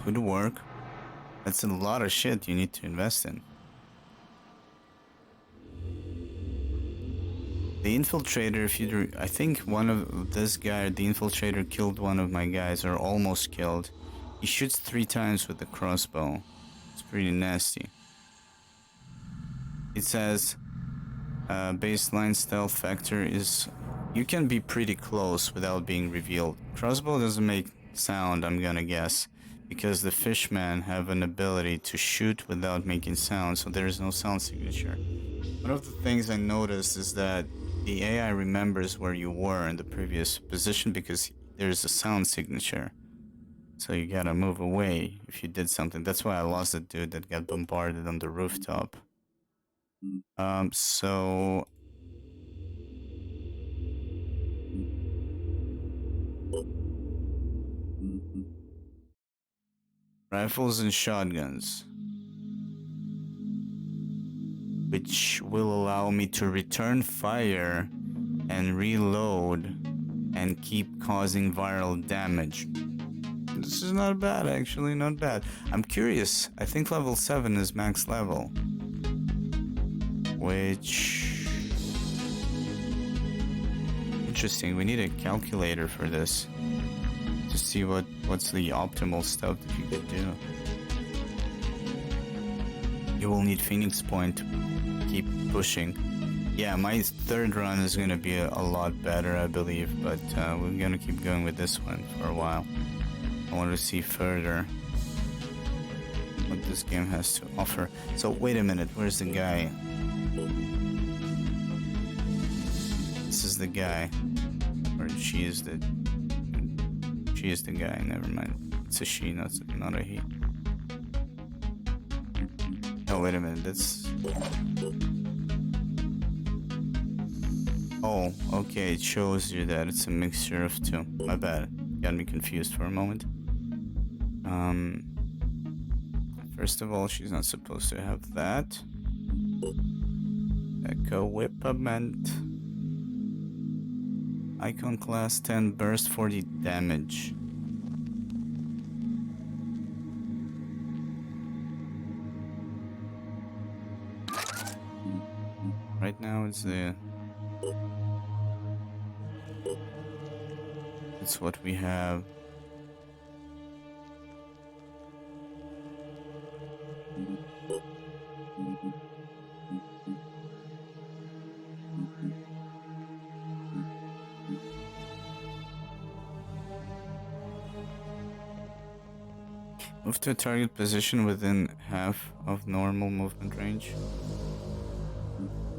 Could work. That's a lot of shit you need to invest in. The infiltrator, I think one of this guy, the infiltrator, killed one of my guys, or almost killed. He shoots 3 times with the crossbow. It's pretty nasty. It says baseline stealth factor is you can be pretty close without being revealed. Crossbow doesn't make sound, I'm gonna guess, because the fishmen have an ability to shoot without making sound, so there is no sound signature. One of the things I noticed is that the AI remembers where you were in the previous position because there's a sound signature. So you gotta move away if you did something. That's why I lost the dude that got bombarded on the rooftop. So rifles and shotguns, which will allow me to return fire and reload and keep causing viral damage. This is not bad, actually, not bad. I'm curious. I think level 7 is max level. Which... interesting. We need a calculator for this. To see what's the optimal stuff that you could do. You will need Phoenix Point to keep pushing. Yeah, my third run is gonna be a lot better, I believe, but we're gonna keep going with this one for a while. I want to see further what this game has to offer. So wait a minute, where's the guy? This is the guy, or she is the guy. Never mind, it's a she, not a he. Oh wait a minute, that's. Oh, okay, it shows you that it's a mixture of two. My bad. Got me confused for a moment. First of all, she's not supposed to have that. Equipment. Icon class 10, burst 40 damage. Right now it's the... It's what we have. Move to a target position within half of normal movement range.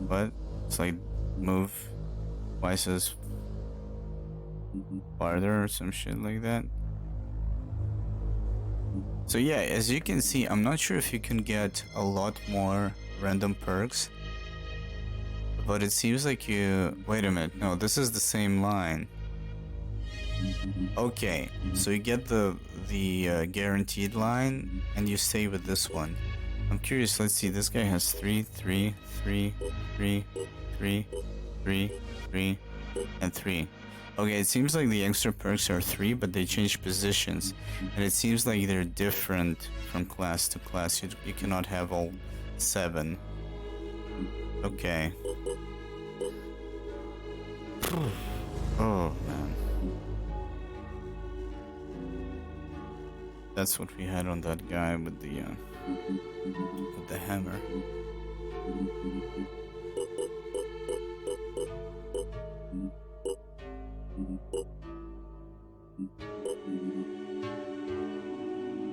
What? It's like move twice as farther or some shit like that. So yeah, as you can see, I'm not sure if you can get a lot more random perks, but it seems like you... Wait a minute, no, this is the same line. Okay, so you get the guaranteed line and you stay with this one. I'm curious, let's see, this guy has 3, 3, 3, 3, 3, 3, 3, and 3. Okay, it seems like the extra perks are 3, but they change positions. And it seems like they're different from class to class. You cannot have all 7. Okay. Oh, man. That's what we had on that guy with the hammer.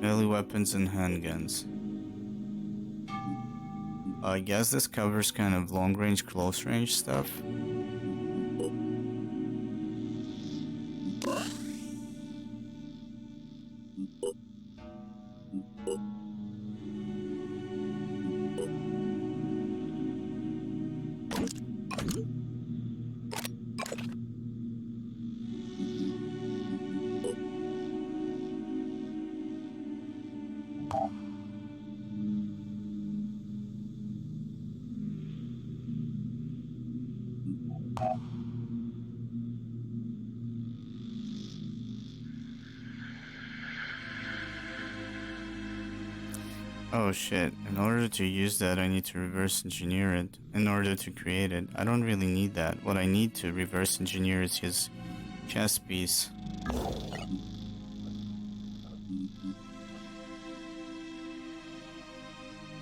Melee weapons and handguns. I guess this covers kind of long range, close range stuff. Oh shit, in order to use that I need to reverse engineer it in order to create it. I don't really need that. What I need to reverse engineer is his chest piece.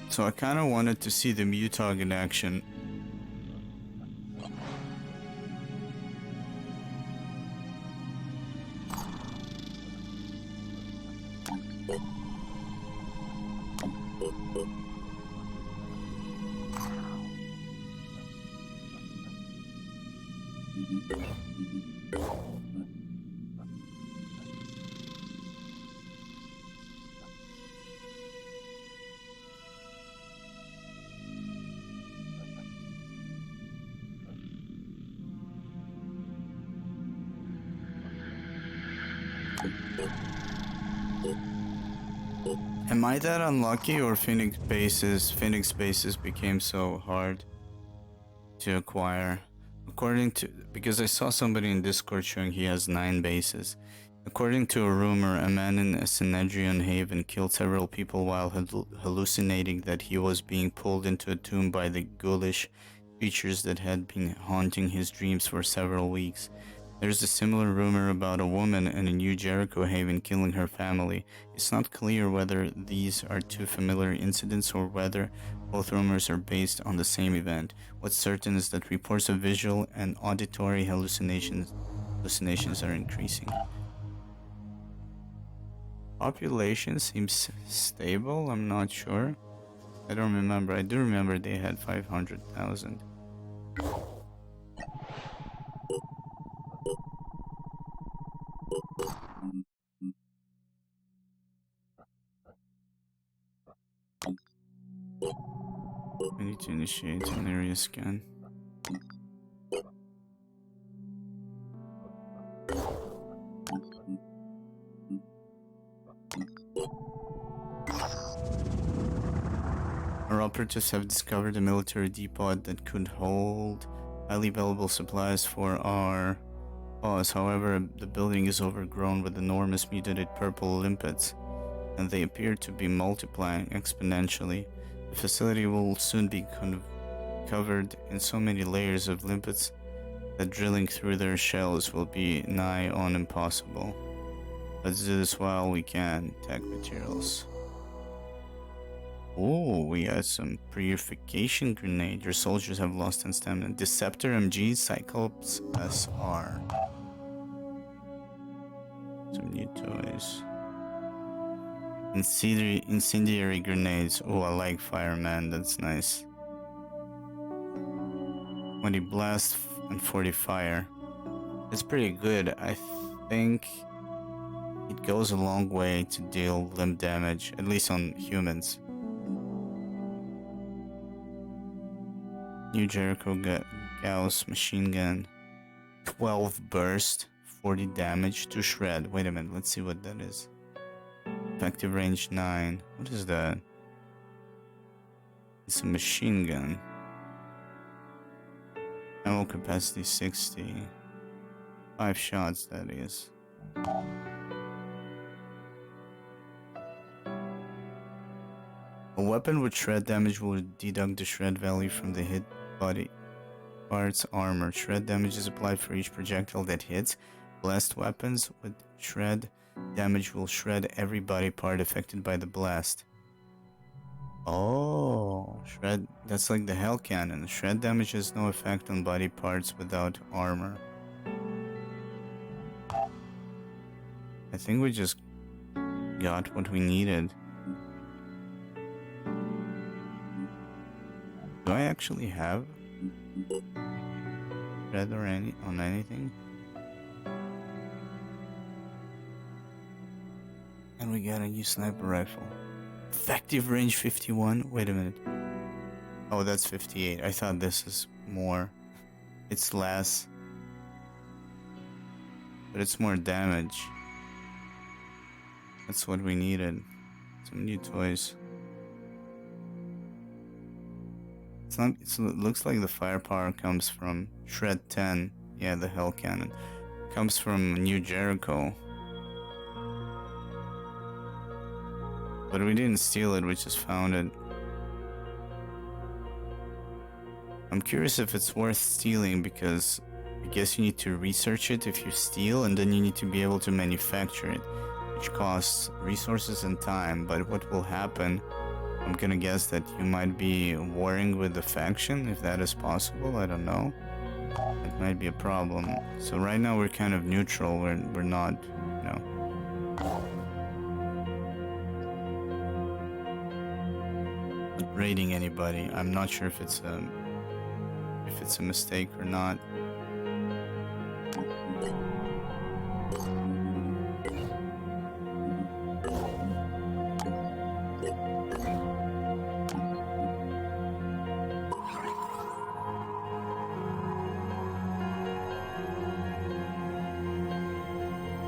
So I kind of wanted to see the Mutog in action. Am I that unlucky, or Phoenix bases became so hard to acquire? Because I saw somebody in Discord showing he has 9 bases. According to a rumor, a man in a Synedrian haven killed several people while hallucinating that he was being pulled into a tomb by the ghoulish creatures that had been haunting his dreams for several weeks. There's a similar rumor about a woman in a New Jericho haven killing her family. It's not clear whether these are two familiar incidents or whether both rumors are based on the same event. What's certain is that reports of visual and auditory hallucinations are increasing. Population seems stable, I'm not sure. I don't remember. I do remember they had 500,000. I need to initiate an area scan. Our operatives have discovered a military depot that could hold highly valuable supplies for our cause. However, the building is overgrown with enormous mutated purple limpets, and they appear to be multiplying exponentially. The facility will soon be covered in so many layers of limpets that drilling through their shells will be nigh on impossible. Let's do this while we can. Tech materials. Oh, we got some purification grenade. Your soldiers have lost 10 stamina. Deceptor MG, Cyclops SR. Some new toys. Incendiary grenades. Oh, I like fireman. That's nice. 20 blast and 40 fire. It's pretty good. I think it goes a long way to deal limb damage, at least on humans. New Jericho Gauss machine gun. 12 burst, 40 damage to shred. Wait a minute, let's see what that is. Effective range 9. What is that? It's a machine gun. Ammo capacity 60. 5 shots, that is. A weapon with shred damage will deduct the shred value from the hit body part's armor. Shred damage is applied for each projectile that hits. Blast weapons with shred damage will shred every body part affected by the blast. Oh, shred. That's like the hell cannon. Shred damage has no effect on body parts without armor. I think we just got what we needed. Do I actually have red or on anything? And we got a new sniper rifle. Effective range 51. Wait a minute. Oh, that's 58. I thought this is more. It's less. But it's more damage. That's what we needed. Some new toys. It looks like the firepower comes from Shred 10. Yeah, the Hell Cannon. Comes from New Jericho. But we didn't steal it, we just found it. I'm curious if it's worth stealing because I guess you need to research it if you steal, and then you need to be able to manufacture it, which costs resources and time. But what will happen, I'm gonna guess that you might be warring with the faction, if that is possible. I don't know. It might be a problem. So right now we're kind of neutral. We're not, you know. Not raiding anybody. I'm not sure if it's a mistake or not.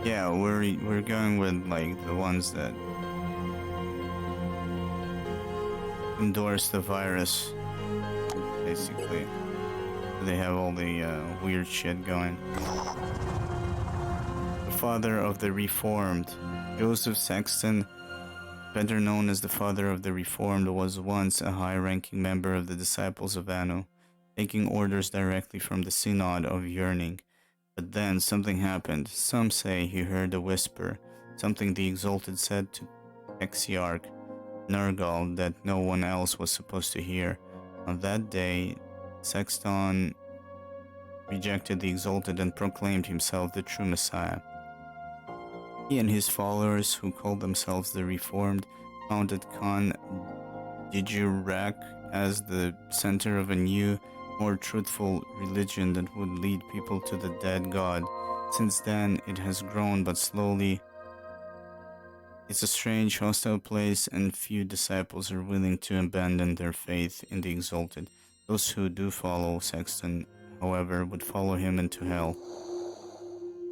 Yeah, we're going with like the ones that endorse the virus, basically. They have all the weird shit going. The father of the Reformed, Joseph Sexton, better known as the father of the Reformed, was once a high-ranking member of the Disciples of Anu, taking orders directly from the Synod of Yearning. But then something happened. Some say he heard a whisper, something the Exalted said to Exiarch Nergal that no one else was supposed to hear. On that day, Sexton rejected the Exalted and proclaimed himself the true Messiah. He and his followers, who called themselves the Reformed, founded Khan Dijurak as the center of a new, more truthful religion that would lead people to the dead God. Since then, it has grown, but slowly. It's a strange, hostile place, and few disciples are willing to abandon their faith in the Exalted. Those who do follow Sexton, however, would follow him into hell.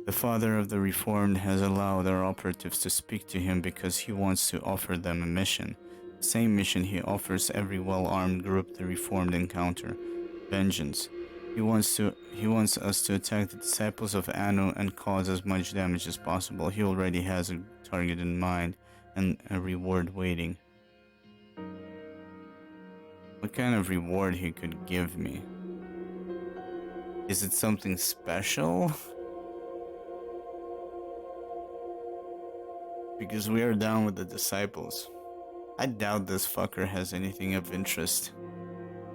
The father of the Reformed has allowed our operatives to speak to him because he wants to offer them a mission. The same mission he offers every well-armed group the Reformed encounter: vengeance. He wants us to attack the disciples of Anu and cause as much damage as possible. He already has a target in mind and a reward waiting. What kind of reward he could give me? Is it something special? Because we are down with the disciples. I doubt this fucker has anything of interest.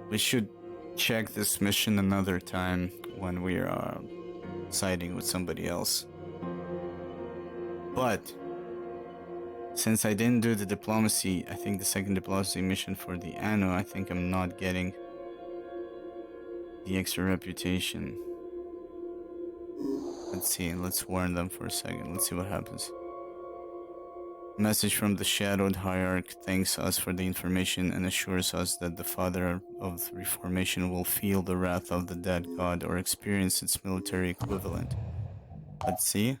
We should check this mission another time when we are siding with somebody else. But since I didn't do the diplomacy, I think the second diplomacy mission for the Anu, I think I'm not getting the extra reputation. Let's see, let's warn them for a second. Let's see what happens. Message from the Shadowed Hierarch thanks us for the information and assures us that the Father of Reformation will feel the wrath of the dead god or experience its military equivalent. Let's see.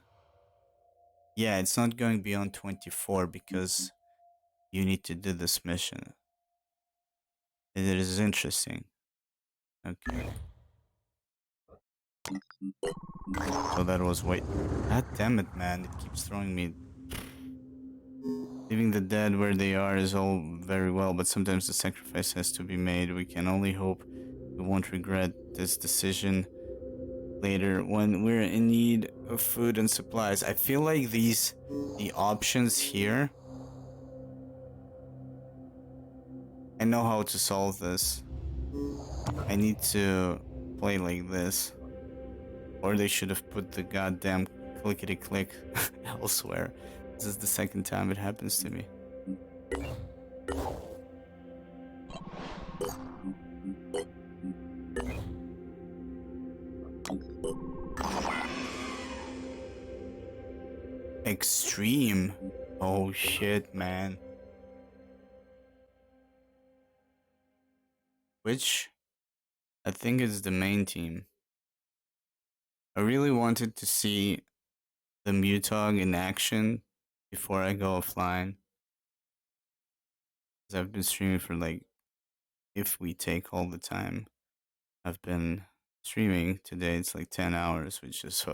Yeah, it's not going beyond 24 because you need to do this mission. It is interesting. Okay. So that was wait. God damn it, man. It keeps throwing me. Leaving the dead where they are is all very well, but sometimes the sacrifice has to be made. We can only hope we won't regret this decision later when we're in need of food and supplies. I feel like the options here, I know how to solve this. I need to play like this. Or they should have put the goddamn clickety-click elsewhere. This is the second time it happens to me. Extreme? Oh shit, man. Which I think is the main team. I really wanted to see the Mutog in action before I go offline. Because I've been streaming for like, if we take all the time I've been streaming today, it's like 10 hours, which is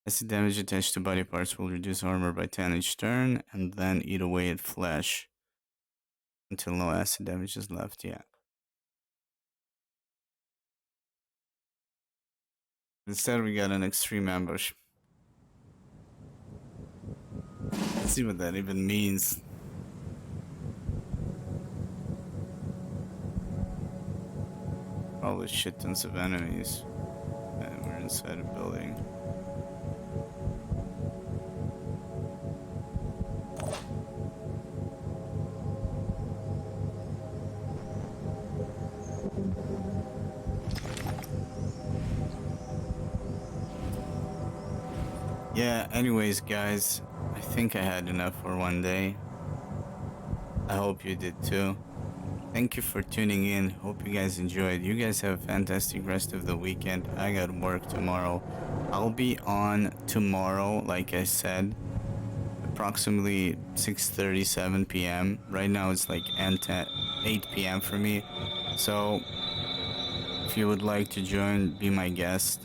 acid damage attached to body parts will reduce armor by 10 each turn, and then eat away at flesh until no acid damage is left. Yeah. Instead, we got an extreme ambush. Let's see what that even means. Probably shit tons of enemies. And we're inside a building. Yeah, anyways, guys, I think I had enough for one day. I hope you did too. Thank you for tuning in. Hope you guys enjoyed. You guys have a fantastic rest of the weekend. I got work tomorrow. I'll be on tomorrow, like I said, approximately 6:37 p.m. Right now it's like 8 p.m. for me. So if you would like to join, be my guest.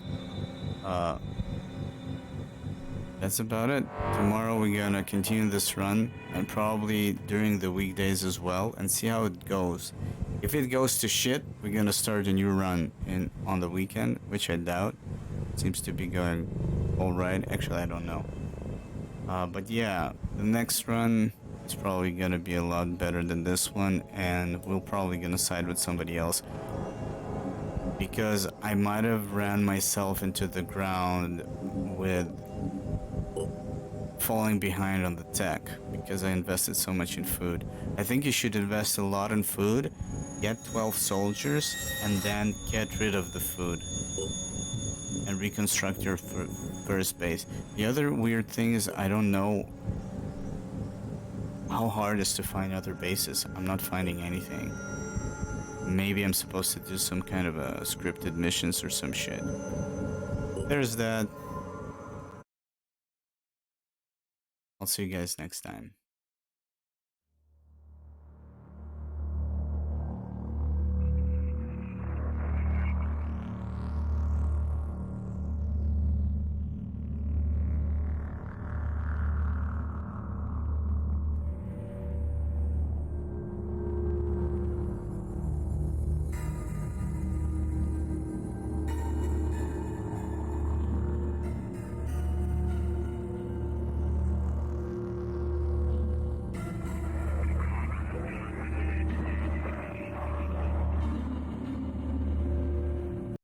That's about it. Tomorrow we're gonna continue this run and probably during the weekdays as well and see how it goes. If it goes to shit, we're gonna start a new run on the weekend, which I doubt. Seems to be going all right. Actually, I don't know. But yeah, the next run is probably gonna be a lot better than this one, and we're probably gonna side with somebody else because I might have ran myself into the ground with falling behind on the tech because I invested so much in food. I think you should invest a lot in food, get 12 soldiers, and then get rid of the food and reconstruct your first base. The other weird thing is I don't know how hard it is to find other bases. I'm not finding anything. Maybe I'm supposed to do some kind of a scripted missions or some shit. There's that. I'll see you guys next time.